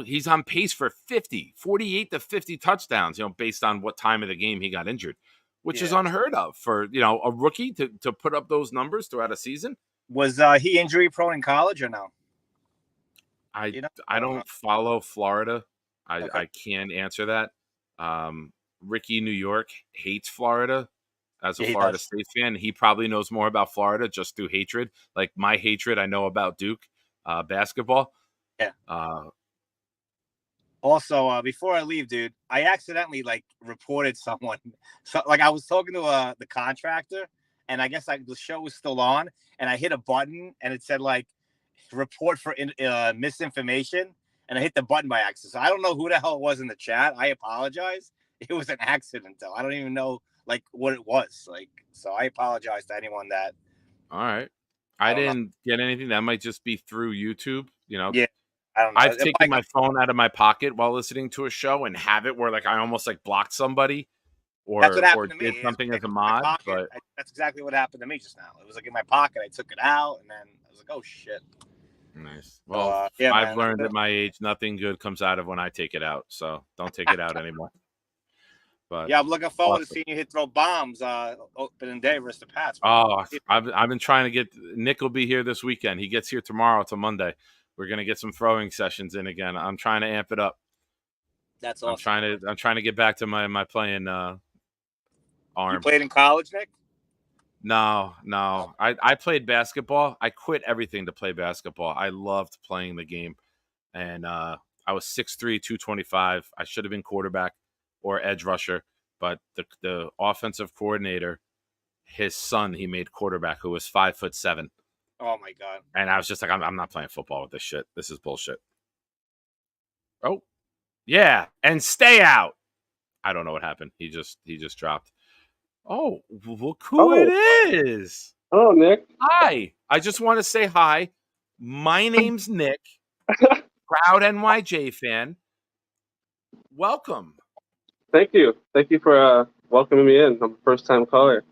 He's on pace for 48 to 50 touchdowns, based on what time of the game he got injured, which is unheard of for, a rookie to put up those numbers throughout a season. Was he injury prone in college or no? I don't follow Florida. I can't answer that. Ricky New York hates Florida as a Florida State fan. He probably knows more about Florida just through hatred. Like my hatred, I know about Duke basketball. Yeah. Also, before I leave, dude, I accidentally reported someone. So I was talking to the contractor, and I guess the show was still on, and I hit a button, and it said report for misinformation, and I hit the button by accident. So I don't know who the hell it was in the chat. I apologize. It was an accident, though. I don't even know what it was. So I apologize to anyone that. All right. I didn't get anything. That might just be through YouTube. Yeah. I don't know. I've taken my phone out of my pocket while listening to a show and have it where I almost blocked somebody or did something as a mod. But that's exactly what happened to me just now. It was in my pocket. I took it out and then I was like, oh shit. Nice. Well, I've learned at my age, nothing good comes out of when I take it out. So don't take it out anymore. But yeah, I'm looking forward to seeing you throw bombs opening day versus the Pats. Oh, I've been trying to get Nick will be here this weekend. He gets here tomorrow to Monday. We're gonna get some throwing sessions in again. I'm trying to amp it up. That's awesome. I'm trying to get back to my playing arm. You played in college, Nick? No. I played basketball. I quit everything to play basketball. I loved playing the game. And I was 6'3", 225. I should have been quarterback or edge rusher. But the offensive coordinator, his son, he made quarterback, who was 5'7". Oh my God. And I was just like, I'm not playing football with this shit. This is bullshit. Oh, yeah. And stay out. I don't know what happened. He just dropped. Oh, look who it is. Oh, Nick. Hi. I just want to say hi. My name's Nick. Proud NYJ fan. Welcome. Thank you. Thank you for welcoming me in. I'm a first-time caller.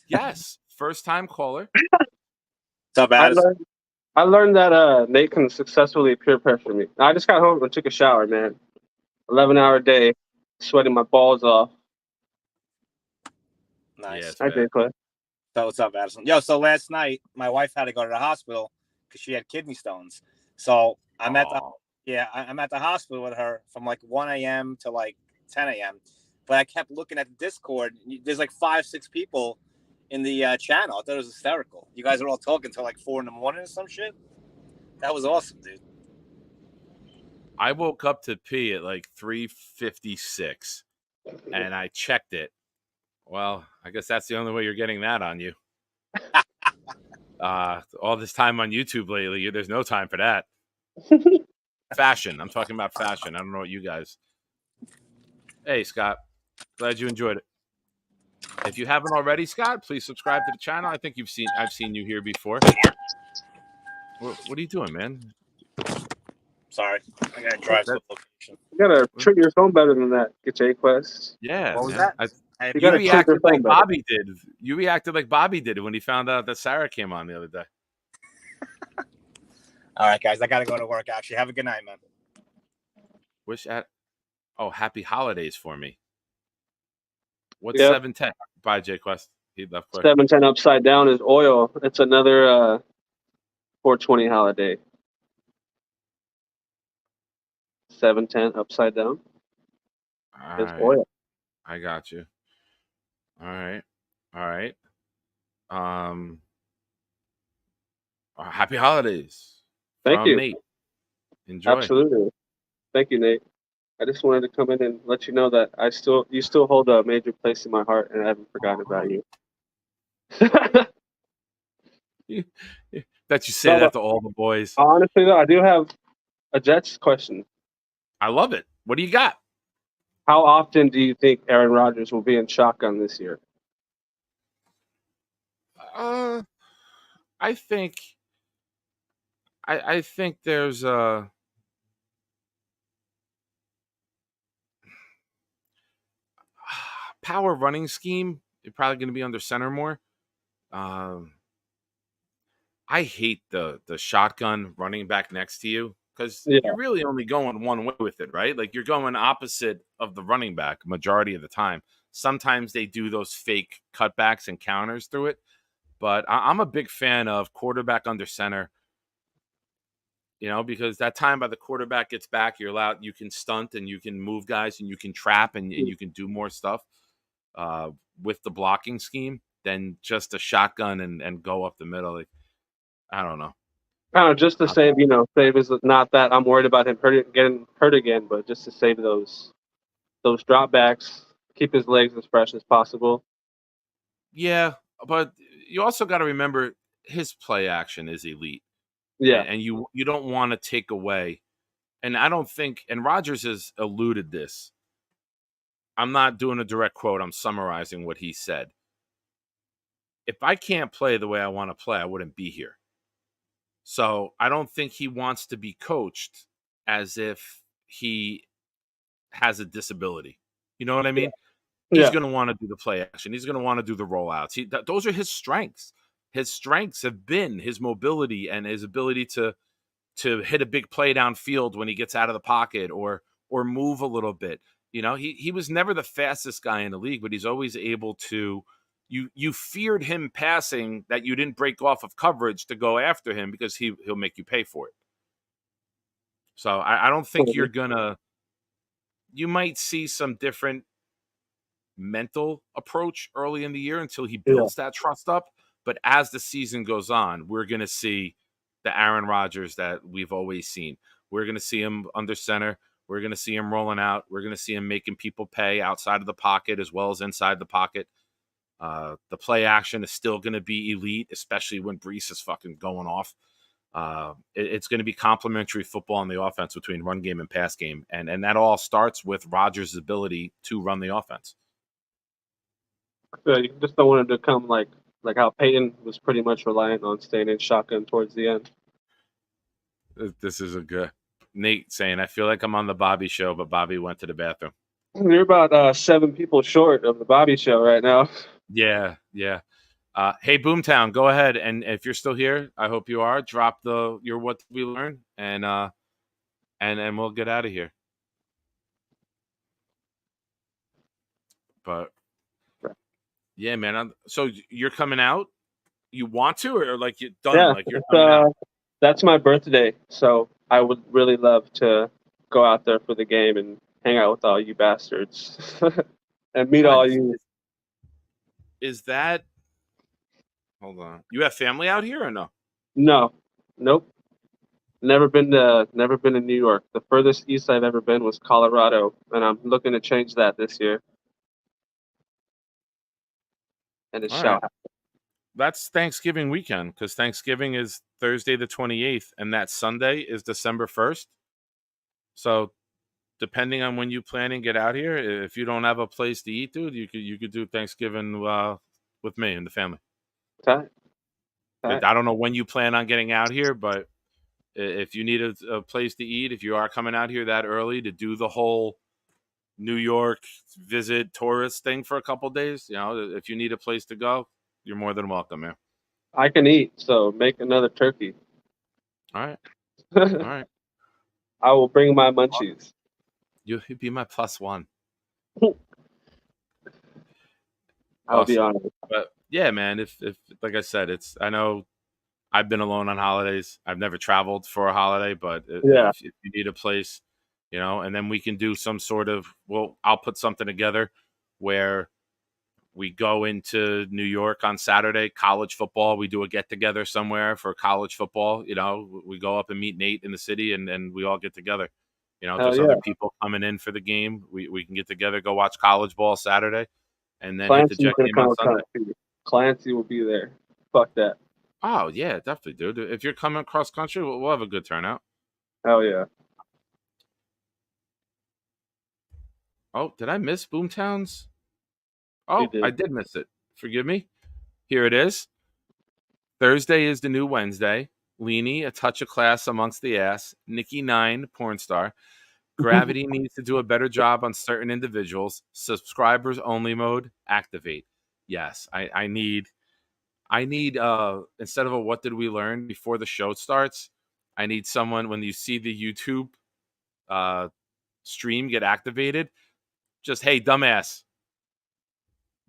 Yes, first-time caller. What's up, Addison? I learned that Nate can successfully peer pressure me. I just got home and took a shower, man. 11-hour day, sweating my balls off. Nice. I did, Clay. So what's up, Addison? Yo, so last night my wife had to go to the hospital because she had kidney stones. So I'm at the hospital with her from 1 a.m. to 10 a.m. But I kept looking at the Discord. There's 5-6 people in the channel. I thought it was hysterical. You guys are all talking till 4 a.m. or some shit. That was awesome, dude. I woke up to pee at 3:56, and I checked it. Well, I guess that's the only way you're getting that on you. All this time on YouTube lately, there's no time for that. Fashion. I'm talking about fashion. I don't know what you guys. Hey, Scott. Glad you enjoyed it. If you haven't already, Scott, please subscribe to the channel. I think I've seen you here before. What are you doing, man? Sorry, I gotta drive to the location. You gotta treat your phone better than that. Get your A-Quest. Yeah. What was that? You reacted like Bobby did. You reacted like Bobby did when he found out that Sarah came on the other day. All right, guys, I gotta go to work. Actually, have a good night, man. Happy holidays for me. What's 710? Bye, Jay Quest. He left quick. 710 upside down is oil. It's another 420 holiday. 710 upside down is oil. I got you. All right. Happy holidays. Thank you. Nate. Enjoy. Absolutely. Thank you, Nate. I just wanted to come in and let you know that you still hold a major place in my heart, and I haven't forgotten about you. That you say that to all the boys. Honestly, though, I do have a Jets question. I love it. What do you got? How often do you think Aaron Rodgers will be in shotgun this year? I think there's a power running scheme. You're probably going to be under center more. I hate the shotgun running back next to you because you're really only going one way with it, right? Like you're going opposite of the running back majority of the time. Sometimes they do those fake cutbacks and counters through it, but I'm a big fan of quarterback under center, because that time by the quarterback gets back, you can stunt and you can move guys and you can trap and you can do more stuff with the blocking scheme than just a shotgun and go up the middle. Like, I don't know. Just to save, save is not that I'm worried about him getting hurt again, but just to save those dropbacks, keep his legs as fresh as possible. Yeah, but you also got to remember his play action is elite. Yeah, and you don't want to take away. And I don't think, and Rodgers has alluded this. I'm not doing a direct quote. I'm summarizing what he said. If I can't play the way I want to play, I wouldn't be here. So I don't think he wants to be coached as if he has a disability. You know what I mean? Yeah. He's going to want to do the play action. He's going to want to do the rollouts. Those are his strengths. His strengths have been his mobility and his ability to hit a big play downfield when he gets out of the pocket or move a little bit. He was never the fastest guy in the league, but he's always able to. You feared him passing that you didn't break off of coverage to go after him because he'll make you pay for it. So I don't think you're gonna. You might see some different mental approach early in the year until he builds that trust up. But as the season goes on, we're gonna see the Aaron Rodgers that we've always seen. We're going to see him under center. We're going to see him rolling out. We're going to see him making people pay outside of the pocket as well as inside the pocket. The play action is still going to be elite, especially when Brees is fucking going off. It's going to be complementary football in the offense between run game and pass game. And that all starts with Rodgers' ability to run the offense. Yeah, you just don't want him to come like how Peyton was pretty much reliant on staying in shotgun towards the end. This is a good Nate saying, I feel like I'm on the Bobby show, but Bobby went to the bathroom. You're about 7 people short of the Bobby show right now. Yeah. Hey, Boomtown, go ahead. And if you're still here, I hope you are. Drop your what we learned and we'll get out of here. But yeah, man. So you're coming out? You want to, or like you're done? Yeah, like you're coming out? That's my birthday, so I would really love to go out there for the game and hang out with all you bastards and meet all you. Is that? Hold on. You have family out here or no? No, nope. Never been to New York. The furthest east I've ever been was Colorado, and I'm looking to change that this year. And it's shall happen. That's Thanksgiving weekend because Thanksgiving is Thursday the 28th, and that Sunday is December 1st. So, depending on when you plan and get out here, if you don't have a place to eat, dude, you could do Thanksgiving with me and the family. Okay. I don't know when you plan on getting out here, but if you need a place to eat, if you are coming out here that early to do the whole New York visit tourist thing for a couple days, if you need a place to go, you're more than welcome, man. I can eat, so make another turkey. All right. All right. I will bring my munchies. You'll be my +1. I'll be honored. But yeah, man, if like I said, I know I've been alone on holidays. I've never traveled for a holiday, but if you need a place, and then we can do some sort of, I'll put something together where we go into New York on Saturday, college football. We do a get together somewhere for college football. We go up and meet Nate in the city and we all get together. There's other people coming in for the game. We can get together, go watch college ball Saturday, and then hit the Jet game on Sunday. Clancy will be there. Fuck that. Oh, yeah, definitely, dude. If you're coming cross country, we'll have a good turnout. Hell yeah. Oh, did I miss Boomtown's? Oh, I did miss it. Forgive me. Here it is. Thursday is the new Wednesday. Leanie, a touch of class amongst the ass. Nikki 9, porn star. Gravity needs to do a better job on certain individuals. Subscribers only mode, activate. Yes, I need instead of a what did we learn before the show starts, I need someone, when you see the YouTube stream get activated, just, hey, dumbass,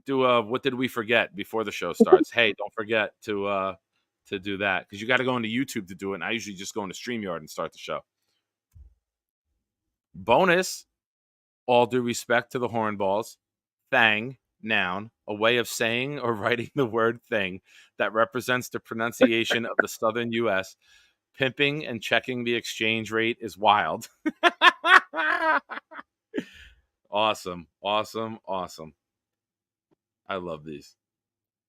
do what did we forget before the show starts? Hey, don't forget to do that, because you got to go into YouTube to do it. And I usually just go into StreamYard and start the show. Bonus, all due respect to the hornballs, thang, noun, a way of saying or writing the word thing that represents the pronunciation of the southern U.S. Pimping and checking the exchange rate is wild. Awesome. I love these.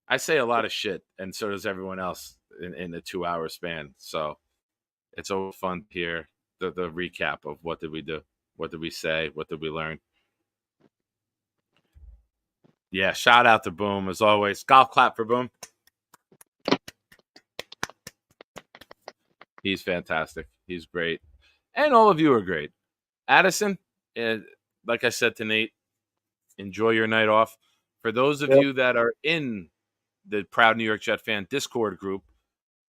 I say a lot of shit, and so does everyone else in a 2-hour span. So it's always fun to hear the recap of what did we do, what did we say, what did we learn. Yeah, shout out to Boom as always. Golf clap for Boom. He's fantastic. He's great, and all of you are great. Addison, like I said to Nate, enjoy your night off. For those of you that are in the Proud New York Jet Fan Discord group,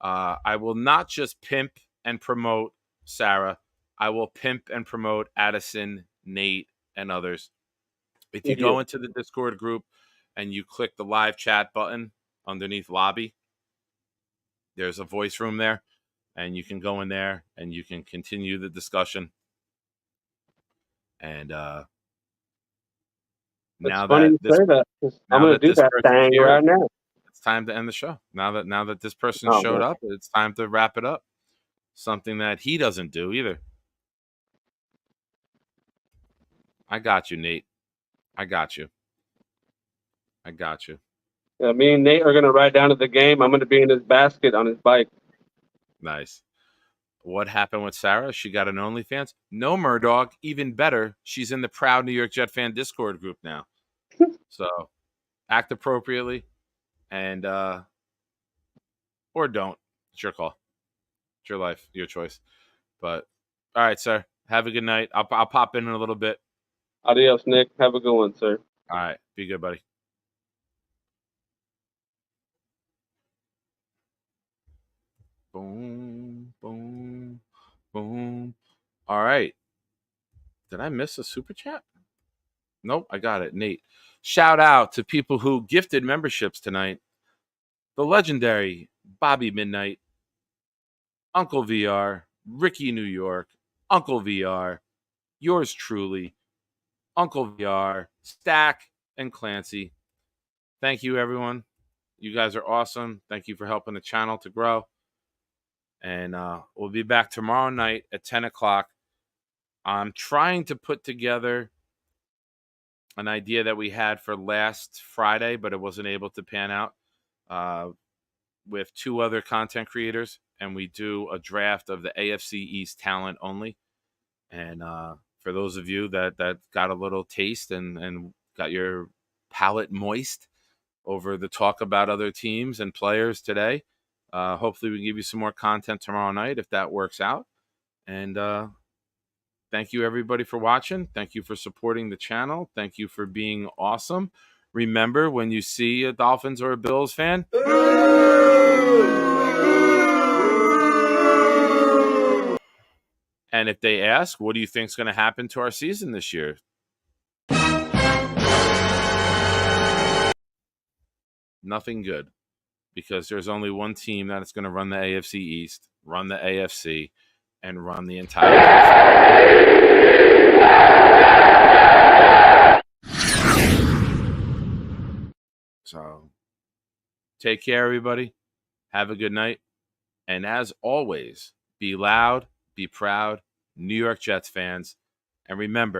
I will not just pimp and promote Sarah. I will pimp and promote Addison, Nate, and others. If you go into the Discord group and you click the live chat button underneath lobby, there's a voice room there, and you can go in there and you can continue the discussion. And now that this, I'm going to do that thing here, right now. It's time to end the show. Now that this person showed up, it's time to wrap it up. Something that he doesn't do either. I got you, Nate. I got you. Yeah, me and Nate are going to ride down to the game. I'm going to be in his basket on his bike. Nice. What happened with Sarah? She got an OnlyFans? No, Murdog. Even better, she's in the Proud New York Jet Fan Discord group now. So act appropriately, and or don't. It's your call. It's your life, your choice. But all right, sir. Have a good night. I'll pop in a little bit. Adios, Nick. Have a good one, sir. All right. Be good, buddy. Boom, boom, boom. All right. Did I miss a super chat? Nope, I got it. Nate. Shout out to people who gifted memberships tonight. The legendary Bobby Midnight, Uncle VR, Ricky New York, Uncle VR, yours truly, Uncle VR, Stack, and Clancy. Thank you, everyone. You guys are awesome. Thank you for helping the channel to grow. And we'll be back tomorrow night at 10 o'clock. I'm trying to put together an idea that we had for last Friday, but it wasn't able to pan out, with 2 other content creators. And we do a draft of the AFC East talent only. And for those of you that got a little taste and got your palate moist over the talk about other teams and players today, hopefully we give you some more content tomorrow night if that works out. And thank you, everybody, for watching. Thank you for supporting the channel. Thank you for being awesome. Remember, when you see a Dolphins or a Bills fan, and if they ask, what do you think is going to happen to our season this year? Nothing good, because there's only one team that is going to run the AFC East, run the AFC, and run the entire So take care, everybody. Have a good night. And as always, be loud, be proud, New York Jets fans. And remember,